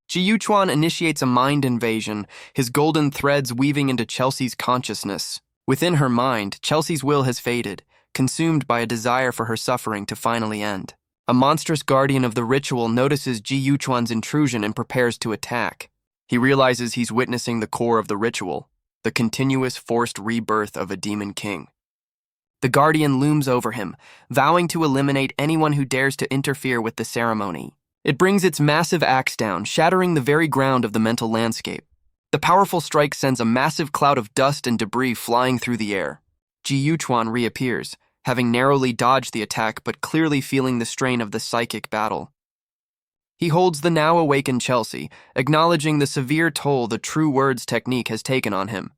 Ji Yuchuan initiates a mind invasion, his golden threads weaving into Chelsea's consciousness. Within her mind, Chelsea's will has faded, consumed by a desire for her suffering to finally end. A monstrous guardian of the ritual notices Ji Yuchuan's intrusion and prepares to attack. He realizes he's witnessing the core of the ritual, the continuous forced rebirth of a demon king. The guardian looms over him, vowing to eliminate anyone who dares to interfere with the ceremony. It brings its massive axe down, shattering the very ground of the mental landscape. The powerful strike sends a massive cloud of dust and debris flying through the air. Ji Yuchuan reappears, having narrowly dodged the attack but clearly feeling the strain of the psychic battle. He holds the now awakened Chelsea, acknowledging the severe toll the true words technique has taken on him.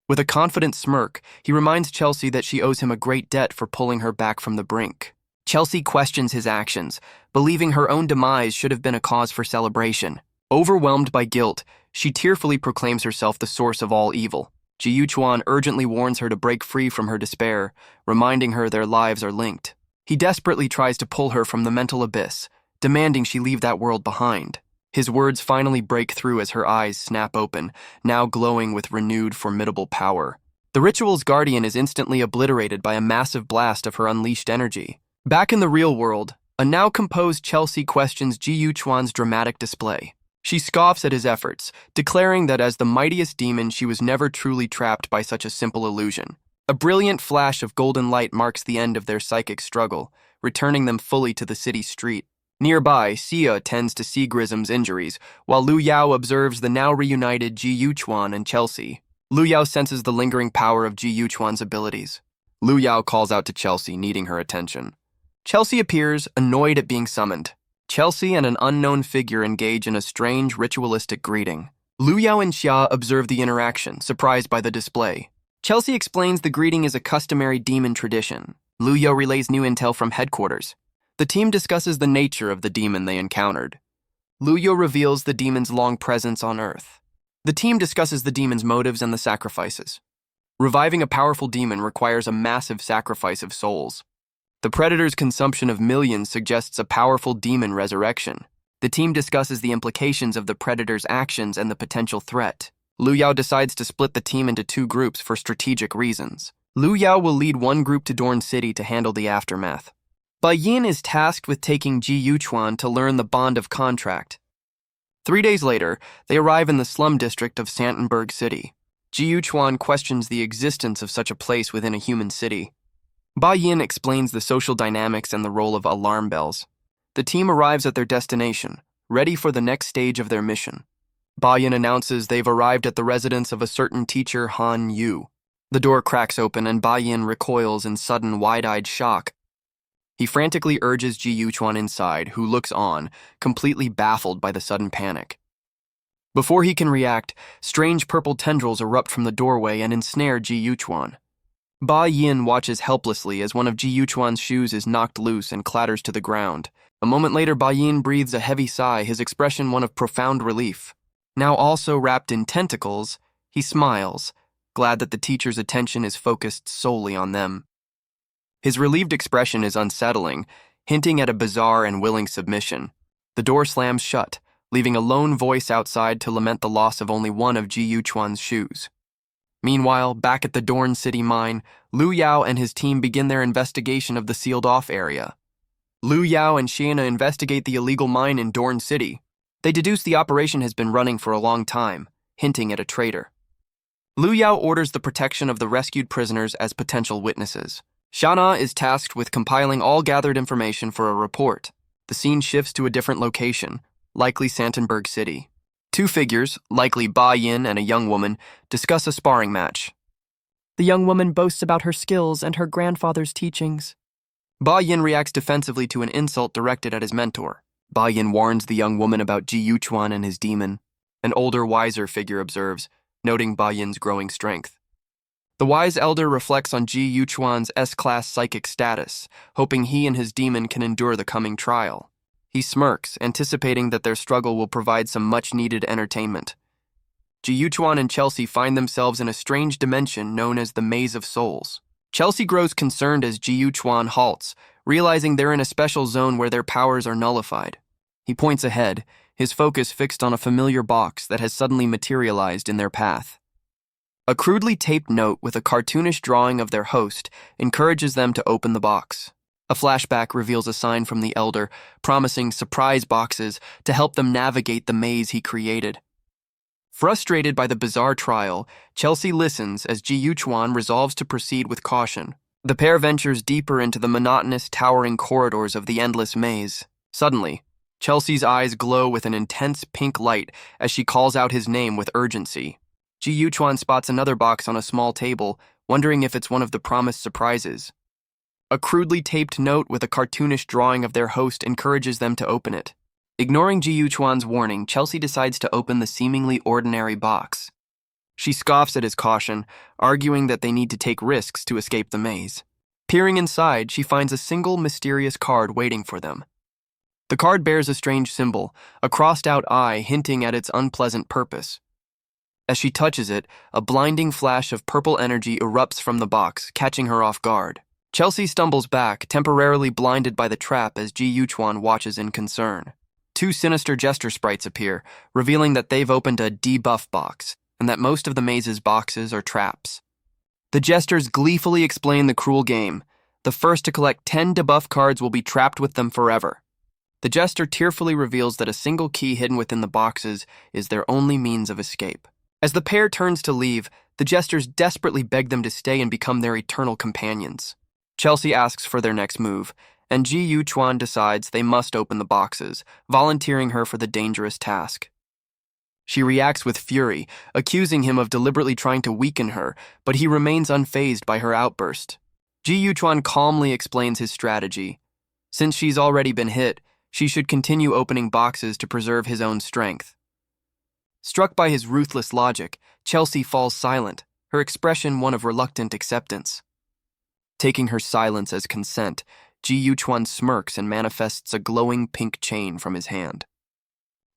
With a confident smirk, he reminds Chelsea that she owes him a great debt for pulling her back from the brink. Chelsea questions his actions, believing her own demise should have been a cause for celebration. Overwhelmed by guilt, she tearfully proclaims herself the source of all evil. Ji Yuchuan urgently warns her to break free from her despair, reminding her their lives are linked. He desperately tries to pull her from the mental abyss, demanding she leave that world behind. His words finally break through as her eyes snap open, now glowing with renewed formidable power. The ritual's guardian is instantly obliterated by a massive blast of her unleashed energy. Back in the real world, a now composed Chelsea questions Ji Yuchuan's dramatic display. She scoffs at his efforts, declaring that as the mightiest demon she was never truly trapped by such a simple illusion. A brilliant flash of golden light marks the end of their psychic struggle, returning them fully to the city street. Nearby, Xia tends to see Grism's injuries, while Lu Yao observes the now reunited Ji Yuchuan and Chelsea. Lu Yao senses the lingering power of Ji Yuchuan's abilities. Lu Yao calls out to Chelsea, needing her attention. Chelsea appears, annoyed at being summoned. Chelsea and an unknown figure engage in a strange ritualistic greeting. Lu Yao and Xia observe the interaction, surprised by the display. Chelsea explains the greeting is a customary demon tradition. Lu Yao relays new intel from headquarters. The team discusses the nature of the demon they encountered. Lu Yao reveals the demon's long presence on Earth. The team discusses the demon's motives and the sacrifices. Reviving a powerful demon requires a massive sacrifice of souls. The Predator's consumption of millions suggests a powerful demon resurrection. The team discusses the implications of the Predator's actions and the potential threat. Liu Yao decides to split the team into two groups for strategic reasons. Liu Yao will lead one group to Dorn City to handle the aftermath. Bai Yin is tasked with taking Ji Yuchuan to learn the bond of contract. 3 days later, they arrive in the slum district of Santenberg City. Ji Yuchuan questions the existence of such a place within a human city. Bai Yin explains the social dynamics and the role of alarm bells. The team arrives at their destination, ready for the next stage of their mission. Bai Yin announces they've arrived at the residence of a certain teacher, Han Yu. The door cracks open and Bai Yin recoils in sudden wide-eyed shock. He frantically urges Ji Yuchuan inside, who looks on, completely baffled by the sudden panic. Before he can react, strange purple tendrils erupt from the doorway and ensnare Ji Yuchuan. Bai Yin watches helplessly as one of Ji Yuchuan's shoes is knocked loose and clatters to the ground. A moment later, Bai Yin breathes a heavy sigh, his expression one of profound relief. Now also wrapped in tentacles, he smiles, glad that the teacher's attention is focused solely on them. His relieved expression is unsettling, hinting at a bizarre and willing submission. The door slams shut, leaving a lone voice outside to lament the loss of only one of Ji Yuchuan's shoes. Meanwhile, back at the Dorn City mine, Liu Yao and his team begin their investigation of the sealed-off area. Liu Yao and Xiana investigate the illegal mine in Dorn City. They deduce the operation has been running for a long time, hinting at a traitor. Liu Yao orders the protection of the rescued prisoners as potential witnesses. Xiana is tasked with compiling all gathered information for a report. The scene shifts to a different location, likely Santenberg City. Two figures, likely Bai Yin and a young woman, discuss a sparring match. The young woman boasts about her skills and her grandfather's teachings. Bai Yin reacts defensively to an insult directed at his mentor. Bai Yin warns the young woman about Ji Yuchuan and his demon. An older, wiser figure observes, noting Bai Yin's growing strength. The wise elder reflects on Ji Yuchuan's S-class psychic status, hoping he and his demon can endure the coming trial. He smirks, anticipating that their struggle will provide some much-needed entertainment. Ji Yuchuan and Chelsea find themselves in a strange dimension known as the Maze of Souls. Chelsea grows concerned as Ji Yuchuan halts, realizing they're in a special zone where their powers are nullified. He points ahead, his focus fixed on a familiar box that has suddenly materialized in their path. A crudely taped note with a cartoonish drawing of their host encourages them to open the box. A flashback reveals a sign from the elder, promising surprise boxes to help them navigate the maze he created. Frustrated by the bizarre trial, Chelsea listens as Ji Yuchuan resolves to proceed with caution. The pair ventures deeper into the monotonous, towering corridors of the endless maze. Suddenly, Chelsea's eyes glow with an intense pink light as she calls out his name with urgency. Ji Yuchuan spots another box on a small table, wondering if it's one of the promised surprises. A crudely taped note with a cartoonish drawing of their host encourages them to open it. Ignoring Ji Yuchuan's warning, Chelsea decides to open the seemingly ordinary box. She scoffs at his caution, arguing that they need to take risks to escape the maze. Peering inside, she finds a single mysterious card waiting for them. The card bears a strange symbol, a crossed-out eye hinting at its unpleasant purpose. As she touches it, a blinding flash of purple energy erupts from the box, catching her off guard. Chelsea stumbles back, temporarily blinded by the trap as Ji Yuchuan watches in concern. Two sinister jester sprites appear, revealing that they've opened a debuff box, and that most of the maze's boxes are traps. The jesters gleefully explain the cruel game. The first to collect 10 debuff cards will be trapped with them forever. The jester tearfully reveals that a single key hidden within the boxes is their only means of escape. As the pair turns to leave, the jesters desperately beg them to stay and become their eternal companions. Chelsea asks for their next move, and Ji Yuchuan decides they must open the boxes, volunteering her for the dangerous task. She reacts with fury, accusing him of deliberately trying to weaken her, but he remains unfazed by her outburst. Ji Yuchuan calmly explains his strategy. Since she's already been hit, she should continue opening boxes to preserve his own strength. Struck by his ruthless logic, Chelsea falls silent, her expression one of reluctant acceptance. Taking her silence as consent, Ji Yuchuan smirks and manifests a glowing pink chain from his hand.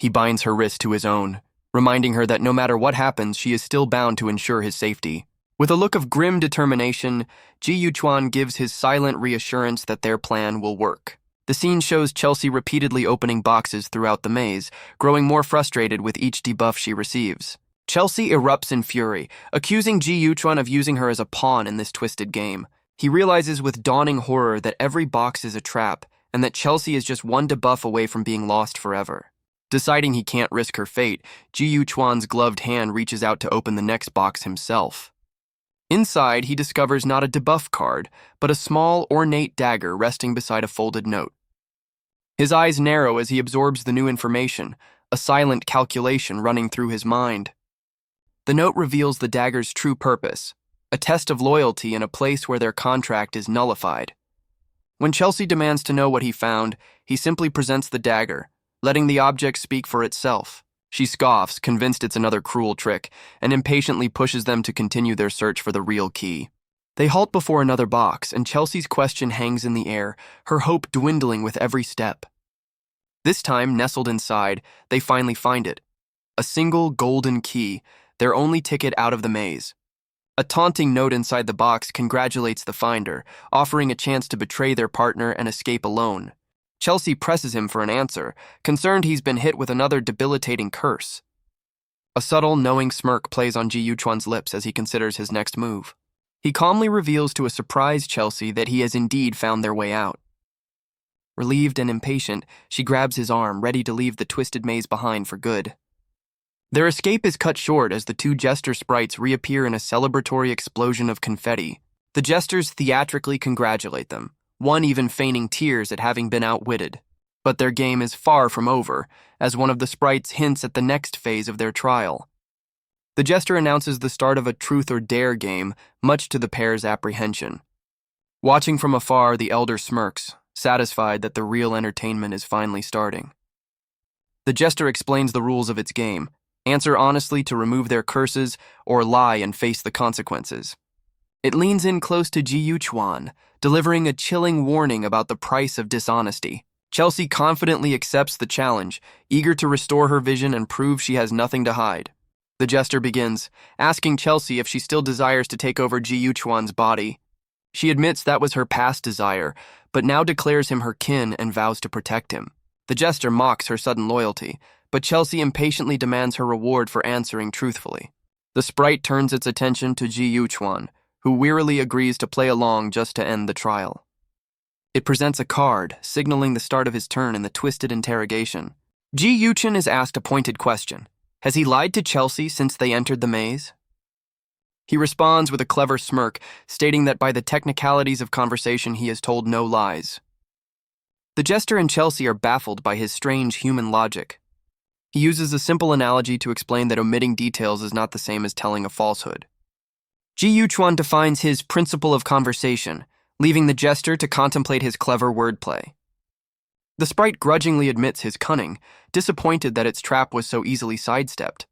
He binds her wrist to his own, reminding her that no matter what happens, she is still bound to ensure his safety. With a look of grim determination, Ji Yuchuan gives his silent reassurance that their plan will work. The scene shows Chelsea repeatedly opening boxes throughout the maze, growing more frustrated with each debuff she receives. Chelsea erupts in fury, accusing Ji Yuchuan of using her as a pawn in this twisted game. He realizes with dawning horror that every box is a trap, and that Chelsea is just one debuff away from being lost forever. Deciding he can't risk her fate, Ji Yuchuan's gloved hand reaches out to open the next box himself. Inside, he discovers not a debuff card, but a small, ornate dagger resting beside a folded note. His eyes narrow as he absorbs the new information, a silent calculation running through his mind. The note reveals the dagger's true purpose, a test of loyalty in a place where their contract is nullified. When Chelsea demands to know what he found, he simply presents the dagger, letting the object speak for itself. She scoffs, convinced it's another cruel trick, and impatiently pushes them to continue their search for the real key. They halt before another box, and Chelsea's question hangs in the air, her hope dwindling with every step. This time, nestled inside, they finally find it. A single golden key, their only ticket out of the maze. A taunting note inside the box congratulates the finder, offering a chance to betray their partner and escape alone. Chelsea presses him for an answer, concerned he's been hit with another debilitating curse. A subtle, knowing smirk plays on Ji Yuchuan's lips as he considers his next move. He calmly reveals to a surprised Chelsea that he has indeed found their way out. Relieved and impatient, she grabs his arm, ready to leave the twisted maze behind for good. Their escape is cut short as the two jester sprites reappear in a celebratory explosion of confetti. The jesters theatrically congratulate them, one even feigning tears at having been outwitted. But their game is far from over, as one of the sprites hints at the next phase of their trial. The jester announces the start of a truth or dare game, much to the pair's apprehension. Watching from afar, the elder smirks, satisfied that the real entertainment is finally starting. The jester explains the rules of its game: answer honestly to remove their curses, or lie and face the consequences. It leans in close to Ji Yuchuan, delivering a chilling warning about the price of dishonesty. Chelsea confidently accepts the challenge, eager to restore her vision and prove she has nothing to hide. The jester begins, asking Chelsea if she still desires to take over Ji Yuchuan's body. She admits that was her past desire, but now declares him her kin and vows to protect him. The jester mocks her sudden loyalty, but Chelsea impatiently demands her reward for answering truthfully. The sprite turns its attention to Ji Yuchuan, who wearily agrees to play along just to end the trial. It presents a card, signaling the start of his turn in the twisted interrogation. Ji Yuchuan is asked a pointed question. Has he lied to Chelsea since they entered the maze? He responds with a clever smirk, stating that by the technicalities of conversation he has told no lies. The jester and Chelsea are baffled by his strange human logic. He uses a simple analogy to explain that omitting details is not the same as telling a falsehood. Ji Yuchuan defines his principle of conversation, leaving the jester to contemplate his clever wordplay. The sprite grudgingly admits his cunning, disappointed that its trap was so easily sidestepped.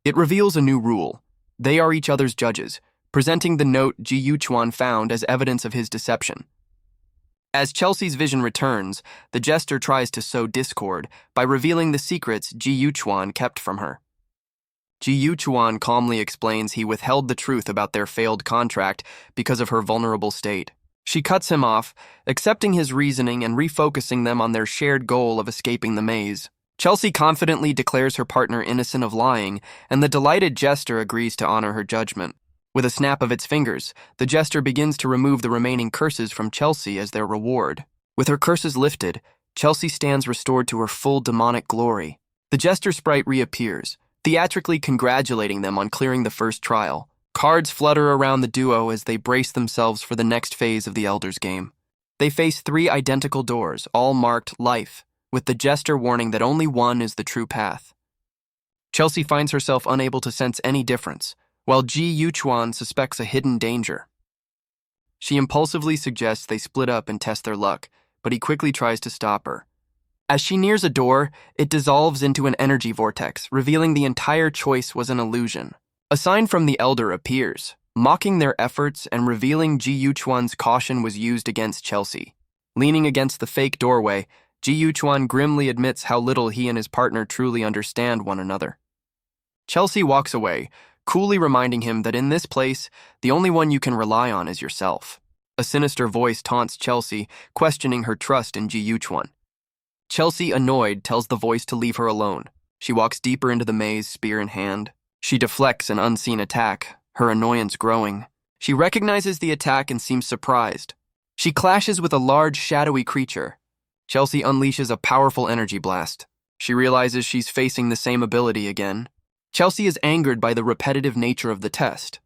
It reveals a new rule. They are each other's judges, presenting the note Ji Yuchuan found as evidence of his deception. As Chelsea's vision returns, the jester tries to sow discord by revealing the secrets Ji Yuchuan kept from her. Ji Yuchuan calmly explains he withheld the truth about their failed contract because of her vulnerable state. She cuts him off, accepting his reasoning and refocusing them on their shared goal of escaping the maze. Chelsea confidently declares her partner innocent of lying, and the delighted jester agrees to honor her judgment. With a snap of its fingers, the jester begins to remove the remaining curses from Chelsea as their reward. With her curses lifted, Chelsea stands restored to her full demonic glory. The jester sprite reappears, theatrically congratulating them on clearing the first trial. Cards flutter around the duo as they brace themselves for the next phase of the Elder's game. They face 3 identical doors, all marked life, with the jester warning that only one is the true path. Chelsea finds herself unable to sense any difference, while Ji Yuchuan suspects a hidden danger. She impulsively suggests they split up and test their luck, but he quickly tries to stop her. As she nears a door, it dissolves into an energy vortex, revealing the entire choice was an illusion. A sign from the Elder appears, mocking their efforts and revealing Ji Yuchuan's caution was used against Chelsea. Leaning against the fake doorway, Ji Yuchuan grimly admits how little he and his partner truly understand one another. Chelsea walks away, coolly reminding him that in this place, the only one you can rely on is yourself. A sinister voice taunts Chelsea, questioning her trust in Ji Yuchuan. Chelsea, annoyed, tells the voice to leave her alone. She walks deeper into the maze, spear in hand. She deflects an unseen attack, her annoyance growing. She recognizes the attack and seems surprised. She clashes with a large, shadowy creature. Chelsea unleashes a powerful energy blast. She realizes she's facing the same ability again. Chelsea is angered by the repetitive nature of the test.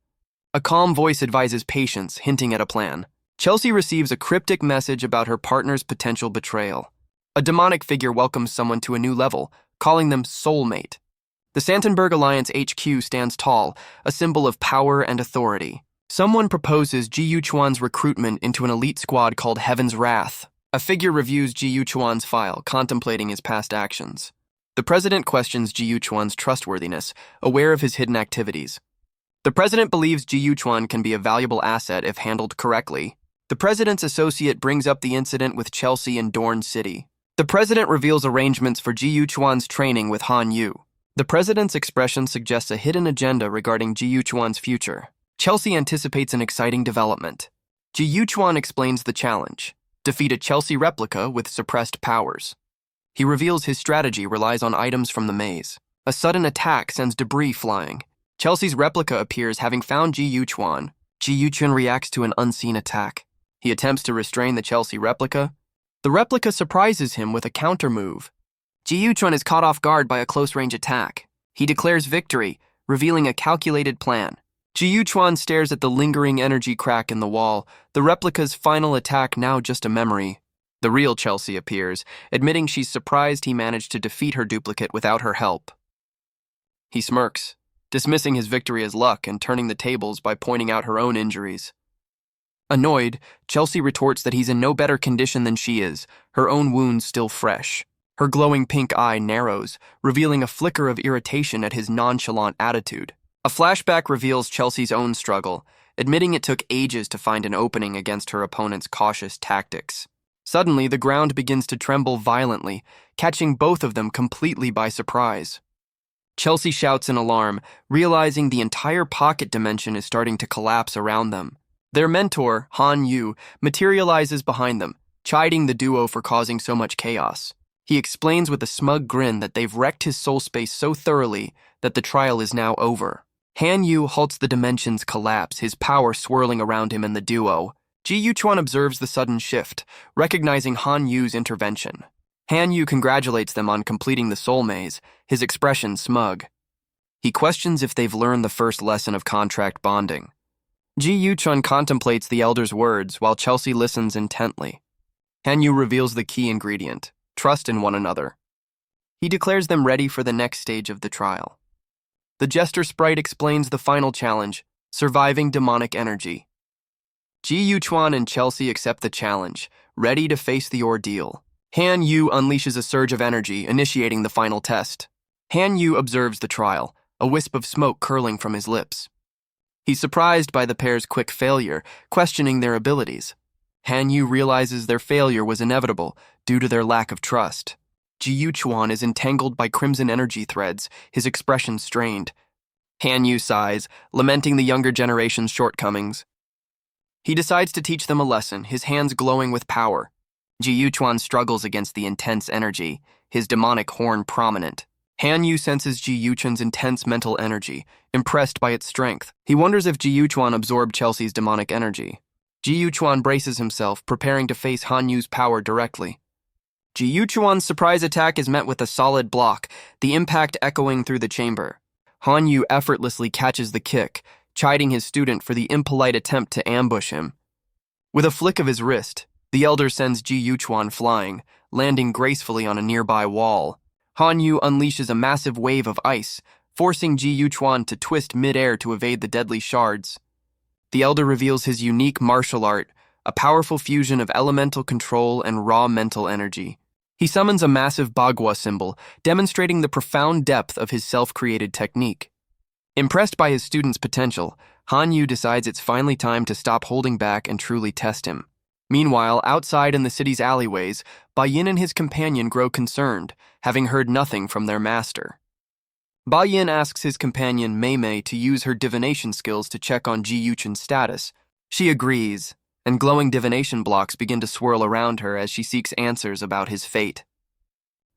A calm voice advises patience, hinting at a plan. Chelsea receives a cryptic message about her partner's potential betrayal. A demonic figure welcomes someone to a new level, calling them soulmate. The Santenberg Alliance HQ stands tall, a symbol of power and authority. Someone proposes Ji Yuchuan's recruitment into an elite squad called Heaven's Wrath. A figure reviews Ji Yuchuan's file, contemplating his past actions. The president questions Ji Yuchuan's trustworthiness, aware of his hidden activities. The president believes Ji Yuchuan can be a valuable asset if handled correctly. The president's associate brings up the incident with Chelsea in Dorn City. The president reveals arrangements for Ji Yuchuan's training with Han Yu. The president's expression suggests a hidden agenda regarding Ji Yuchuan's future. Chelsea anticipates an exciting development. Ji Yuchuan explains the challenge: defeat a Chelsea replica with suppressed powers. He reveals his strategy relies on items from the maze. A sudden attack sends debris flying. Chelsea's replica appears, having found Ji Yuchuan. Ji Yuchuan reacts to an unseen attack. He attempts to restrain the Chelsea replica. The replica surprises him with a counter-move. Ji Yuchuan is caught off guard by a close-range attack. He declares victory, revealing a calculated plan. Ji Yuchuan stares at the lingering energy crack in the wall, the replica's final attack now just a memory. The real Chelsea appears, admitting she's surprised he managed to defeat her duplicate without her help. He smirks, dismissing his victory as luck and turning the tables by pointing out her own injuries. Annoyed, Chelsea retorts that he's in no better condition than she is, her own wounds still fresh. Her glowing pink eye narrows, revealing a flicker of irritation at his nonchalant attitude. A flashback reveals Chelsea's own struggle, admitting it took ages to find an opening against her opponent's cautious tactics. Suddenly, the ground begins to tremble violently, catching both of them completely by surprise. Chelsea shouts in alarm, realizing the entire pocket dimension is starting to collapse around them. Their mentor, Han Yu, materializes behind them, chiding the duo for causing so much chaos. He explains with a smug grin that they've wrecked his soul space so thoroughly that the trial is now over. Han Yu halts the dimension's collapse, his power swirling around him and the duo. Ji Yuchuan observes the sudden shift, recognizing Han Yu's intervention. Han Yu congratulates them on completing the soul maze, his expression smug. He questions if they've learned the first lesson of contract bonding. Ji Yuchuan contemplates the elder's words while Chelsea listens intently. Han Yu reveals the key ingredient: trust in one another. He declares them ready for the next stage of the trial. The jester sprite explains the final challenge: surviving demonic energy. Ji Yuchuan and Chelsea accept the challenge, ready to face the ordeal. Han Yu unleashes a surge of energy, initiating the final test. Han Yu observes the trial, a wisp of smoke curling from his lips. He's surprised by the pair's quick failure, questioning their abilities. Han Yu realizes their failure was inevitable due to their lack of trust. Ji Yuchuan is entangled by crimson energy threads, his expression strained. Han Yu sighs, lamenting the younger generation's shortcomings. He decides to teach them a lesson, his hands glowing with power. Ji Yuchuan struggles against the intense energy, his demonic horn prominent. Han Yu senses Ji Yuchuan's intense mental energy, impressed by its strength. He wonders if Ji Yuchuan absorbed Chelsea's demonic energy. Ji Yuchuan braces himself, preparing to face Han Yu's power directly. Ji Yuchuan's surprise attack is met with a solid block, the impact echoing through the chamber. Han Yu effortlessly catches the kick, chiding his student for the impolite attempt to ambush him. With a flick of his wrist, the elder sends Ji Yuchuan flying, landing gracefully on a nearby wall. Han Yu unleashes a massive wave of ice, forcing Ji Yuchuan to twist mid-air to evade the deadly shards. The elder reveals his unique martial art, a powerful fusion of elemental control and raw mental energy. He summons a massive Bagua symbol, demonstrating the profound depth of his self-created technique. Impressed by his student's potential, Han Yu decides it's finally time to stop holding back and truly test him. Meanwhile, outside in the city's alleyways, Ba Yin and his companion grow concerned, having heard nothing from their master. Ba Yin asks his companion Mei Mei to use her divination skills to check on Ji Yuchun's status. She agrees, and glowing divination blocks begin to swirl around her as she seeks answers about his fate.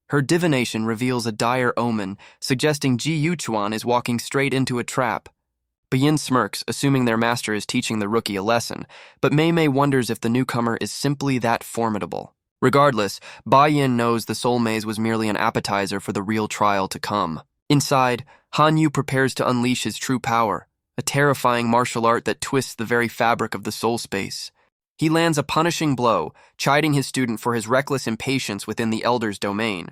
Her divination reveals a dire omen, suggesting Ji Yuchuan is walking straight into a trap. Ba Yin smirks, assuming their master is teaching the rookie a lesson, but Mei Mei wonders if the newcomer is simply that formidable. Regardless, Ba Yin knows the soul maze was merely an appetizer for the real trial to come. Inside, Han Yu prepares to unleash his true power, a terrifying martial art that twists the very fabric of the soul space. He lands a punishing blow, chiding his student for his reckless impatience within the Elder's domain.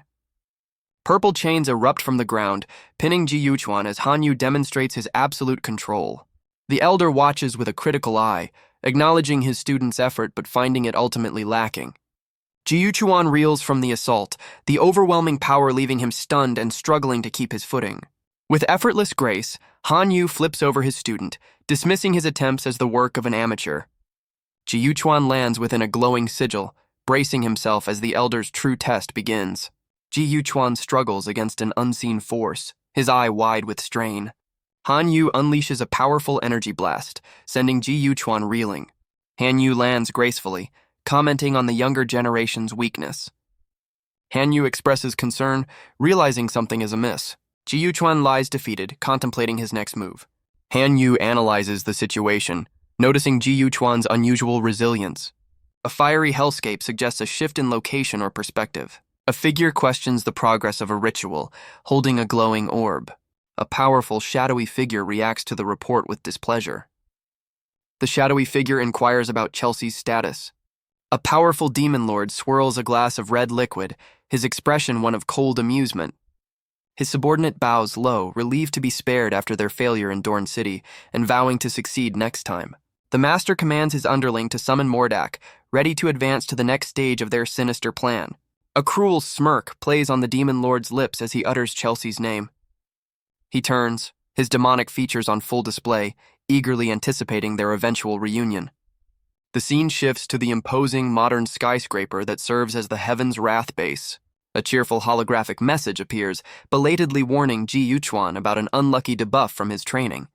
Purple chains erupt from the ground, pinning Ji Yuchuan as Han Yu demonstrates his absolute control. The Elder watches with a critical eye, acknowledging his student's effort but finding it ultimately lacking. Ji Yuchuan reels from the assault, the overwhelming power leaving him stunned and struggling to keep his footing. With effortless grace, Han Yu flips over his student, dismissing his attempts as the work of an amateur. Ji Yuchuan lands within a glowing sigil, bracing himself as the Elder's true test begins. Ji Yuchuan struggles against an unseen force, his eye wide with strain. Han Yu unleashes a powerful energy blast, sending Ji Yuchuan reeling. Han Yu lands gracefully, commenting on the younger generation's weakness. Han Yu expresses concern, realizing something is amiss. Ji Yuchuan lies defeated, contemplating his next move. Han Yu analyzes the situation, noticing Ji Yuchuan's unusual resilience. A fiery hellscape suggests a shift in location or perspective. A figure questions the progress of a ritual, holding a glowing orb. A powerful, shadowy figure reacts to the report with displeasure. The shadowy figure inquires about Chelsea's status. A powerful demon lord swirls a glass of red liquid, his expression one of cold amusement. His subordinate bows low, relieved to be spared after their failure in Dorn City, and vowing to succeed next time. The master commands his underling to summon Mordak, ready to advance to the next stage of their sinister plan. A cruel smirk plays on the demon lord's lips as he utters Chelsea's name. He turns, his demonic features on full display, eagerly anticipating their eventual reunion. The scene shifts to the imposing modern skyscraper that serves as the Heaven's Wrath base. A cheerful holographic message appears, belatedly warning Ji Yuchuan about an unlucky debuff from his training.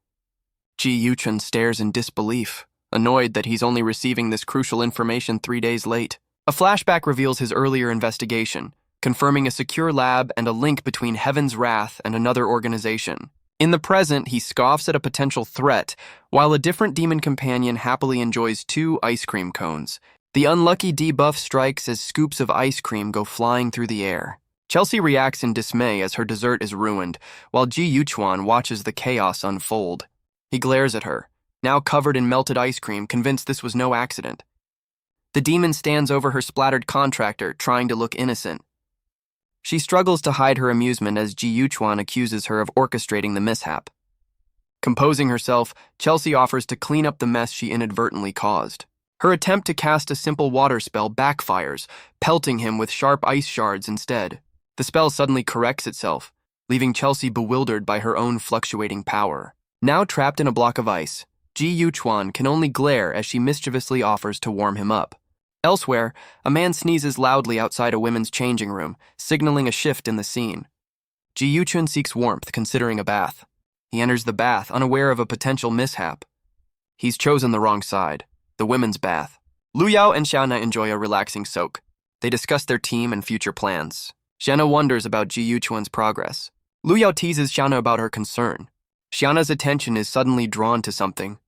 Ji Yuchuan stares in disbelief, annoyed that he's only receiving this crucial information 3 days late. A flashback reveals his earlier investigation, confirming a secure lab and a link between Heaven's Wrath and another organization. In the present, he scoffs at a potential threat, while a different demon companion happily enjoys 2 ice cream cones. The unlucky debuff strikes as scoops of ice cream go flying through the air. Chelsea reacts in dismay as her dessert is ruined, while Ji Yuchuan watches the chaos unfold. He glares at her, now covered in melted ice cream, convinced this was no accident. The demon stands over her splattered contractor, trying to look innocent. She struggles to hide her amusement as Ji Yuchuan accuses her of orchestrating the mishap. Composing herself, Chelsea offers to clean up the mess she inadvertently caused. Her attempt to cast a simple water spell backfires, pelting him with sharp ice shards instead. The spell suddenly corrects itself, leaving Chelsea bewildered by her own fluctuating power. Now trapped in a block of ice, Ji Yuchuan can only glare as she mischievously offers to warm him up. Elsewhere, a man sneezes loudly outside a women's changing room, signaling a shift in the scene. Ji Yuchuan seeks warmth, considering a bath. He enters the bath, unaware of a potential mishap. He's chosen the wrong side, the women's bath. Lu Yao and Xiana enjoy a relaxing soak. They discuss their team and future plans. Xiana wonders about Ji Yuchuan's progress. Lu Yao teases Xiana about her concern. Xiana's attention is suddenly drawn to something.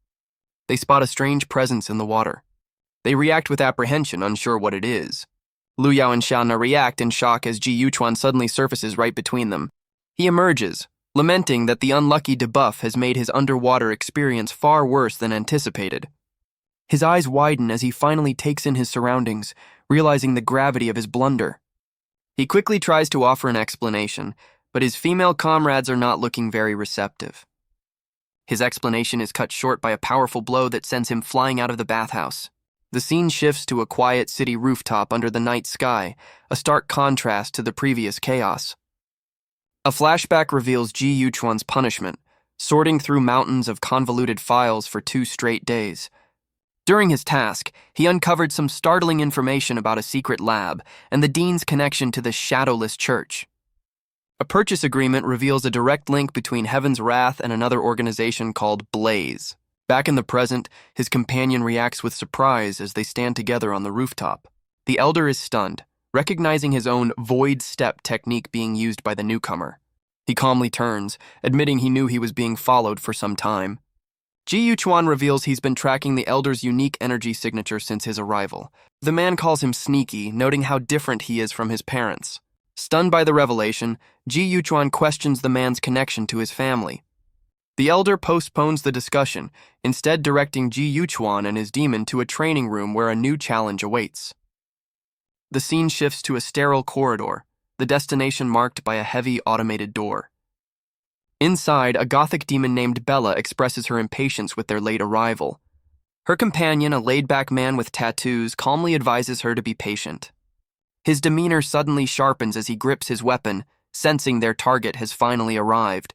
They spot a strange presence in the water. They react with apprehension, unsure what it is. Lu Yao and Xiana react in shock as Ji Yuchuan suddenly surfaces right between them. He emerges, lamenting that the unlucky debuff has made his underwater experience far worse than anticipated. His eyes widen as he finally takes in his surroundings, realizing the gravity of his blunder. He quickly tries to offer an explanation, but his female comrades are not looking very receptive. His explanation is cut short by a powerful blow that sends him flying out of the bathhouse. The scene shifts to a quiet city rooftop under the night sky, a stark contrast to the previous chaos. A flashback reveals Ji Yuchuan's punishment, sorting through mountains of convoluted files for 2 straight days. During his task, he uncovered some startling information about a secret lab and the dean's connection to the shadowless church. A purchase agreement reveals a direct link between Heaven's Wrath and another organization called Blaze. Back in the present, his companion reacts with surprise as they stand together on the rooftop. The elder is stunned, recognizing his own void step technique being used by the newcomer. He calmly turns, admitting he knew he was being followed for some time. Ji Yuchuan reveals he's been tracking the elder's unique energy signature since his arrival. The man calls him sneaky, noting how different he is from his parents. Stunned by the revelation, Ji Yuchuan questions the man's connection to his family. The elder postpones the discussion, instead directing Ji Yuchuan and his demon to a training room where a new challenge awaits. The scene shifts to a sterile corridor, the destination marked by a heavy automated door. Inside, a gothic demon named Bella expresses her impatience with their late arrival. Her companion, a laid-back man with tattoos, calmly advises her to be patient. His demeanor suddenly sharpens as he grips his weapon, sensing their target has finally arrived.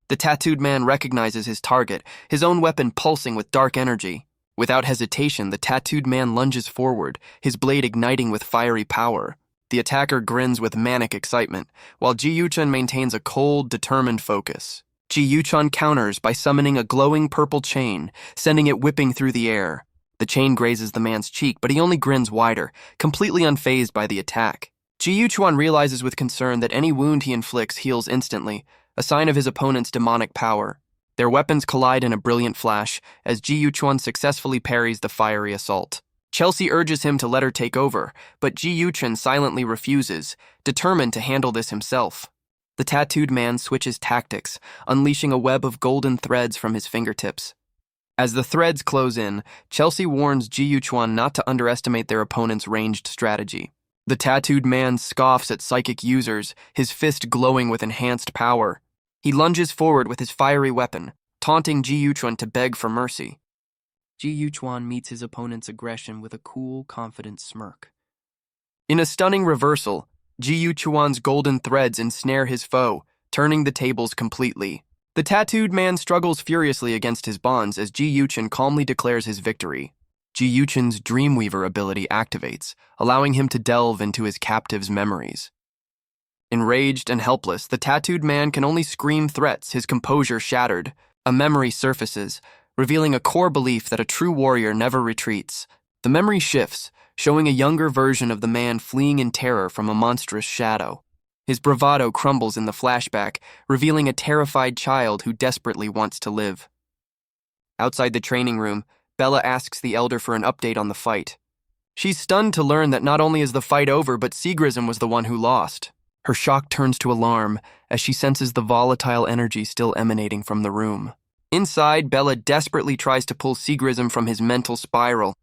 The tattooed man recognizes his target, his own weapon pulsing with dark energy. Without hesitation, the tattooed man lunges forward, his blade igniting with fiery power. The attacker grins with manic excitement, while Ji Yuchuan maintains a cold, determined focus. Ji Yuchuan counters by summoning a glowing purple chain, sending it whipping through the air. The chain grazes the man's cheek, but he only grins wider, completely unfazed by the attack. Ji Yuchuan realizes with concern that any wound he inflicts heals instantly, a sign of his opponent's demonic power. Their weapons collide in a brilliant flash, as Ji Yuchuan successfully parries the fiery assault. Chelsea urges him to let her take over, but Ji Yuchuan silently refuses, determined to handle this himself. The tattooed man switches tactics, unleashing a web of golden threads from his fingertips. As the threads close in, Chelsea warns Ji Yuchuan not to underestimate their opponent's ranged strategy. The tattooed man scoffs at psychic users, his fist glowing with enhanced power. He lunges forward with his fiery weapon, taunting Ji Yuchuan to beg for mercy. Ji Yuchuan meets his opponent's aggression with a cool, confident smirk. In a stunning reversal, Ji Yuchuan's golden threads ensnare his foe, turning the tables completely. The tattooed man struggles furiously against his bonds as Ji Yuchuan calmly declares his victory. Ji Yuchuan's Dreamweaver ability activates, allowing him to delve into his captive's memories. Enraged and helpless, the tattooed man can only scream threats, his composure shattered. A memory surfaces, revealing a core belief that a true warrior never retreats. The memory shifts, showing a younger version of the man fleeing in terror from a monstrous shadow. His bravado crumbles in the flashback, revealing a terrified child who desperately wants to live. Outside the training room, Bella asks the elder for an update on the fight. She's stunned to learn that not only is the fight over, but Sigrism was the one who lost. Her shock turns to alarm as she senses the volatile energy still emanating from the room. Inside, Bella desperately tries to pull Sigrism from his mental spiral.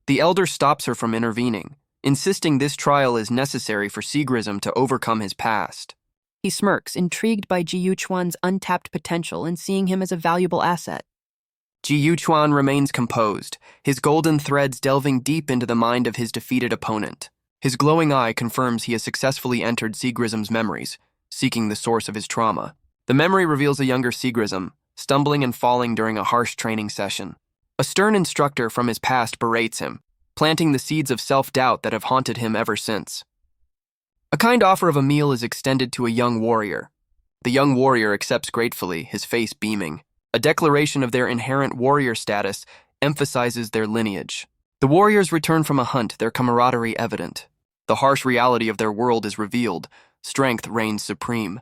The elder stops her from intervening, insisting this trial is necessary for Sigrism to overcome his past. He smirks, intrigued by Ji Yuchuan's untapped potential and seeing him as a valuable asset. Ji Yuchuan remains composed, his golden threads delving deep into the mind of his defeated opponent. His glowing eye confirms he has successfully entered Sigrism's memories, seeking the source of his trauma. The memory reveals a younger Sigrism, stumbling and falling during a harsh training session. A stern instructor from his past berates him, planting the seeds of self-doubt that have haunted him ever since. A kind offer of a meal is extended to a young warrior. The young warrior accepts gratefully, his face beaming. A declaration of their inherent warrior status emphasizes their lineage. The warriors return from a hunt, their camaraderie evident. The harsh reality of their world is revealed. Strength reigns supreme.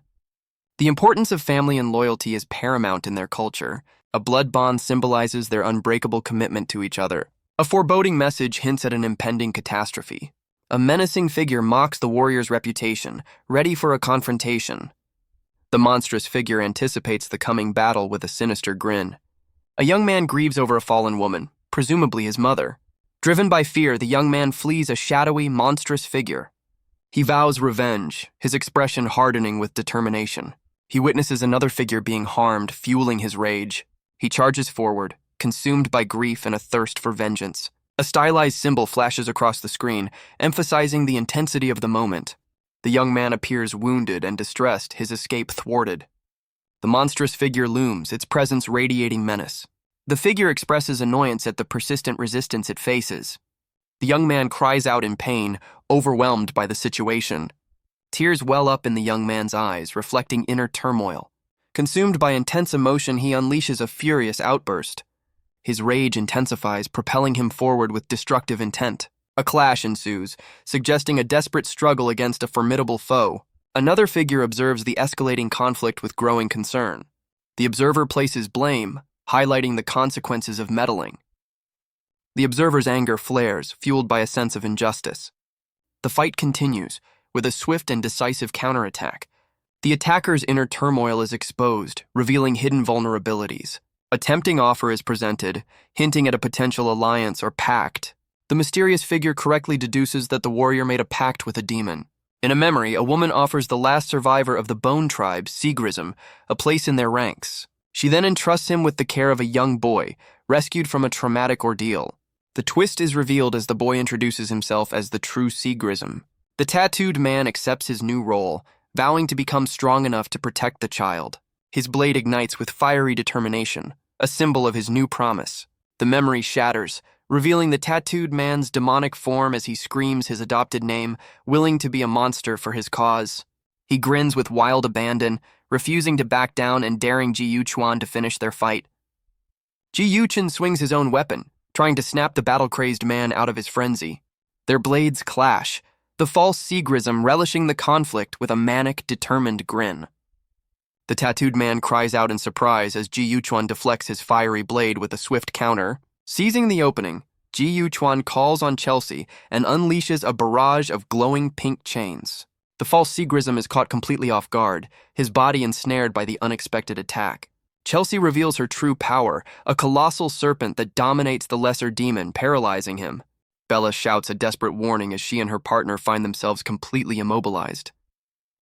The importance of family and loyalty is paramount in their culture. A blood bond symbolizes their unbreakable commitment to each other. A foreboding message hints at an impending catastrophe. A menacing figure mocks the warrior's reputation, ready for a confrontation. The monstrous figure anticipates the coming battle with a sinister grin. A young man grieves over a fallen woman, presumably his mother. Driven by fear, the young man flees a shadowy, monstrous figure. He vows revenge, his expression hardening with determination. He witnesses another figure being harmed, fueling his rage. He charges forward, consumed by grief and a thirst for vengeance. A stylized symbol flashes across the screen, emphasizing the intensity of the moment. The young man appears wounded and distressed, his escape thwarted. The monstrous figure looms, its presence radiating menace. The figure expresses annoyance at the persistent resistance it faces. The young man cries out in pain, overwhelmed by the situation. Tears well up in the young man's eyes, reflecting inner turmoil. Consumed by intense emotion, he unleashes a furious outburst. His rage intensifies, propelling him forward with destructive intent. A clash ensues, suggesting a desperate struggle against a formidable foe. Another figure observes the escalating conflict with growing concern. The observer places blame, highlighting the consequences of meddling. The observer's anger flares, fueled by a sense of injustice. The fight continues, with a swift and decisive counterattack. The attacker's inner turmoil is exposed, revealing hidden vulnerabilities. A tempting offer is presented, hinting at a potential alliance or pact. The mysterious figure correctly deduces that the warrior made a pact with a demon. In a memory, a woman offers the last survivor of the Bone tribe, Seagrism, a place in their ranks. She then entrusts him with the care of a young boy, rescued from a traumatic ordeal. The twist is revealed as the boy introduces himself as the true Seagrism. The tattooed man accepts his new role, vowing to become strong enough to protect the child. His blade ignites with fiery determination, a symbol of his new promise. The memory shatters, revealing the tattooed man's demonic form as he screams his adopted name, willing to be a monster for his cause. He grins with wild abandon, refusing to back down and daring Ji Yuchuan to finish their fight. Ji Yuchen swings his own weapon, trying to snap the battle-crazed man out of his frenzy. Their blades clash, the false Seagrism relishing the conflict with a manic, determined grin. The tattooed man cries out in surprise as Ji Yuchuan deflects his fiery blade with a swift counter. Seizing the opening, Ji Yuchuan calls on Chelsea and unleashes a barrage of glowing pink chains. The false Seagrism is caught completely off guard, his body ensnared by the unexpected attack. Chelsea reveals her true power, a colossal serpent that dominates the lesser demon, paralyzing him. Bella shouts a desperate warning as she and her partner find themselves completely immobilized.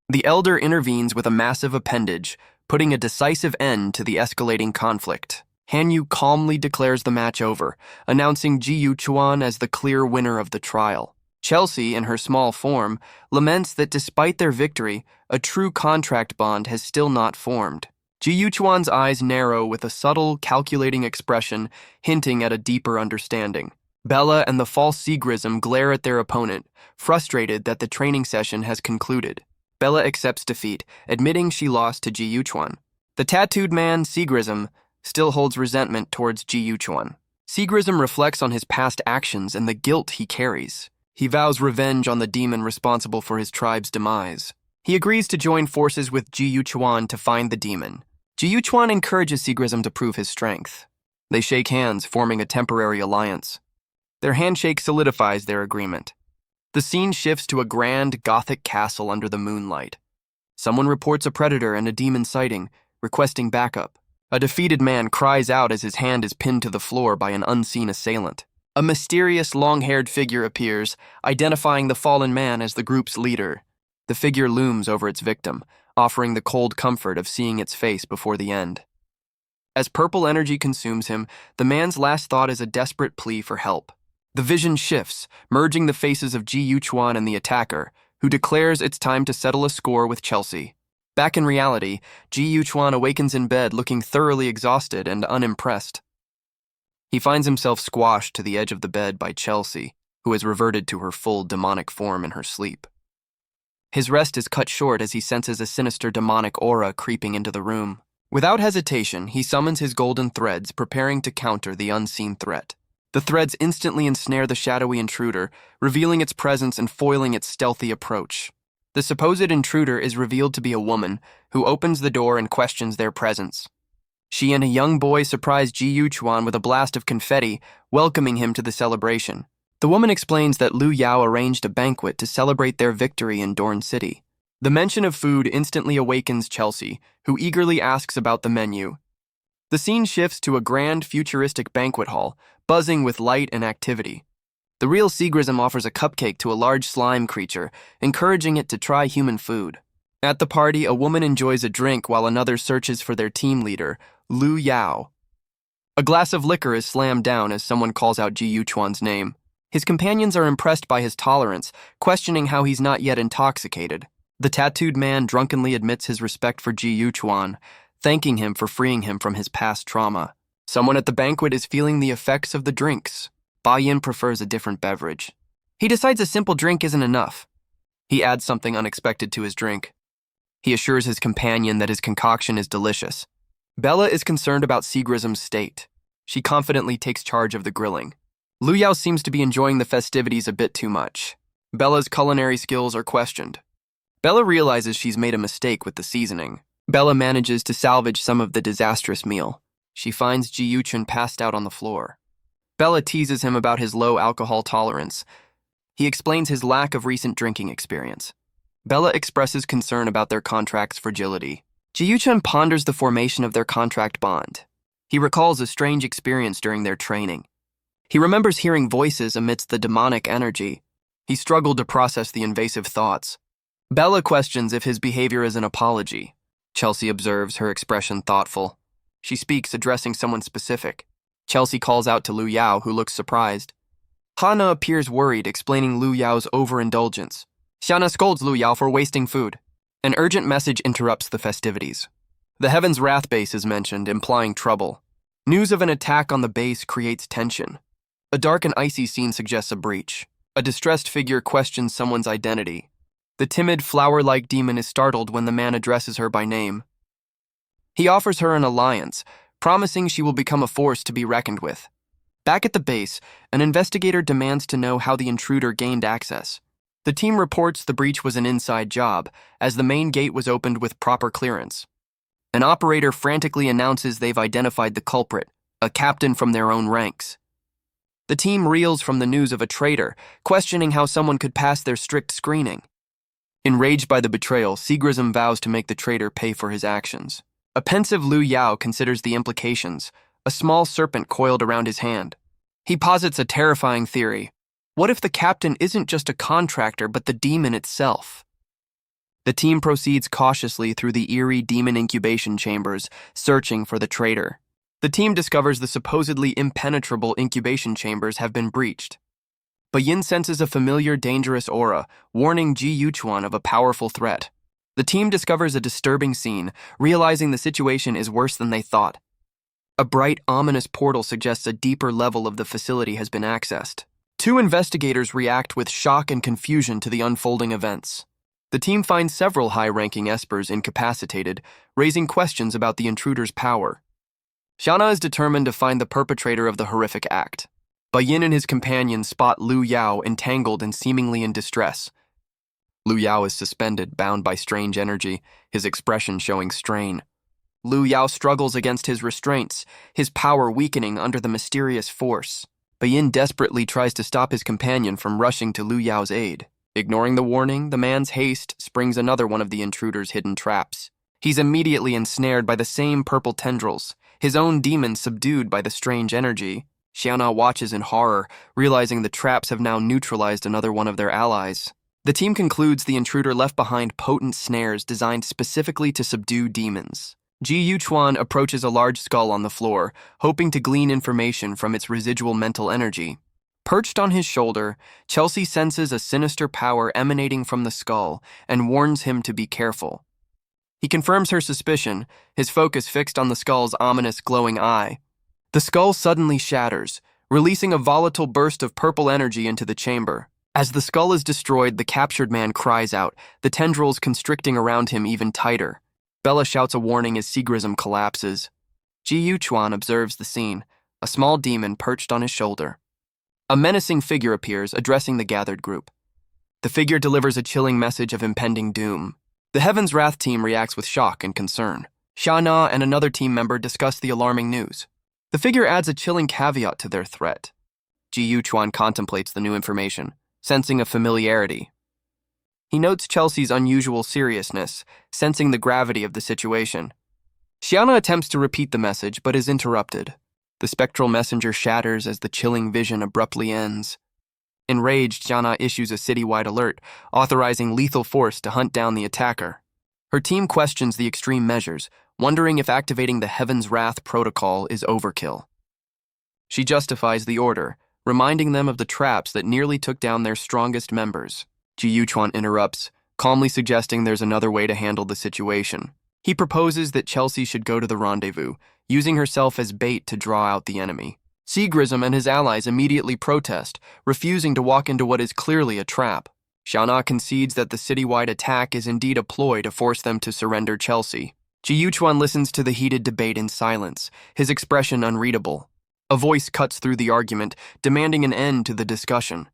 The elder intervenes with a massive appendage, putting a decisive end to the escalating conflict. Hanyu calmly declares the match over, announcing Ji Yuchuan as the clear winner of the trial. Chelsea, in her small form, laments that despite their victory, a true contract bond has still not formed. Ji Yuchuan's eyes narrow with a subtle, calculating expression, hinting at a deeper understanding. Bella and the false Seagrism glare at their opponent, frustrated that the training session has concluded. Bella accepts defeat, admitting she lost to Ji Yuchuan. The tattooed man, Seagrism, still holds resentment towards Ji Yuchuan. Seagrism reflects on his past actions and the guilt he carries. He vows revenge on the demon responsible for his tribe's demise. He agrees to join forces with Ji Yuchuan to find the demon. Ji Yuchuan encourages Seagrism to prove his strength. They shake hands, forming a temporary alliance. Their handshake solidifies their agreement. The scene shifts to a grand, Gothic castle under the moonlight. Someone reports a predator and a demon sighting, requesting backup. A defeated man cries out as his hand is pinned to the floor by an unseen assailant. A mysterious, long-haired figure appears, identifying the fallen man as the group's leader. The figure looms over its victim, offering the cold comfort of seeing its face before the end. As purple energy consumes him, the man's last thought is a desperate plea for help. The vision shifts, merging the faces of Ji Yuchuan and the attacker, who declares it's time to settle a score with Chelsea. Back in reality, Ji Yuchuan awakens in bed looking thoroughly exhausted and unimpressed. He finds himself squashed to the edge of the bed by Chelsea, who has reverted to her full demonic form in her sleep. His rest is cut short as he senses a sinister demonic aura creeping into the room. Without hesitation, he summons his golden threads, preparing to counter the unseen threat. The threads instantly ensnare the shadowy intruder, revealing its presence and foiling its stealthy approach. The supposed intruder is revealed to be a woman, who opens the door and questions their presence. She and a young boy surprise Ji Yuchuan with a blast of confetti, welcoming him to the celebration. The woman explains that Lu Yao arranged a banquet to celebrate their victory in Dorn City. The mention of food instantly awakens Chelsea, who eagerly asks about the menu. The scene shifts to a grand, futuristic banquet hall, buzzing with light and activity. The real Seagrism offers a cupcake to a large slime creature, encouraging it to try human food. At the party, a woman enjoys a drink while another searches for their team leader, Lu Yao. A glass of liquor is slammed down as someone calls out Ji Yuchuan's name. His companions are impressed by his tolerance, questioning how he's not yet intoxicated. The tattooed man drunkenly admits his respect for Ji Yuchuan, thanking him for freeing him from his past trauma. Someone at the banquet is feeling the effects of the drinks. Ba Yin prefers a different beverage. He decides a simple drink isn't enough. He adds something unexpected to his drink. He assures his companion that his concoction is delicious. Bella is concerned about Sigrism's state. She confidently takes charge of the grilling. Lu Yao seems to be enjoying the festivities a bit too much. Bella's culinary skills are questioned. Bella realizes she's made a mistake with the seasoning. Bella manages to salvage some of the disastrous meal. She finds Ji Yuchun passed out on the floor. Bella teases him about his low alcohol tolerance. He explains his lack of recent drinking experience. Bella expresses concern about their contract's fragility. Ji Yuchun ponders the formation of their contract bond. He recalls a strange experience during their training. He remembers hearing voices amidst the demonic energy. He struggled to process the invasive thoughts. Bella questions if his behavior is an apology. Chelsea observes, her expression thoughtful. She speaks, addressing someone specific. Chelsea calls out to Lu Yao, who looks surprised. Hana appears worried, explaining Lu Yao's overindulgence. Xiana scolds Lu Yao for wasting food. An urgent message interrupts the festivities. The Heaven's Wrath base is mentioned, implying trouble. News of an attack on the base creates tension. A dark and icy scene suggests a breach. A distressed figure questions someone's identity. The timid, flower-like demon is startled when the man addresses her by name. He offers her an alliance, promising she will become a force to be reckoned with. Back at the base, an investigator demands to know how the intruder gained access. The team reports the breach was an inside job, as the main gate was opened with proper clearance. An operator frantically announces they've identified the culprit, a captain from their own ranks. The team reels from the news of a traitor, questioning how someone could pass their strict screening. Enraged by the betrayal, Sigrism vows to make the traitor pay for his actions. A pensive Lu Yao considers the implications, a small serpent coiled around his hand. He posits a terrifying theory. What if the captain isn't just a contractor, but the demon itself? The team proceeds cautiously through the eerie demon incubation chambers, searching for the traitor. The team discovers the supposedly impenetrable incubation chambers have been breached. But Yin senses a familiar, dangerous aura, warning Ji Yuchuan of a powerful threat. The team discovers a disturbing scene, realizing the situation is worse than they thought. A bright, ominous portal suggests a deeper level of the facility has been accessed. Two investigators react with shock and confusion to the unfolding events. The team finds several high-ranking espers incapacitated, raising questions about the intruder's power. Xiana is determined to find the perpetrator of the horrific act. Yin and his companions spot Lu Yao entangled and seemingly in distress. Lu Yao is suspended, bound by strange energy, his expression showing strain. Lu Yao struggles against his restraints, his power weakening under the mysterious force. Yin desperately tries to stop his companion from rushing to Lu Yao's aid. Ignoring the warning, the man's haste springs another one of the intruder's hidden traps. He's immediately ensnared by the same purple tendrils, his own demon subdued by the strange energy. Xiana watches in horror, realizing the traps have now neutralized another one of their allies. The team concludes the intruder left behind potent snares designed specifically to subdue demons. Ji Yuchuan approaches a large skull on the floor, hoping to glean information from its residual mental energy. Perched on his shoulder, Chelsea senses a sinister power emanating from the skull and warns him to be careful. He confirms her suspicion, his focus fixed on the skull's ominous glowing eye. The skull suddenly shatters, releasing a volatile burst of purple energy into the chamber. As the skull is destroyed, the captured man cries out, the tendrils constricting around him even tighter. Bella shouts a warning as Sigrism collapses. Ji Yuchuan observes the scene, a small demon perched on his shoulder. A menacing figure appears, addressing the gathered group. The figure delivers a chilling message of impending doom. The Heaven's Wrath team reacts with shock and concern. Xiana and another team member discuss the alarming news. The figure adds a chilling caveat to their threat. Ji Yuchuan contemplates the new information, sensing a familiarity. He notes Chelsea's unusual seriousness, sensing the gravity of the situation. Xiana attempts to repeat the message, but is interrupted. The spectral messenger shatters as the chilling vision abruptly ends. Enraged, Xiana issues a citywide alert, authorizing lethal force to hunt down the attacker. Her team questions the extreme measures, wondering if activating the Heaven's Wrath protocol is overkill. She justifies the order, reminding them of the traps that nearly took down their strongest members. Ji Yuchuan interrupts, calmly suggesting there's another way to handle the situation. He proposes that Chelsea should go to the rendezvous, using herself as bait to draw out the enemy. Seagrism and his allies immediately protest, refusing to walk into what is clearly a trap. Xiaona concedes that the citywide attack is indeed a ploy to force them to surrender Chelsea. Ji Yuchuan listens to the heated debate in silence, his expression unreadable. A voice cuts through the argument, demanding an end to the discussion.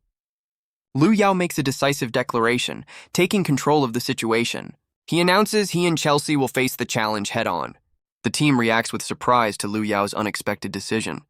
Lu Yao makes a decisive declaration, taking control of the situation. He announces he and Chelsea will face the challenge head-on. The team reacts with surprise to Lu Yao's unexpected decision.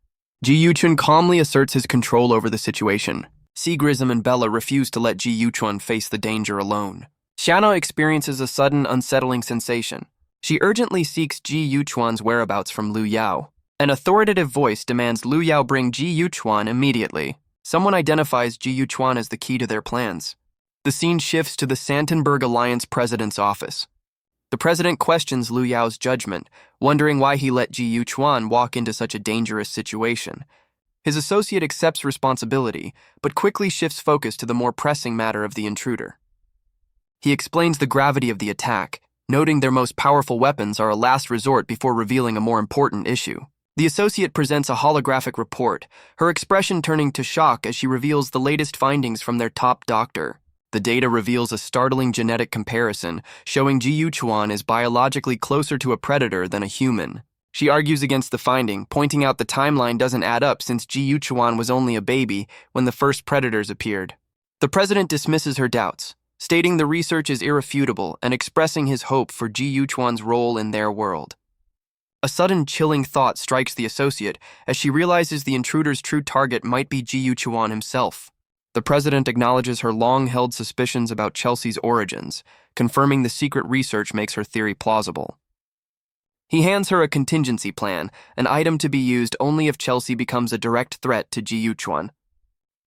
Ji Yuchun calmly asserts his control over the situation. Seagrism and Bella refuse to let Ji Yuchuan face the danger alone. Xiana experiences a sudden, unsettling sensation. She urgently seeks Ji Yuchuan's whereabouts from Lu Yao. An authoritative voice demands Lu Yao bring Ji Yuchuan immediately. Someone identifies Ji Yuchuan as the key to their plans. The scene shifts to the Santenberg Alliance president's office. The president questions Lu Yao's judgment, wondering why he let Ji Yuchuan walk into such a dangerous situation. His associate accepts responsibility, but quickly shifts focus to the more pressing matter of the intruder. He explains the gravity of the attack, noting their most powerful weapons are a last resort before revealing a more important issue. The associate presents a holographic report, her expression turning to shock as she reveals the latest findings from their top doctor. The data reveals a startling genetic comparison, showing Ji Yuchuan is biologically closer to a predator than a human. She argues against the finding, pointing out the timeline doesn't add up since Ji Yuchuan was only a baby when the first predators appeared. The president dismisses her doubts, stating the research is irrefutable and expressing his hope for Ji Yuchuan's role in their world. A sudden chilling thought strikes the associate as she realizes the intruder's true target might be Ji Yuchuan himself. The president acknowledges her long-held suspicions about Chelsea's origins, confirming the secret research makes her theory plausible. He hands her a contingency plan, an item to be used only if Chelsea becomes a direct threat to Ji Yuchuan.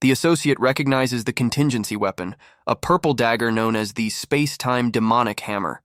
The associate recognizes the contingency weapon, a purple dagger known as the Space-Time Demonic Hammer.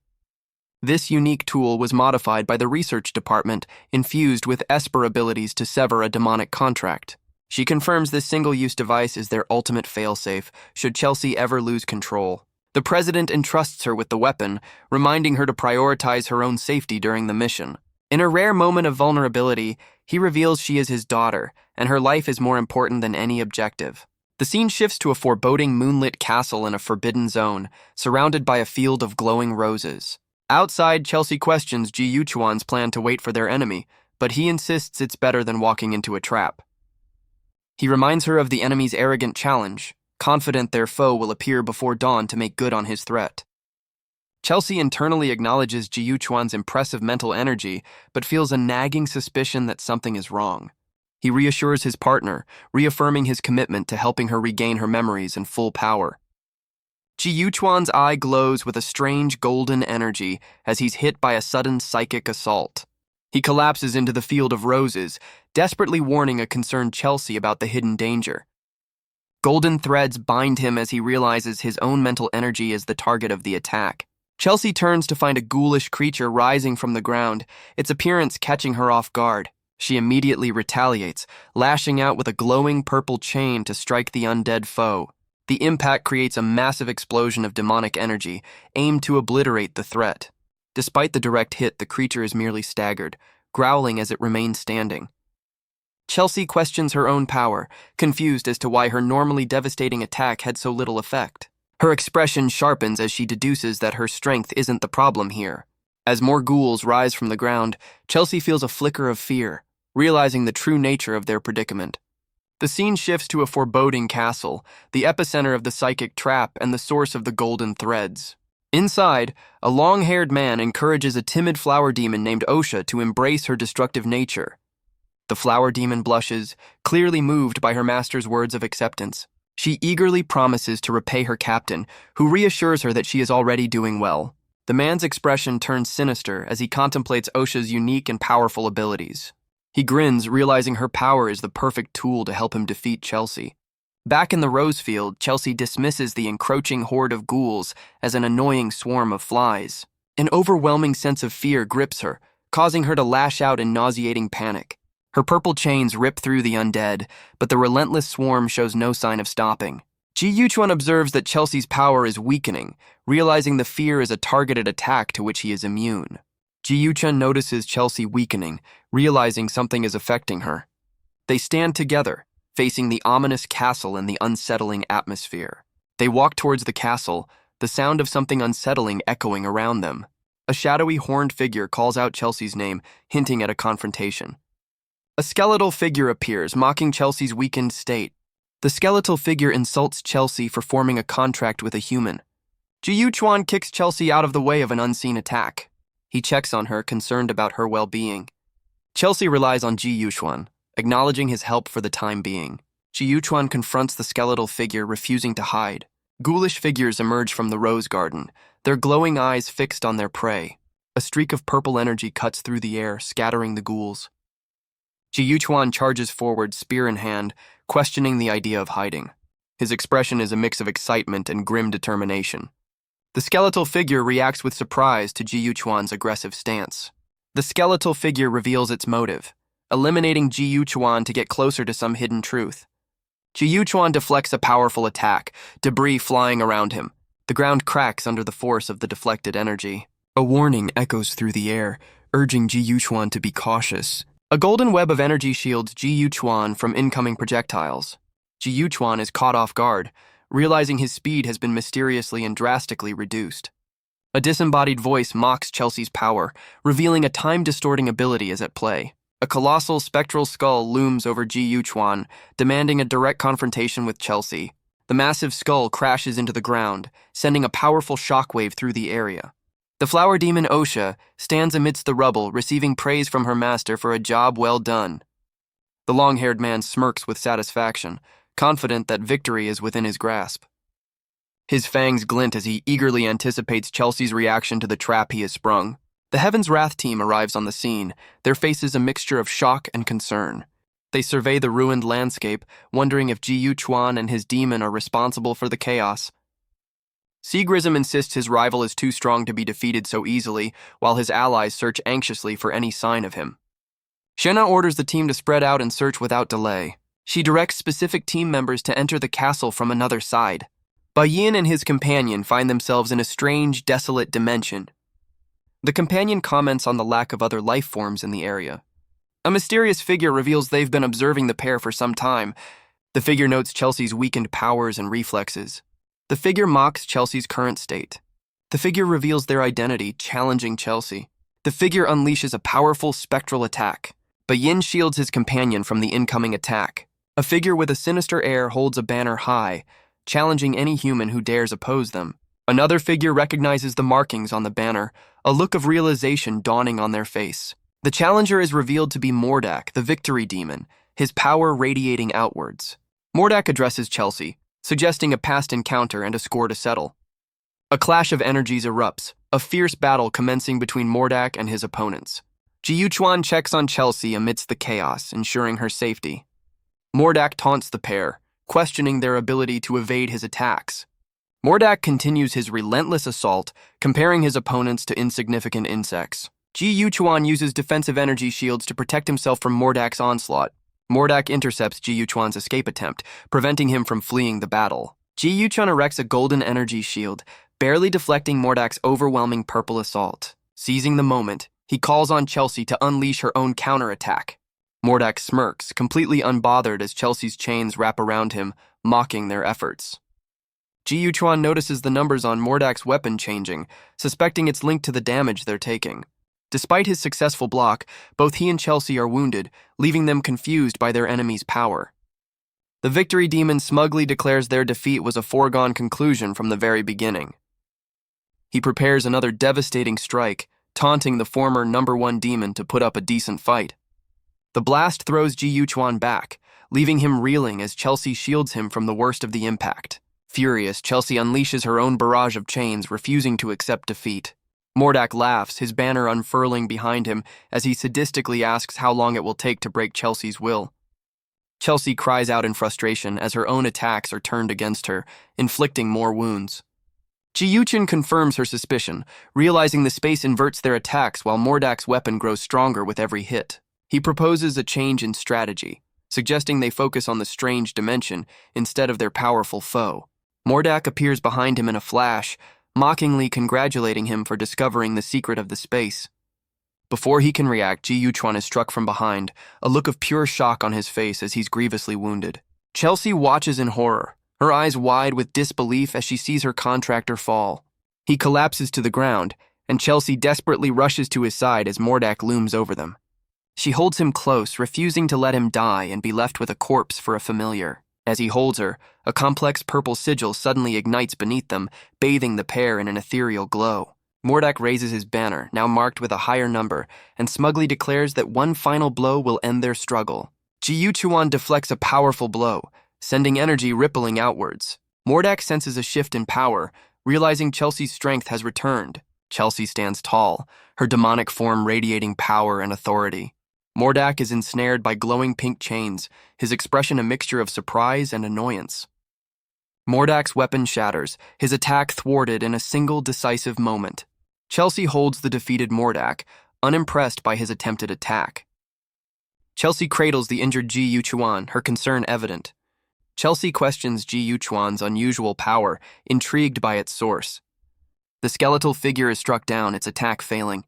This unique tool was modified by the research department, infused with Esper abilities to sever a demonic contract. She confirms this single-use device is their ultimate failsafe, should Chelsea ever lose control. The president entrusts her with the weapon, reminding her to prioritize her own safety during the mission. In a rare moment of vulnerability, he reveals she is his daughter, and her life is more important than any objective. The scene shifts to a foreboding moonlit castle in a forbidden zone, surrounded by a field of glowing roses. Outside, Chelsea questions Ji Yuchuan's plan to wait for their enemy, but he insists it's better than walking into a trap. He reminds her of the enemy's arrogant challenge, confident their foe will appear before dawn to make good on his threat. Chelsea internally acknowledges Ji Yuchuan's impressive mental energy, but feels a nagging suspicion that something is wrong. He reassures his partner, reaffirming his commitment to helping her regain her memories and full power. Ji Yuchuan's eye glows with a strange golden energy as he's hit by a sudden psychic assault. He collapses into the field of roses, desperately warning a concerned Chelsea about the hidden danger. Golden threads bind him as he realizes his own mental energy is the target of the attack. Chelsea turns to find a ghoulish creature rising from the ground, its appearance catching her off guard. She immediately retaliates, lashing out with a glowing purple chain to strike the undead foe. The impact creates a massive explosion of demonic energy, aimed to obliterate the threat. Despite the direct hit, the creature is merely staggered, growling as it remains standing. Chelsea questions her own power, confused as to why her normally devastating attack had so little effect. Her expression sharpens as she deduces that her strength isn't the problem here. As more ghouls rise from the ground, Chelsea feels a flicker of fear, realizing the true nature of their predicament. The scene shifts to a foreboding castle, the epicenter of the psychic trap and the source of the golden threads. Inside, a long-haired man encourages a timid flower demon named Osha to embrace her destructive nature. The flower demon blushes, clearly moved by her master's words of acceptance. She eagerly promises to repay her captain, who reassures her that she is already doing well. The man's expression turns sinister as he contemplates Osha's unique and powerful abilities. He grins, realizing her power is the perfect tool to help him defeat Chelsea. Back in the rose field, Chelsea dismisses the encroaching horde of ghouls as an annoying swarm of flies. An overwhelming sense of fear grips her, causing her to lash out in nauseating panic. Her purple chains rip through the undead, but the relentless swarm shows no sign of stopping. Ji Yuchuan observes that Chelsea's power is weakening, realizing the fear is a targeted attack to which he is immune. Ji-Yuchun notices Chelsea weakening, realizing something is affecting her. They stand together, facing the ominous castle and the unsettling atmosphere. They walk towards the castle, the sound of something unsettling echoing around them. A shadowy horned figure calls out Chelsea's name, hinting at a confrontation. A skeletal figure appears, mocking Chelsea's weakened state. The skeletal figure insults Chelsea for forming a contract with a human. Ji-Yuchun kicks Chelsea out of the way of an unseen attack. He checks on her, concerned about her well-being. Chelsea relies on Ji-Yuchun, acknowledging his help for the time being. Ji-Yuchun confronts the skeletal figure, refusing to hide. Ghoulish figures emerge from the rose garden, their glowing eyes fixed on their prey. A streak of purple energy cuts through the air, scattering the ghouls. Ji-Yuchun charges forward, spear in hand, questioning the idea of hiding. His expression is a mix of excitement and grim determination. The skeletal figure reacts with surprise to Ji-Yuchun's aggressive stance. The skeletal figure reveals its motive, eliminating Ji-Yuchun to get closer to some hidden truth. Ji-Yuchun deflects a powerful attack, debris flying around him. The ground cracks under the force of the deflected energy. A warning echoes through the air, urging Ji-Yuchun to be cautious. A golden web of energy shields Ji-Yuchun from incoming projectiles. Ji-Yuchun is caught off guard, realizing his speed has been mysteriously and drastically reduced. A disembodied voice mocks Chelsea's power, revealing a time-distorting ability is at play. A colossal spectral skull looms over Ji-Yuchun, demanding a direct confrontation with Chelsea. The massive skull crashes into the ground, sending a powerful shockwave through the area. The flower demon Osha stands amidst the rubble, receiving praise from her master for a job well done. The long-haired man smirks with satisfaction, confident that victory is within his grasp. His fangs glint as he eagerly anticipates Chelsea's reaction to the trap he has sprung. The Heaven's Wrath team arrives on the scene, their faces a mixture of shock and concern. They survey the ruined landscape, wondering if Ji-Yuchun and his demon are responsible for the chaos. Seagrism insists his rival is too strong to be defeated so easily, while his allies search anxiously for any sign of him. Shenna orders the team to spread out and search without delay. She directs specific team members to enter the castle from another side. Bayin and his companion find themselves in a strange, desolate dimension. The companion comments on the lack of other life forms in the area. A mysterious figure reveals they've been observing the pair for some time. The figure notes Chelsea's weakened powers and reflexes. The figure mocks Chelsea's current state. The figure reveals their identity, challenging Chelsea. The figure unleashes a powerful spectral attack. Bayin shields his companion from the incoming attack. A figure with a sinister air holds a banner high, challenging any human who dares oppose them. Another figure recognizes the markings on the banner, a look of realization dawning on their face. The challenger is revealed to be Mordak, the victory demon, his power radiating outwards. Mordak addresses Chelsea, suggesting a past encounter and a score to settle. A clash of energies erupts, a fierce battle commencing between Mordak and his opponents. Ji-Yuchun checks on Chelsea amidst the chaos, ensuring her safety. Mordak taunts the pair, questioning their ability to evade his attacks. Mordak continues his relentless assault, comparing his opponents to insignificant insects. Ji-Yuchun uses defensive energy shields to protect himself from Mordak's onslaught. Mordak intercepts Ji-Yuchun's escape attempt, preventing him from fleeing the battle. Ji-Yuchun erects a golden energy shield, barely deflecting Mordak's overwhelming purple assault. Seizing the moment, he calls on Chelsea to unleash her own counterattack. Mordak smirks, completely unbothered as Chelsea's chains wrap around him, mocking their efforts. Ji-Yuchun notices the numbers on Mordak's weapon changing, suspecting it's linked to the damage they're taking. Despite his successful block, both he and Chelsea are wounded, leaving them confused by their enemy's power. The victory demon smugly declares their defeat was a foregone conclusion from the very beginning. He prepares another devastating strike, taunting the former #1 demon to put up a decent fight. The blast throws Ji-Yuchun back, leaving him reeling as Chelsea shields him from the worst of the impact. Furious, Chelsea unleashes her own barrage of chains, refusing to accept defeat. Mordak laughs, his banner unfurling behind him as he sadistically asks how long it will take to break Chelsea's will. Chelsea cries out in frustration as her own attacks are turned against her, inflicting more wounds. Ji-Yuchun confirms her suspicion, realizing the space inverts their attacks while Mordak's weapon grows stronger with every hit. He proposes a change in strategy, suggesting they focus on the strange dimension instead of their powerful foe. Mordak appears behind him in a flash, mockingly congratulating him for discovering the secret of the space. Before he can react, Ji Yuchuan is struck from behind, a look of pure shock on his face as he's grievously wounded. Chelsea watches in horror, her eyes wide with disbelief as she sees her contractor fall. He collapses to the ground, and Chelsea desperately rushes to his side as Mordak looms over them. She holds him close, refusing to let him die and be left with a corpse for a familiar. As he holds her, a complex purple sigil suddenly ignites beneath them, bathing the pair in an ethereal glow. Mordak raises his banner, now marked with a higher number, and smugly declares that one final blow will end their struggle. Ji Yuchuan deflects a powerful blow, sending energy rippling outwards. Mordak senses a shift in power, realizing Chelsea's strength has returned. Chelsea stands tall, her demonic form radiating power and authority. Mordak is ensnared by glowing pink chains, his expression a mixture of surprise and annoyance. Mordak's weapon shatters, his attack thwarted in a single decisive moment. Chelsea holds the defeated Mordak, unimpressed by his attempted attack. Chelsea cradles the injured Ji Yuchuan, her concern evident. Chelsea questions Ji Yuchuan's unusual power, intrigued by its source. The skeletal figure is struck down, its attack failing.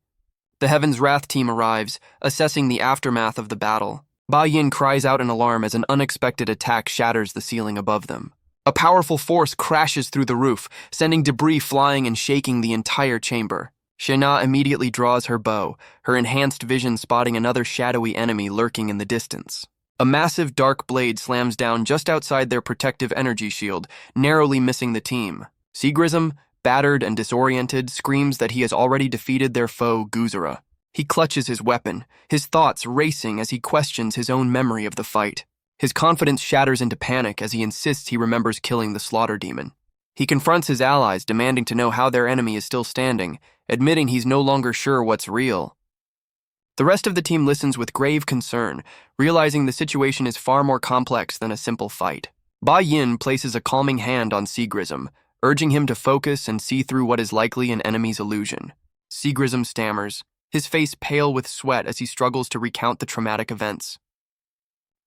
The Heaven's Wrath team arrives, assessing the aftermath of the battle. Ba Yin cries out in alarm as an unexpected attack shatters the ceiling above them. A powerful force crashes through the roof, sending debris flying and shaking the entire chamber. Shena immediately draws her bow, her enhanced vision spotting another shadowy enemy lurking in the distance. A massive dark blade slams down just outside their protective energy shield, narrowly missing the team. Seagrism, battered and disoriented, screams that he has already defeated their foe, Guzera. He clutches his weapon, his thoughts racing as he questions his own memory of the fight. His confidence shatters into panic as he insists he remembers killing the slaughter demon. He confronts his allies, demanding to know how their enemy is still standing, admitting he's no longer sure what's real. The rest of the team listens with grave concern, realizing the situation is far more complex than a simple fight. Ba Yin places a calming hand on Seagrism, urging him to focus and see through what is likely an enemy's illusion. Seagrism stammers, his face pale with sweat as he struggles to recount the traumatic events.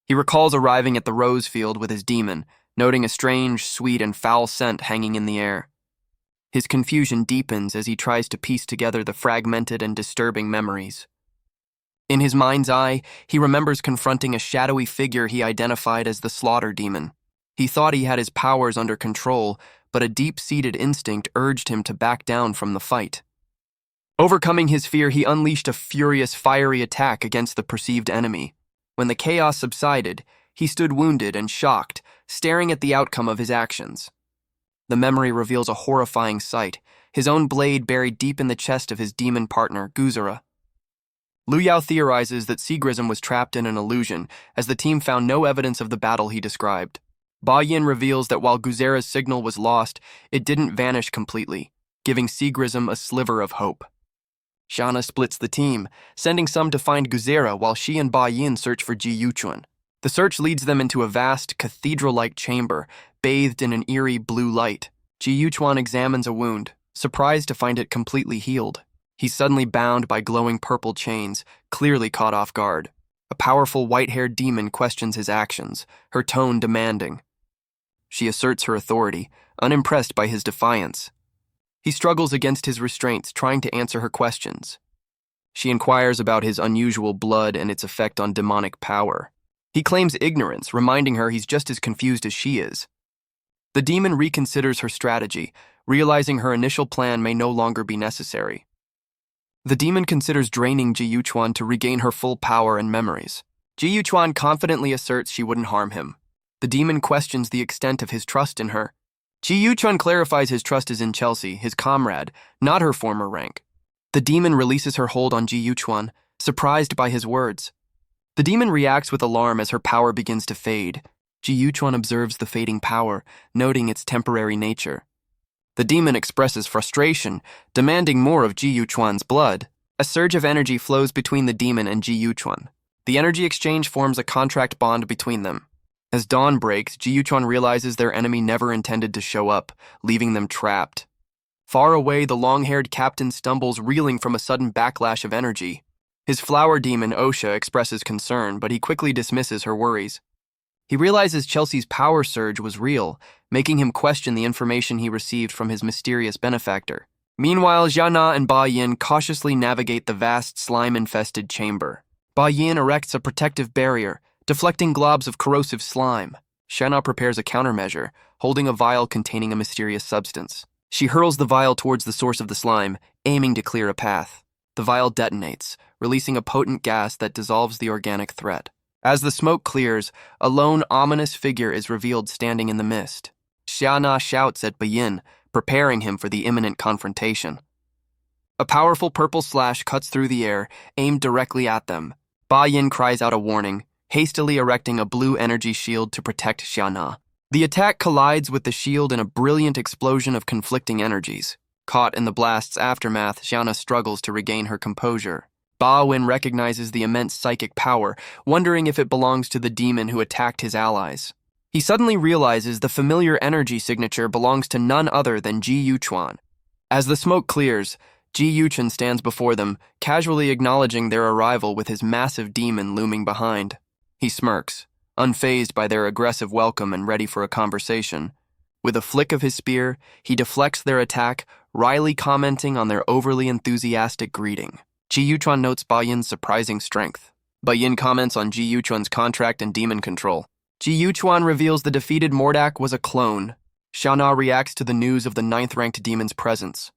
He recalls arriving at the rose field with his demon, noting a strange, sweet, and foul scent hanging in the air. His confusion deepens as he tries to piece together the fragmented and disturbing memories. In his mind's eye, he remembers confronting a shadowy figure he identified as the slaughter demon. He thought he had his powers under control, but a deep-seated instinct urged him to back down from the fight. Overcoming his fear, he unleashed a furious, fiery attack against the perceived enemy. When the chaos subsided, he stood wounded and shocked, staring at the outcome of his actions. The memory reveals a horrifying sight, his own blade buried deep in the chest of his demon partner, Guzera. Lu Yao theorizes that Seagrism was trapped in an illusion, as the team found no evidence of the battle he described. Ba Yin reveals that while Guzera's signal was lost, it didn't vanish completely, giving Seagrism a sliver of hope. Shana splits the team, sending some to find Guzera while she and Ba Yin search for Ji Yuchuan. The search leads them into a vast, cathedral-like chamber, bathed in an eerie blue light. Ji Yuchuan examines a wound, surprised to find it completely healed. He's suddenly bound by glowing purple chains, clearly caught off guard. A powerful white-haired demon questions his actions, her tone demanding. She asserts her authority, unimpressed by his defiance. He struggles against his restraints, trying to answer her questions. She inquires about his unusual blood and its effect on demonic power. He claims ignorance, reminding her he's just as confused as she is. The demon reconsiders her strategy, realizing her initial plan may no longer be necessary. The demon considers draining Ji Yuchuan to regain her full power and memories. Ji Yuchuan confidently asserts she wouldn't harm him. The demon questions the extent of his trust in her. Ji Yuchuan clarifies his trust is in Chelsea, his comrade, not her former rank. The demon releases her hold on Ji Yuchuan, surprised by his words. The demon reacts with alarm as her power begins to fade. Ji Yuchuan observes the fading power, noting its temporary nature. The demon expresses frustration, demanding more of Ji Yuchuan's blood. A surge of energy flows between the demon and Ji Yuchuan. The energy exchange forms a contract bond between them. As dawn breaks, Ji Yuchuan realizes their enemy never intended to show up, leaving them trapped. Far away, the long-haired captain stumbles, reeling from a sudden backlash of energy. His flower demon, Osha, expresses concern, but he quickly dismisses her worries. He realizes Chelsea's power surge was real, making him question the information he received from his mysterious benefactor. Meanwhile, Jiana and Ba Yin cautiously navigate the vast slime-infested chamber. Ba Yin erects a protective barrier, deflecting globs of corrosive slime. Jiana prepares a countermeasure, holding a vial containing a mysterious substance. She hurls the vial towards the source of the slime, aiming to clear a path. The vial detonates, releasing a potent gas that dissolves the organic threat. As the smoke clears, a lone, ominous figure is revealed standing in the mist. Jiana shouts at Ba Yin, preparing him for the imminent confrontation. A powerful purple slash cuts through the air, aimed directly at them. Ba Yin cries out a warning, hastily erecting a blue energy shield to protect Jiana. The attack collides with the shield in a brilliant explosion of conflicting energies. Caught in the blast's aftermath, Jiana struggles to regain her composure. Ba Yin recognizes the immense psychic power, wondering if it belongs to the demon who attacked his allies. He suddenly realizes the familiar energy signature belongs to none other than Ji Yuchuan. As the smoke clears, Ji Yuchuan stands before them, casually acknowledging their arrival with his massive demon looming behind. He smirks, unfazed by their aggressive welcome and ready for a conversation. With a flick of his spear, he deflects their attack, wryly commenting on their overly enthusiastic greeting. Ji Yuchuan notes Ba Yin's surprising strength. Ba Yin comments on Ji Yuchuan's contract and demon control. Ji Yuchuan reveals the defeated Mordak was a clone. Jiana reacts to the news of the 9th-ranked demon's presence.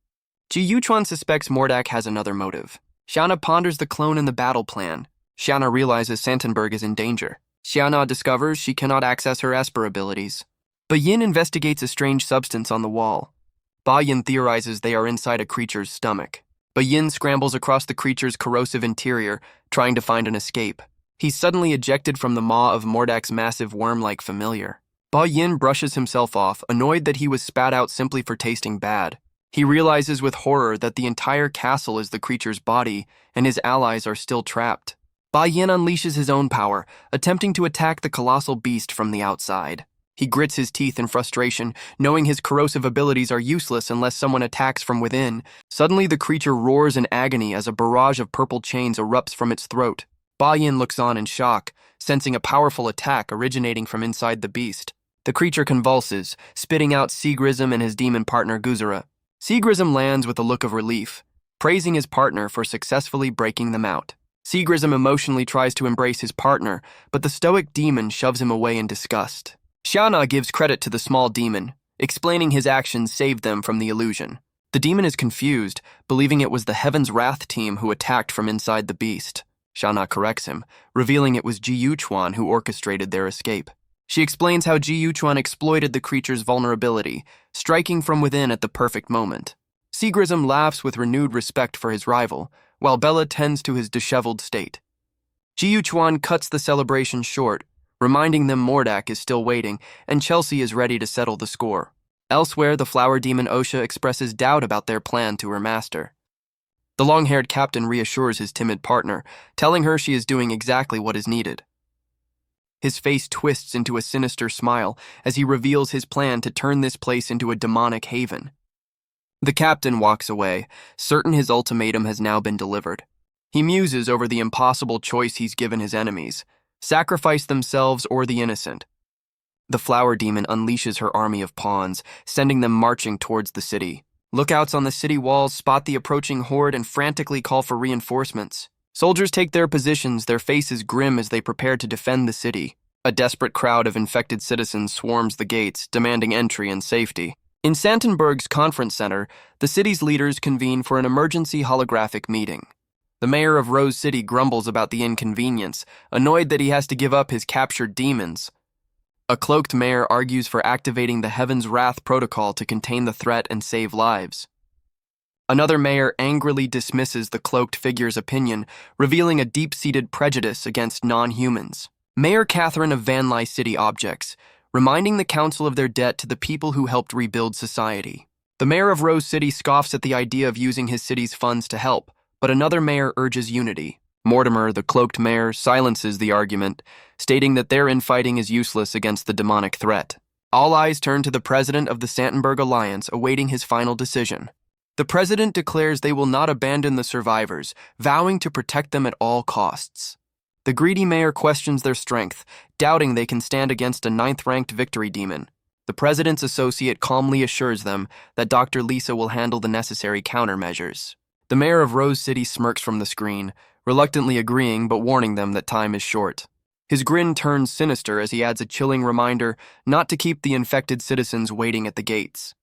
Ji Yuchuan suspects Mordak has another motive. Jiana ponders the clone in the battle plan. Jiana realizes Santenberg is in danger. Jiana discovers she cannot access her Esper abilities. Ba Yin investigates a strange substance on the wall. Ba Yin theorizes they are inside a creature's stomach. Ba Yin scrambles across the creature's corrosive interior, trying to find an escape. He's suddenly ejected from the maw of Mordak's massive worm-like familiar. Ba Yin brushes himself off, annoyed that he was spat out simply for tasting bad. He realizes with horror that the entire castle is the creature's body, and his allies are still trapped. Ba Yin unleashes his own power, attempting to attack the colossal beast from the outside. He grits his teeth in frustration, knowing his corrosive abilities are useless unless someone attacks from within. Suddenly, the creature roars in agony as a barrage of purple chains erupts from its throat. Ba Yin looks on in shock, sensing a powerful attack originating from inside the beast. The creature convulses, spitting out Seagrism and his demon partner Guzera. Seagrism lands with a look of relief, praising his partner for successfully breaking them out. Seagrism emotionally tries to embrace his partner, but the stoic demon shoves him away in disgust. Jiana gives credit to the small demon, explaining his actions saved them from the illusion. The demon is confused, believing it was the Heaven's Wrath team who attacked from inside the beast. Jiana corrects him, revealing it was Ji Yuchuan who orchestrated their escape. She explains how Ji Yuchuan exploited the creature's vulnerability, striking from within at the perfect moment. Seagrism laughs with renewed respect for his rival, while Bella tends to his disheveled state. Ji Yuchuan cuts the celebration short, reminding them Mordak is still waiting, and Chelsea is ready to settle the score. Elsewhere, the flower demon Osha expresses doubt about their plan to her master. The long-haired captain reassures his timid partner, telling her she is doing exactly what is needed. His face twists into a sinister smile as he reveals his plan to turn this place into a demonic haven. The captain walks away, certain his ultimatum has now been delivered. He muses over the impossible choice he's given his enemies: sacrifice themselves or the innocent. The flower demon unleashes her army of pawns, sending them marching towards the city. Lookouts on the city walls spot the approaching horde and frantically call for reinforcements. Soldiers take their positions, their faces grim as they prepare to defend the city. A desperate crowd of infected citizens swarms the gates, demanding entry and safety. In Santenberg's conference center, the city's leaders convene for an emergency holographic meeting. The mayor of Rose City grumbles about the inconvenience, annoyed that he has to give up his captured demons. A cloaked mayor argues for activating the Heaven's Wrath protocol to contain the threat and save lives. Another mayor angrily dismisses the cloaked figure's opinion, revealing a deep-seated prejudice against non-humans. Mayor Catherine of Van Lye City objects, reminding the council of their debt to the people who helped rebuild society. The mayor of Rose City scoffs at the idea of using his city's funds to help, but another mayor urges unity. Mortimer, the cloaked mayor, silences the argument, stating that their infighting is useless against the demonic threat. All eyes turn to the president of the Santenberg Alliance, awaiting his final decision. The president declares they will not abandon the survivors, vowing to protect them at all costs. The greedy mayor questions their strength, doubting they can stand against a 9th-ranked victory demon. The president's associate calmly assures them that Dr. Lisa will handle the necessary countermeasures. The mayor of Rose City smirks from the screen, reluctantly agreeing but warning them that time is short. His grin turns sinister as he adds a chilling reminder not to keep the infected citizens waiting at the gates.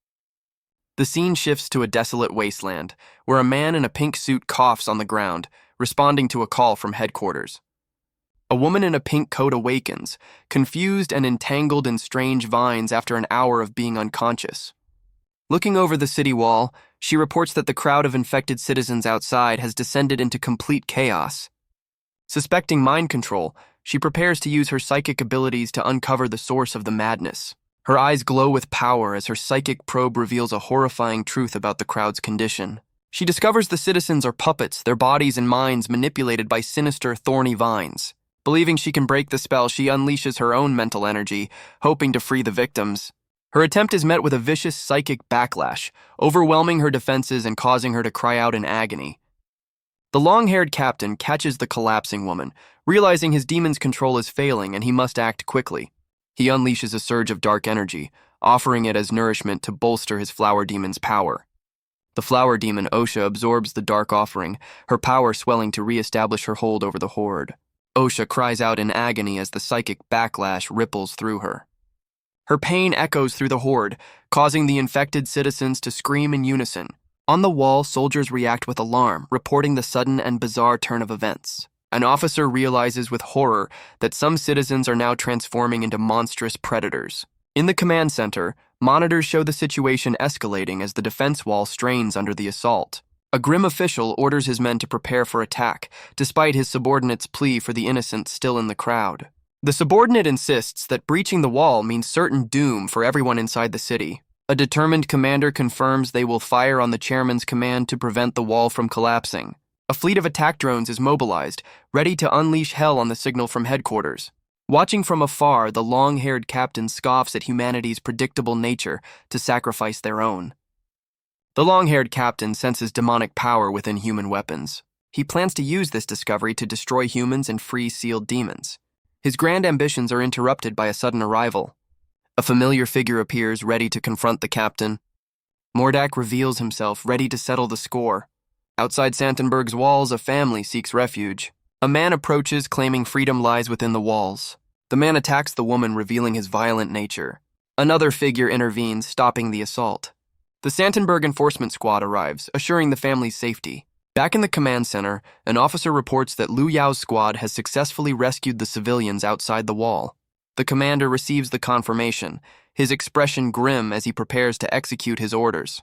The scene shifts to a desolate wasteland, where a man in a pink suit coughs on the ground, responding to a call from headquarters. A woman in a pink coat awakens, confused and entangled in strange vines after an hour of being unconscious. Looking over the city wall, she reports that the crowd of infected citizens outside has descended into complete chaos. Suspecting mind control, she prepares to use her psychic abilities to uncover the source of the madness. Her eyes glow with power as her psychic probe reveals a horrifying truth about the crowd's condition. She discovers the citizens are puppets, their bodies and minds manipulated by sinister, thorny vines. Believing she can break the spell, she unleashes her own mental energy, hoping to free the victims. Her attempt is met with a vicious psychic backlash, overwhelming her defenses and causing her to cry out in agony. The long-haired captain catches the collapsing woman, realizing his demon's control is failing and he must act quickly. He unleashes a surge of dark energy, offering it as nourishment to bolster his flower demon's power. The flower demon Osha absorbs the dark offering, her power swelling to re-establish her hold over the horde. Osha cries out in agony as the psychic backlash ripples through her. Her pain echoes through the horde, causing the infected citizens to scream in unison. On the wall, soldiers react with alarm, reporting the sudden and bizarre turn of events. An officer realizes with horror that some citizens are now transforming into monstrous predators. In the command center, monitors show the situation escalating as the defense wall strains under the assault. A grim official orders his men to prepare for attack, despite his subordinate's plea for the innocent still in the crowd. The subordinate insists that breaching the wall means certain doom for everyone inside the city. A determined commander confirms they will fire on the chairman's command to prevent the wall from collapsing. A fleet of attack drones is mobilized, ready to unleash hell on the signal from headquarters. Watching from afar, the long-haired captain scoffs at humanity's predictable nature to sacrifice their own. The long-haired captain senses demonic power within human weapons. He plans to use this discovery to destroy humans and free sealed demons. His grand ambitions are interrupted by a sudden arrival. A familiar figure appears, ready to confront the captain. Mordak reveals himself, ready to settle the score. Outside Santenberg's walls, a family seeks refuge. A man approaches, claiming freedom lies within the walls. The man attacks the woman, revealing his violent nature. Another figure intervenes, stopping the assault. The Santenberg enforcement squad arrives, assuring the family's safety. Back in the command center, an officer reports that Lu Yao's squad has successfully rescued the civilians outside the wall. The commander receives the confirmation, his expression grim as he prepares to execute his orders.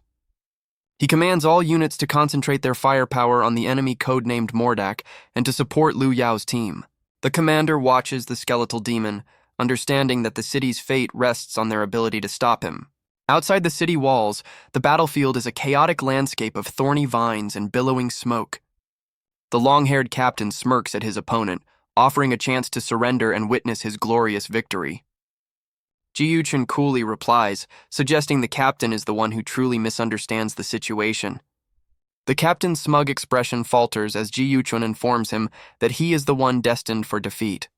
He commands all units to concentrate their firepower on the enemy codenamed Mordak and to support Lu Yao's team. The commander watches the skeletal demon, understanding that the city's fate rests on their ability to stop him. Outside the city walls, the battlefield is a chaotic landscape of thorny vines and billowing smoke. The long-haired captain smirks at his opponent, offering a chance to surrender and witness his glorious victory. Ji-Yuchun coolly replies, suggesting the captain is the one who truly misunderstands the situation. The captain's smug expression falters as Ji-Yuchun informs him that he is the one destined for defeat.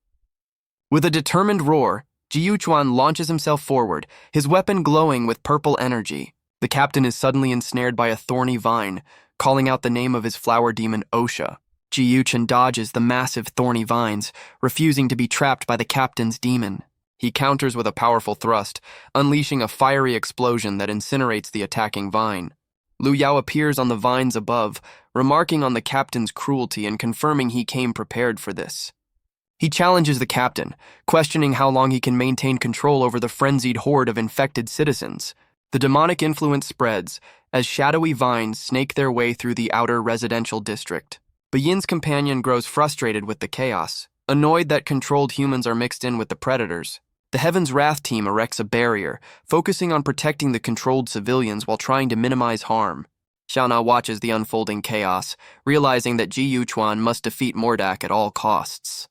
With a determined roar, Ji-Yuchun launches himself forward, his weapon glowing with purple energy. The captain is suddenly ensnared by a thorny vine, calling out the name of his flower demon Osha. Ji-Yuchun dodges the massive thorny vines, refusing to be trapped by the captain's demon. He counters with a powerful thrust, unleashing a fiery explosion that incinerates the attacking vine. Lu Yao appears on the vines above, remarking on the captain's cruelty and confirming he came prepared for this. He challenges the captain, questioning how long he can maintain control over the frenzied horde of infected citizens. The demonic influence spreads as shadowy vines snake their way through the outer residential district. Bayin's companion grows frustrated with the chaos, annoyed that controlled humans are mixed in with the predators. The Heaven's Wrath team erects a barrier, focusing on protecting the controlled civilians while trying to minimize harm. Xiaona watches the unfolding chaos, realizing that Ji-Yuchun must defeat Mordak at all costs.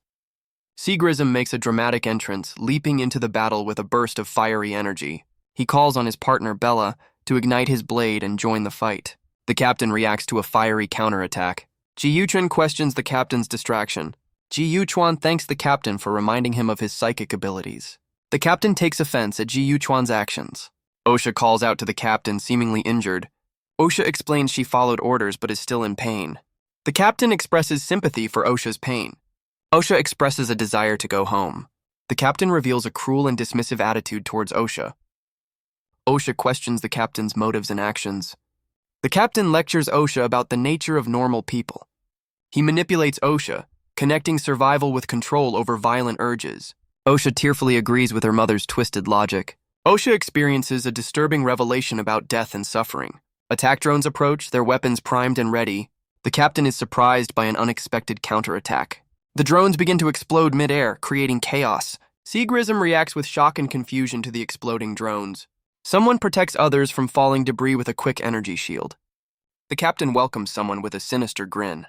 Seagrism makes a dramatic entrance, leaping into the battle with a burst of fiery energy. He calls on his partner Bella to ignite his blade and join the fight. The captain reacts to a fiery counterattack. Ji-Yuchun questions the captain's distraction. Ji-Yuchun thanks the captain for reminding him of his psychic abilities. The captain takes offense at Ji Yuchuan's actions. Osha calls out to the captain, seemingly injured. Osha explains she followed orders but is still in pain. The captain expresses sympathy for Osha's pain. Osha expresses a desire to go home. The captain reveals a cruel and dismissive attitude towards Osha. Osha questions the captain's motives and actions. The captain lectures Osha about the nature of normal people. He manipulates Osha, connecting survival with control over violent urges. Osha tearfully agrees with her mother's twisted logic. Osha experiences a disturbing revelation about death and suffering. Attack drones approach, their weapons primed and ready. The captain is surprised by an unexpected counterattack. The drones begin to explode mid-air, creating chaos. Seagrism reacts with shock and confusion to the exploding drones. Someone protects others from falling debris with a quick energy shield. The captain welcomes someone with a sinister grin.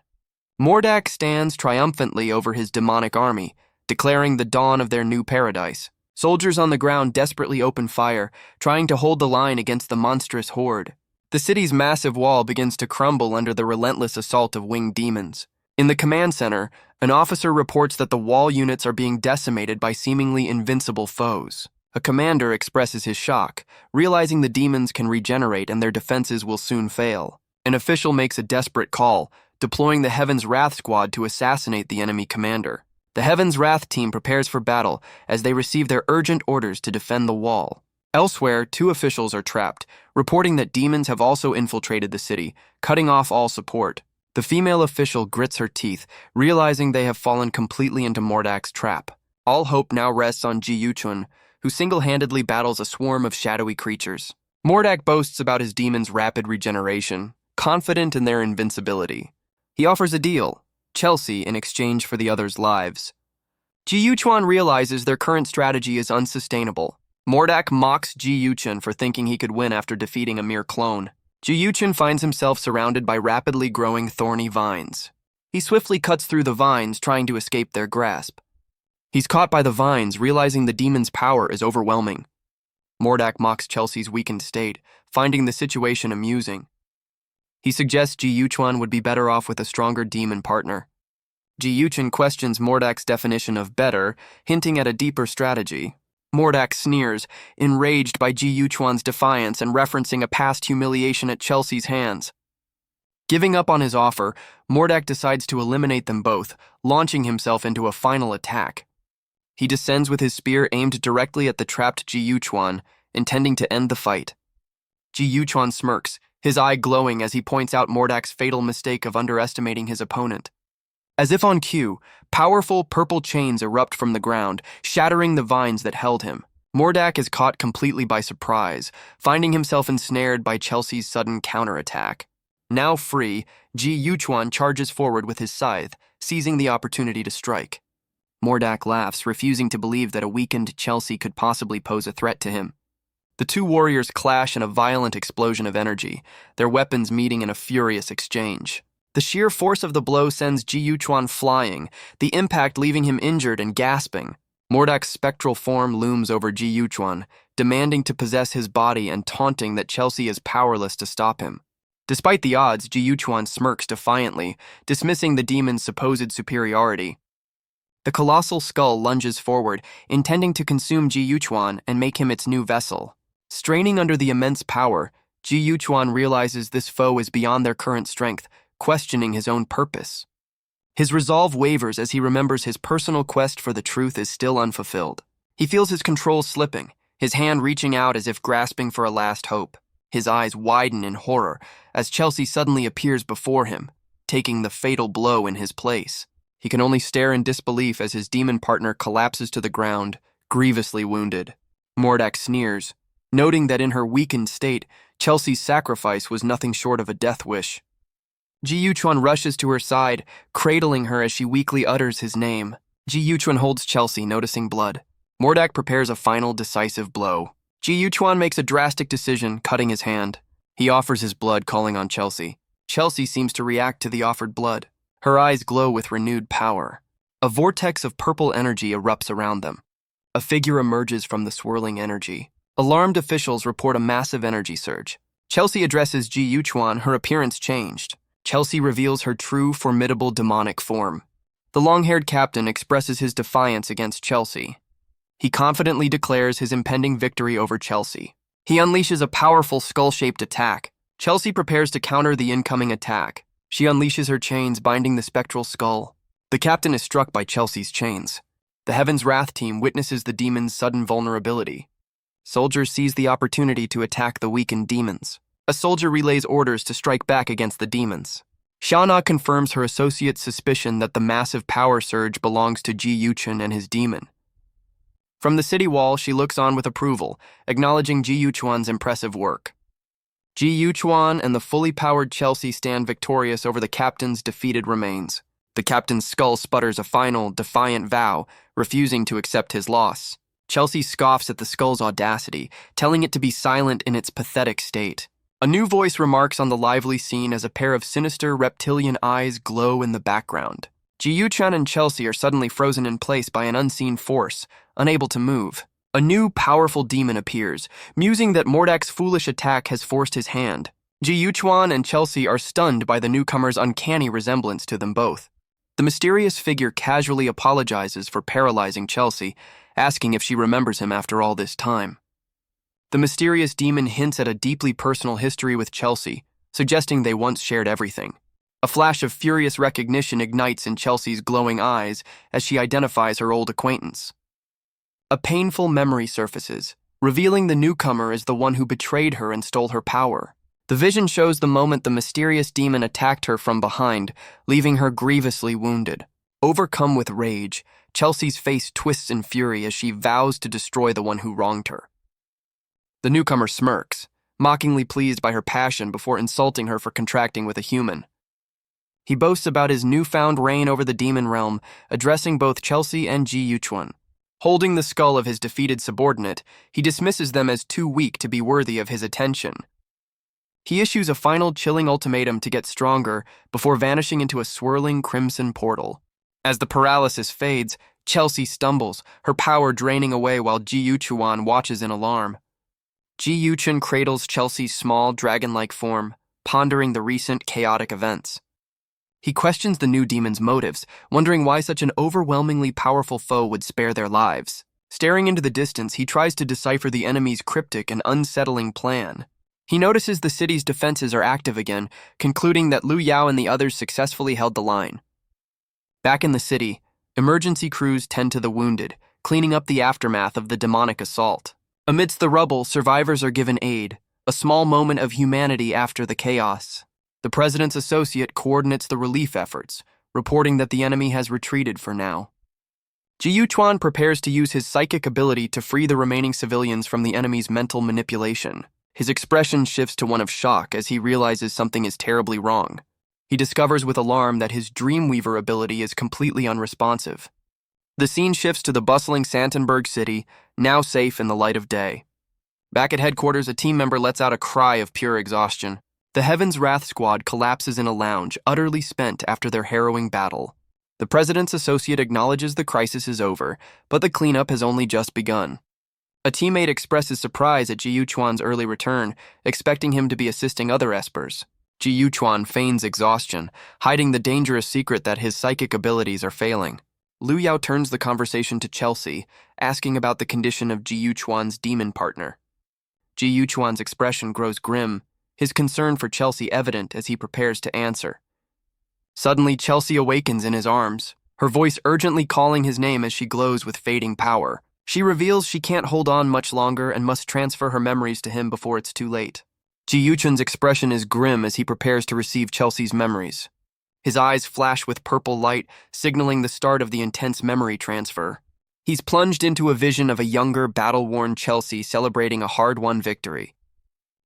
Mordak stands triumphantly over his demonic army, declaring the dawn of their new paradise. Soldiers on the ground desperately open fire, trying to hold the line against the monstrous horde. The city's massive wall begins to crumble under the relentless assault of winged demons. In the command center, an officer reports that the wall units are being decimated by seemingly invincible foes. A commander expresses his shock, realizing the demons can regenerate and their defenses will soon fail. An official makes a desperate call, deploying the Heaven's Wrath squad to assassinate the enemy commander. The Heaven's Wrath team prepares for battle as they receive their urgent orders to defend the wall. Elsewhere, 2 officials are trapped, reporting that demons have also infiltrated the city, cutting off all support. The female official grits her teeth, realizing they have fallen completely into Mordak's trap. All hope now rests on Ji Yuchun, who single-handedly battles a swarm of shadowy creatures. Mordak boasts about his demons' rapid regeneration, confident in their invincibility. He offers a deal, Chelsea in exchange for the others' lives. Ji Yuchuan realizes their current strategy is unsustainable. Mordak mocks Ji Yuchun for thinking he could win after defeating a mere clone. Ji Yuchun finds himself surrounded by rapidly growing thorny vines. He swiftly cuts through the vines, trying to escape their grasp. He's caught by the vines, realizing the demon's power is overwhelming. Mordak mocks Chelsea's weakened state, finding the situation amusing. He suggests Ji Yuchuan would be better off with a stronger demon partner. Ji Yuchun questions Mordak's definition of better, hinting at a deeper strategy. Mordak sneers, enraged by Ji Yuchuan's defiance and referencing a past humiliation at Chelsea's hands. Giving up on his offer, Mordak decides to eliminate them both, launching himself into a final attack. He descends with his spear aimed directly at the trapped Ji Yuchuan, intending to end the fight. Ji Yuchuan smirks, his eye glowing as he points out Mordak's fatal mistake of underestimating his opponent. As if on cue, powerful purple chains erupt from the ground, shattering the vines that held him. Mordak is caught completely by surprise, finding himself ensnared by Chelsea's sudden counterattack. Now free, Ji Yuchuan charges forward with his scythe, seizing the opportunity to strike. Mordak laughs, refusing to believe that a weakened Chelsea could possibly pose a threat to him. The 2 warriors clash in a violent explosion of energy, their weapons meeting in a furious exchange. The sheer force of the blow sends Ji Yuchuan flying, the impact leaving him injured and gasping. Mordak's spectral form looms over Ji Yuchuan, demanding to possess his body and taunting that Chelsea is powerless to stop him. Despite the odds, Ji Yuchuan smirks defiantly, dismissing the demon's supposed superiority. The colossal skull lunges forward, intending to consume Ji Yuchuan and make him its new vessel. Straining under the immense power, Ji Yuchuan realizes this foe is beyond their current strength, questioning his own purpose. His resolve wavers as he remembers his personal quest for the truth is still unfulfilled. He feels his control slipping, his hand reaching out as if grasping for a last hope. His eyes widen in horror as Chelsea suddenly appears before him, taking the fatal blow in his place. He can only stare in disbelief as his demon partner collapses to the ground, grievously wounded. Mordak sneers, noting that in her weakened state, Chelsea's sacrifice was nothing short of a death wish. Ji Yuchuan rushes to her side, cradling her as she weakly utters his name. Ji Yuchuan holds Chelsea, noticing blood. Mordak prepares a final decisive blow. Ji Yuchuan makes a drastic decision, cutting his hand. He offers his blood, calling on Chelsea. Chelsea seems to react to the offered blood. Her eyes glow with renewed power. A vortex of purple energy erupts around them. A figure emerges from the swirling energy. Alarmed officials report a massive energy surge. Chelsea addresses Ji Yuchuan, her appearance changed. Chelsea reveals her true, formidable demonic form. The long-haired captain expresses his defiance against Chelsea. He confidently declares his impending victory over Chelsea. He unleashes a powerful skull-shaped attack. Chelsea prepares to counter the incoming attack. She unleashes her chains, binding the spectral skull. The captain is struck by Chelsea's chains. The Heaven's Wrath team witnesses the demon's sudden vulnerability. Soldiers seize the opportunity to attack the weakened demons. A soldier relays orders to strike back against the demons. Shana confirms her associate's suspicion that the massive power surge belongs to Ji Yuchun and his demon. From the city wall, she looks on with approval, acknowledging Ji Yuchuan's impressive work. Ji Yuchuan and the fully powered Chelsea stand victorious over the captain's defeated remains. The captain's skull sputters a final, defiant vow, refusing to accept his loss. Chelsea scoffs at the skull's audacity, telling it to be silent in its pathetic state. A new voice remarks on the lively scene as a pair of sinister reptilian eyes glow in the background. Ji Yuchun and Chelsea are suddenly frozen in place by an unseen force, unable to move. A new, powerful demon appears, musing that Mordak's foolish attack has forced his hand. Ji Yuchuan and Chelsea are stunned by the newcomer's uncanny resemblance to them both. The mysterious figure casually apologizes for paralyzing Chelsea, asking if she remembers him after all this time. The mysterious demon hints at a deeply personal history with Chelsea, suggesting they once shared everything. A flash of furious recognition ignites in Chelsea's glowing eyes as she identifies her old acquaintance. A painful memory surfaces, revealing the newcomer as the one who betrayed her and stole her power. The vision shows the moment the mysterious demon attacked her from behind, leaving her grievously wounded. Overcome with rage, Chelsea's face twists in fury as she vows to destroy the one who wronged her. The newcomer smirks, mockingly pleased by her passion before insulting her for contracting with a human. He boasts about his newfound reign over the demon realm, addressing both Chelsea and Ji Yuchun. Holding the skull of his defeated subordinate, he dismisses them as too weak to be worthy of his attention. He issues a final chilling ultimatum to get stronger before vanishing into a swirling crimson portal. As the paralysis fades, Chelsea stumbles, her power draining away while Ji Yuchuan watches in alarm. Ji Yuchun cradles Chelsea's small, dragon-like form, pondering the recent chaotic events. He questions the new demon's motives, wondering why such an overwhelmingly powerful foe would spare their lives. Staring into the distance, he tries to decipher the enemy's cryptic and unsettling plan. He notices the city's defenses are active again, concluding that Lu Yao and the others successfully held the line. Back in the city, emergency crews tend to the wounded, cleaning up the aftermath of the demonic assault. Amidst the rubble, survivors are given aid, a small moment of humanity after the chaos. The president's associate coordinates the relief efforts, reporting that the enemy has retreated for now. Ji Yuchuan prepares to use his psychic ability to free the remaining civilians from the enemy's mental manipulation. His expression shifts to one of shock as he realizes something is terribly wrong. He discovers with alarm that his Dreamweaver ability is completely unresponsive. The scene shifts to the bustling Santenberg city, now safe in the light of day. Back at headquarters, a team member lets out a cry of pure exhaustion. The Heaven's Wrath squad collapses in a lounge, utterly spent after their harrowing battle. The president's associate acknowledges the crisis is over, but the cleanup has only just begun. A teammate expresses surprise at Ji Yuchuan's early return, expecting him to be assisting other espers. Ji Yuchuan feigns exhaustion, hiding the dangerous secret that his psychic abilities are failing. Lu Yao turns the conversation to Chelsea, asking about the condition of Ji Yuchuan's demon partner. Ji Yuchuan's expression grows grim, his concern for Chelsea evident as he prepares to answer. Suddenly, Chelsea awakens in his arms, her voice urgently calling his name as she glows with fading power. She reveals she can't hold on much longer and must transfer her memories to him before it's too late. Ji Yuchun's expression is grim as he prepares to receive Chelsea's memories. His eyes flash with purple light, signaling the start of the intense memory transfer. He's plunged into a vision of a younger, battle-worn Chelsea celebrating a hard-won victory.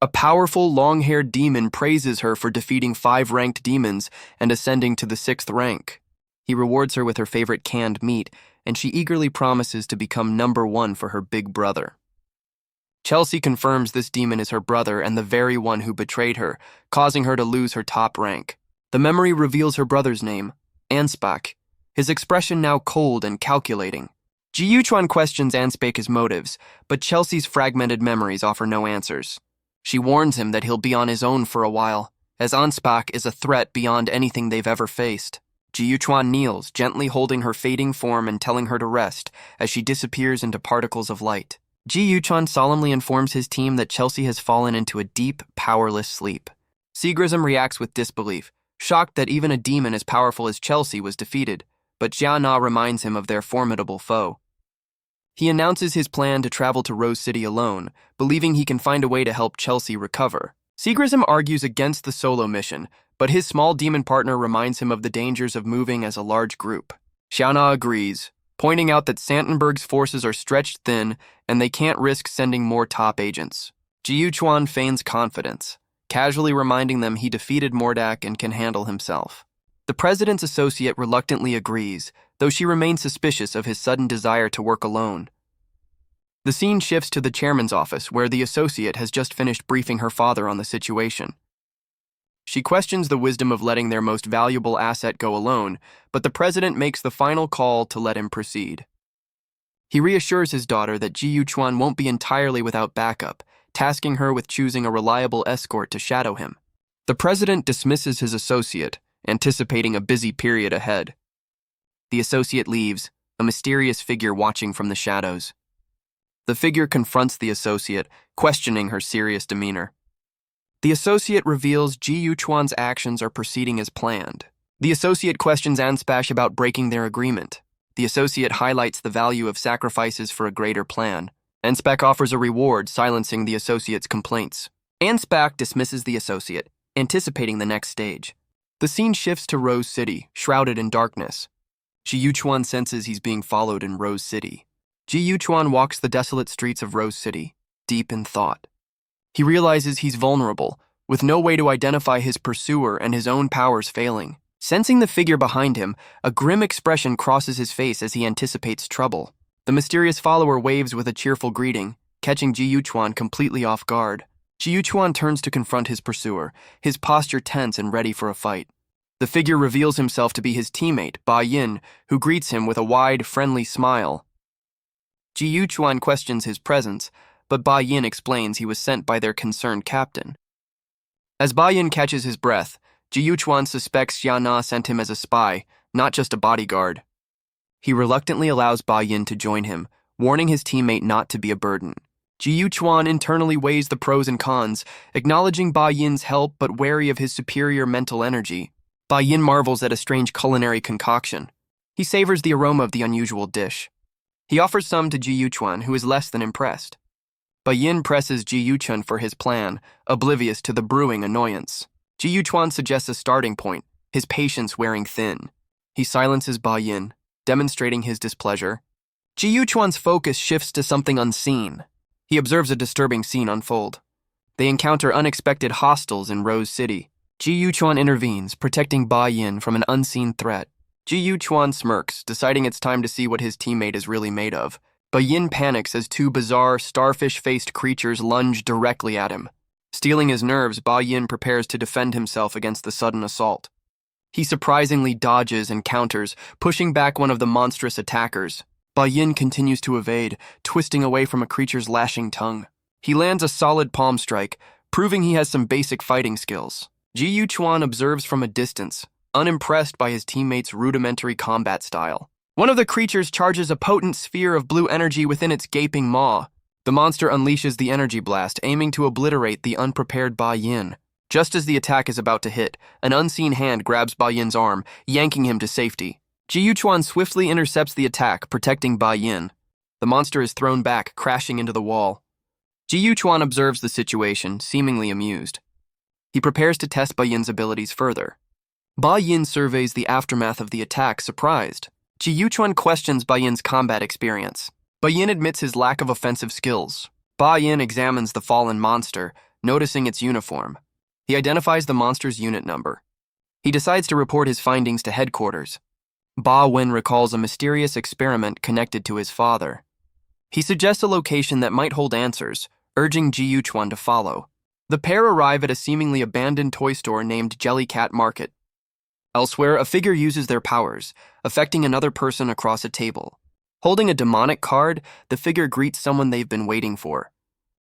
A powerful, long-haired demon praises her for defeating 5 ranked demons and ascending to the 6th rank. He rewards her with her favorite canned meat, and she eagerly promises to become number 1 for her big brother. Chelsea confirms this demon is her brother and the very one who betrayed her, causing her to lose her top rank. The memory reveals her brother's name, Anspach, his expression now cold and calculating. Ji Yuchuan questions Anspach's motives, but Chelsea's fragmented memories offer no answers. She warns him that he'll be on his own for a while, as Anspach is a threat beyond anything they've ever faced. Ji Yuchuan kneels, gently holding her fading form and telling her to rest as she disappears into particles of light. Ji Yuchuan solemnly informs his team that Chelsea has fallen into a deep, powerless sleep. Seagrism reacts with disbelief, shocked that even a demon as powerful as Chelsea was defeated, but Jia Na reminds him of their formidable foe. He announces his plan to travel to Rose City alone, believing he can find a way to help Chelsea recover. Seagrism argues against the solo mission, but his small demon partner reminds him of the dangers of moving as a large group. Xiaona agrees, pointing out that Santenberg's forces are stretched thin and they can't risk sending more top agents. Ji Yuchuan feigns confidence, casually reminding them he defeated Mordak and can handle himself. The president's associate reluctantly agrees, though she remains suspicious of his sudden desire to work alone. The scene shifts to the chairman's office, where the associate has just finished briefing her father on the situation. She questions the wisdom of letting their most valuable asset go alone, but the president makes the final call to let him proceed. He reassures his daughter that Ji Yuchuan won't be entirely without backup, tasking her with choosing a reliable escort to shadow him. The president dismisses his associate, anticipating a busy period ahead. The associate leaves, a mysterious figure watching from the shadows. The figure confronts the associate, questioning her serious demeanor. The associate reveals Ji Yuchuan's actions are proceeding as planned. The associate questions Anspash about breaking their agreement. The associate highlights the value of sacrifices for a greater plan. Anspash offers a reward, silencing the associate's complaints. Anspash dismisses the associate, anticipating the next stage. The scene shifts to Rose City, shrouded in darkness. Ji Yuchuan senses he's being followed in Rose City. Ji Yuchuan walks the desolate streets of Rose City, deep in thought. He realizes he's vulnerable, with no way to identify his pursuer and his own powers failing. Sensing the figure behind him, a grim expression crosses his face as he anticipates trouble. The mysterious follower waves with a cheerful greeting, catching Ji Yuchuan completely off guard. Ji Yuchuan turns to confront his pursuer, his posture tense and ready for a fight. The figure reveals himself to be his teammate, Ba Yin, who greets him with a wide, friendly smile. Ji Yuchuan questions his presence, but Ba Yin explains he was sent by their concerned captain. As Ba Yin catches his breath, Ji Yuchuan suspects Xia Na sent him as a spy, not just a bodyguard. He reluctantly allows Ba Yin to join him, warning his teammate not to be a burden. Ji Yuchuan internally weighs the pros and cons, acknowledging Ba Yin's help but wary of his superior mental energy. Ba Yin marvels at a strange culinary concoction. He savors the aroma of the unusual dish. He offers some to Ji Yuchuan, who is less than impressed. Ba Yin presses Ji Yuchuan for his plan, oblivious to the brewing annoyance. Ji Yuchuan suggests a starting point, his patience wearing thin. He silences Ba Yin, demonstrating his displeasure. Ji Yuchuan's focus shifts to something unseen. He observes a disturbing scene unfold. They encounter unexpected hostiles in Rose City. Ji Yuchuan intervenes, protecting Ba Yin from an unseen threat. Ji Yuchuan smirks, deciding it's time to see what his teammate is really made of. Ba Yin panics as two bizarre, starfish-faced creatures lunge directly at him. Stealing his nerves, Ba Yin prepares to defend himself against the sudden assault. He surprisingly dodges and counters, pushing back one of the monstrous attackers. Ba Yin continues to evade, twisting away from a creature's lashing tongue. He lands a solid palm strike, proving he has some basic fighting skills. Ji Yuchuan observes from a distance, unimpressed by his teammate's rudimentary combat style. One of the creatures charges a potent sphere of blue energy within its gaping maw. The monster unleashes the energy blast, aiming to obliterate the unprepared Ba Yin. Just as the attack is about to hit, an unseen hand grabs Ba Yin's arm, yanking him to safety. Ji Yuchuan swiftly intercepts the attack, protecting Ba Yin. The monster is thrown back, crashing into the wall. Ji Yuchuan observes the situation, seemingly amused. He prepares to test Ba Yin's abilities further. Ba Yin surveys the aftermath of the attack, surprised. Ji Yuchuan questions Ba Yin's combat experience. Ba Yin admits his lack of offensive skills. Ba Yin examines the fallen monster, noticing its uniform. He identifies the monster's unit number. He decides to report his findings to headquarters. Ba Yin recalls a mysterious experiment connected to his father. He suggests a location that might hold answers, urging Ji Yuchuan to follow. The pair arrive at a seemingly abandoned toy store named Jellycat Market. Elsewhere, a figure uses their powers, affecting another person across a table. Holding a demonic card, the figure greets someone they've been waiting for.